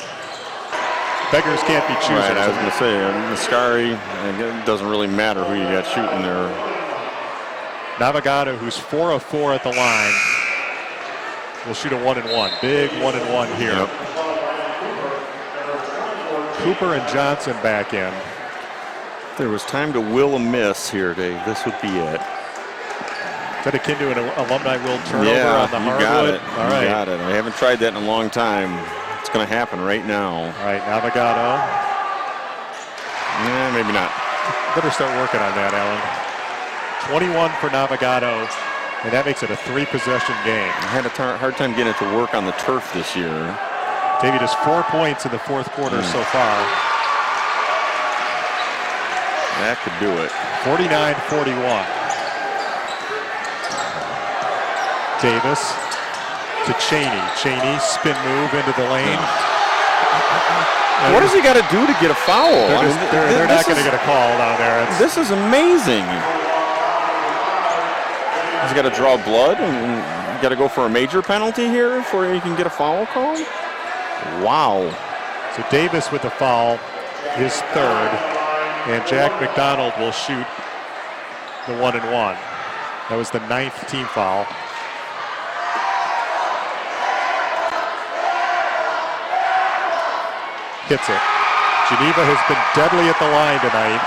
Beggars can't be choosers. Right, I was going to say, Mascari, it doesn't really matter who you got shooting there. Navigado, who's 4 of 4 at the line, will shoot a 1-and-1. Big 1-and-1 here. Yep. Cooper and Johnson back in. There was time to will a miss here, Dave. This would be it. Is that akin to an alumni will turnover on the hardwood? Got it. All right. You got it. I haven't tried that in a long time. It's going to happen right now. All right, Navigado. Yeah, maybe not. Better start working on that, Alan. 21 for Navigado, and that makes it a 3-possession game. I had a hard time getting it to work on the turf this year. Davey does 4 points in the fourth quarter so far. That could do it. 49-41. Davis to Cheney. Cheney, spin move into the lane. What does he got to do to get a foul? They're not going to get a call down there. This is amazing. He's got to draw blood and got to go for a major penalty here before he can get a foul call? Wow. So Davis with the foul, his third, and Jack McDonald will shoot the 1-and-1. That was the 9th team foul. Hits it. Geneva has been deadly at the line tonight.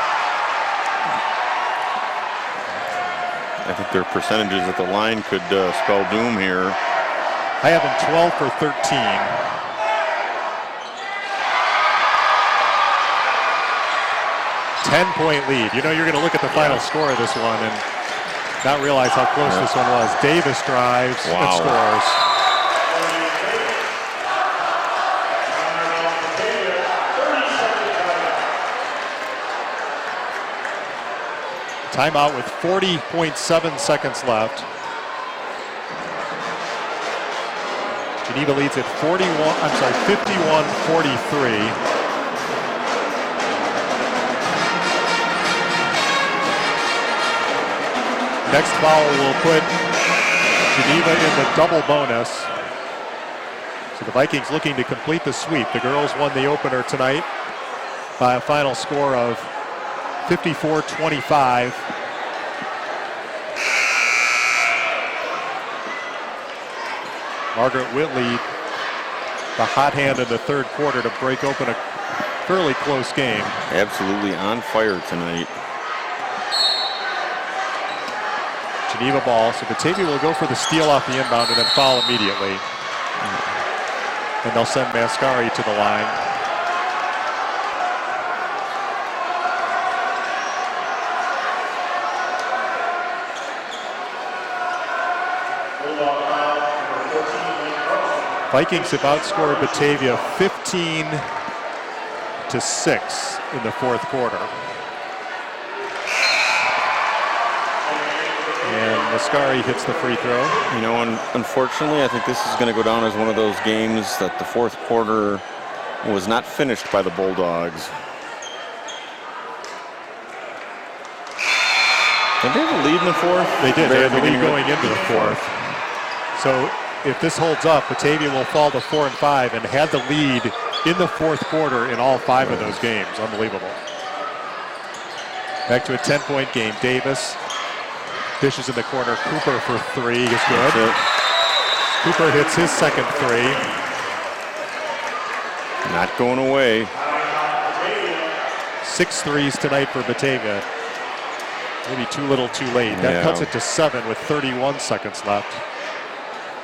I think their percentages at the line could spell doom here. I have them 12 for 13. 10-point lead. You know you're going to look at the final score of this one and not realize how close this one was. Davis drives and scores. Timeout with 40.7 seconds left. Geneva leads at 51-43. Next foul will put Geneva in the double bonus. So the Vikings looking to complete the sweep. The girls won the opener tonight by a final score of 54-25. Margaret Whitley, the hot hand in the third quarter to break open a fairly close game. Absolutely on fire tonight. Geneva ball, so Batavia will go for the steal off the inbound and then foul immediately. And they'll send Mascari to the line. Vikings have outscored Batavia 15-6 in the fourth quarter. And Mascari hits the free throw. You know, unfortunately, I think this is going to go down as one of those games that the fourth quarter was not finished by the Bulldogs. Did they have a lead in the fourth? They did. They had the lead going into the fourth. So if this holds up, Batavia will fall to 4 and 5 and had the lead in the fourth quarter in all 5 of those games. Unbelievable. Back to a 10-point game. Davis dishes in the corner. Cooper for 3 is good. Cooper hits his second 3. Not going away. 6 threes tonight for Batavia. Maybe too little too late. That cuts it to 7 with 31 seconds left.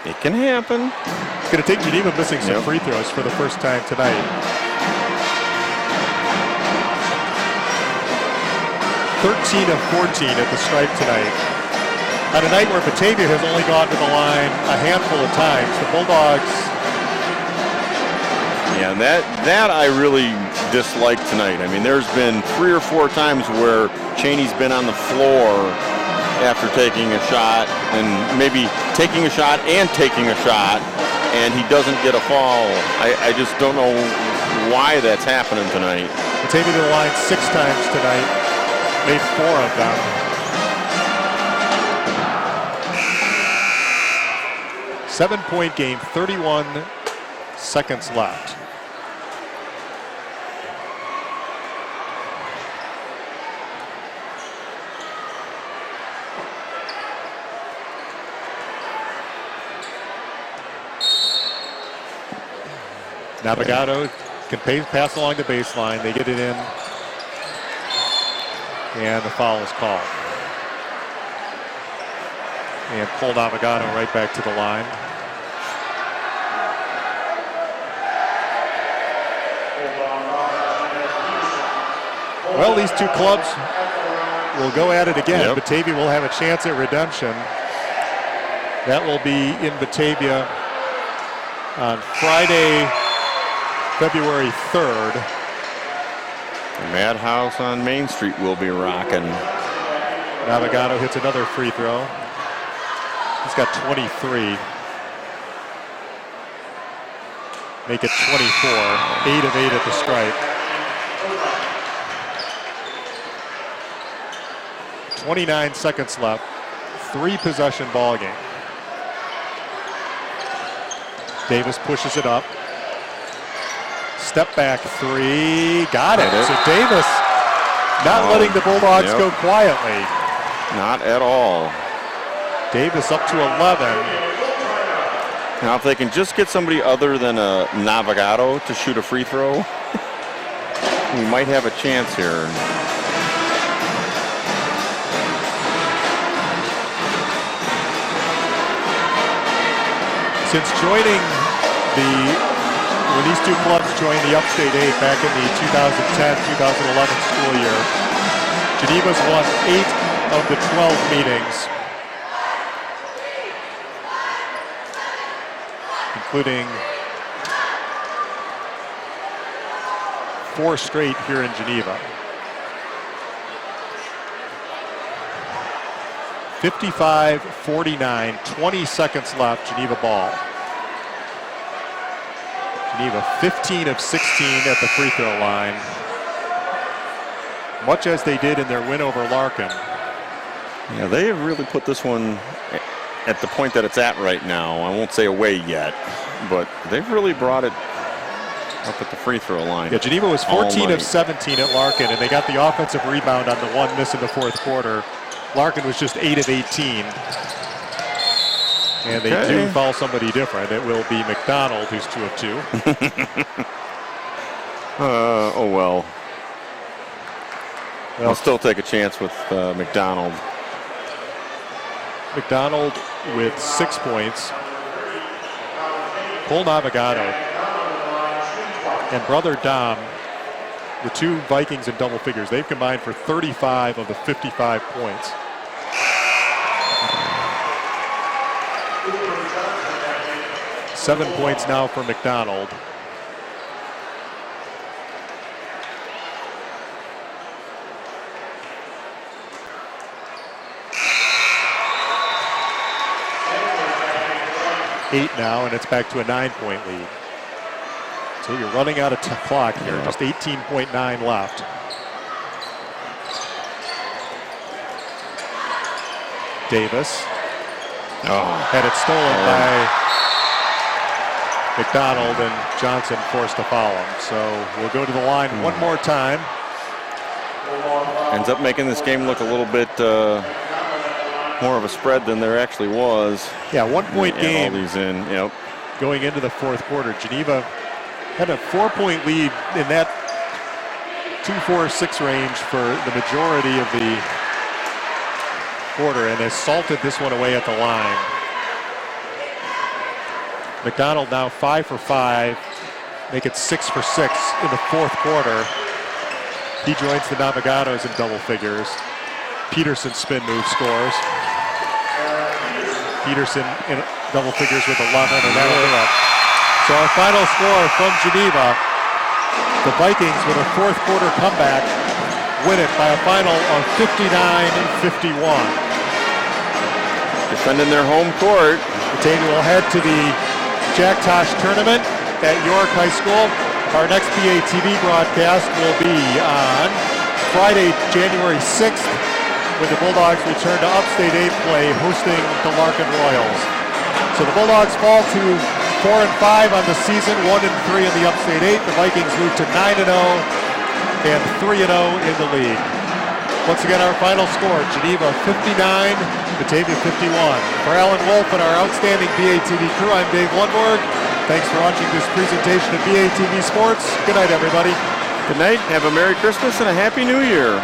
It can happen. It's going to take Geneva missing some free throws for the first time tonight. 13 of 14 at the stripe tonight. On a night where Batavia has only gone to the line a handful of times, the Bulldogs. Yeah, that I really dislike tonight. I mean, there's been 3 or 4 times where Cheney's been on the floor after taking a shot, and maybe taking a shot and taking a shot, and he doesn't get a foul. I just don't know why that's happening tonight. Batavia to the line 6 times tonight, made 4 of them. Seven-point game, 31 seconds left. Navigado can pass along the baseline. They get it in, and the foul is called. And pull Navigado right back to the line. Well, these two clubs will go at it again. Yep. Batavia will have a chance at redemption. That will be in Batavia on Friday, February 3rd. The Madhouse on Main Street will be rocking. Navigado hits another free throw. He's got 23. Make it 24. 8 of 8 at the stripe. 29 seconds left. 3-possession ball game. Davis pushes it up. Step back 3. Got it. So Davis not letting the Bulldogs go quietly. Not at all. Davis up to 11. Now, if they can just get somebody other than a Navigado to shoot a free throw, we might have a chance here. Since joining when these two clubs joined the Upstate 8 back in the 2010-2011 school year, Geneva's won 8 of the 12 meetings, including 4 straight here in Geneva. 55-49, 20 seconds left, Geneva ball. Geneva 15 of 16 at the free throw line. Much as they did in their win over Larkin. Yeah, they have really put this one at the point that it's at right now. I won't say away yet, but they've really brought it up at the free throw line. Yeah, Geneva was 14 of 17 at Larkin, and they got the offensive rebound on the one miss in the fourth quarter. Larkin was just 8 of 18. And they do foul somebody different. It will be McDonald, who's 2 of 2. Oh, well. I'll still take a chance with McDonald. McDonald with 6 points. Cole Navigado and brother Dom, the 2 Vikings in double figures, they've combined for 35 of the 55 points. Seven points now for McDonald. Eight now, and it's back to a 9-point lead. So you're running out of clock here. Just 18.9 left. Davis had it stolen by McDonald, and Johnson forced to foul him. So we'll go to the line one more time. Ends up making this game look a little bit more of a spread than there actually was. Yeah, 1-point game. All these in, yep. Going into the fourth quarter, Geneva had a 4-point lead in that 2-4-6 range for the majority of the quarter, and has salted this one away at the line. McDonald now 5 for 5, make it 6 for 6 in the fourth quarter. He joins the Navigados in double figures. Peterson spin move scores. Peterson in double figures with 11, and that'll do it. So our final score from Geneva, the Vikings with a fourth quarter comeback win it by a final of 59-51. Defending their home court. Batavia will head to the Jack Tosh tournament at York High School. Our next BATV broadcast will be on Friday, January 6th, when the Bulldogs return to Upstate 8 play, hosting the Larkin Royals. So the Bulldogs fall to 4-5 on the season, 1-3 in the Upstate 8. The Vikings move to 9-0 and 3-0 in the league. Once again, our final score, Geneva 59, Batavia 51. For Alan Wolf and our outstanding BATV crew, I'm Dave Lundborg. Thanks for watching this presentation of BATV Sports. Good night, everybody. Good night. Have a Merry Christmas and a Happy New Year.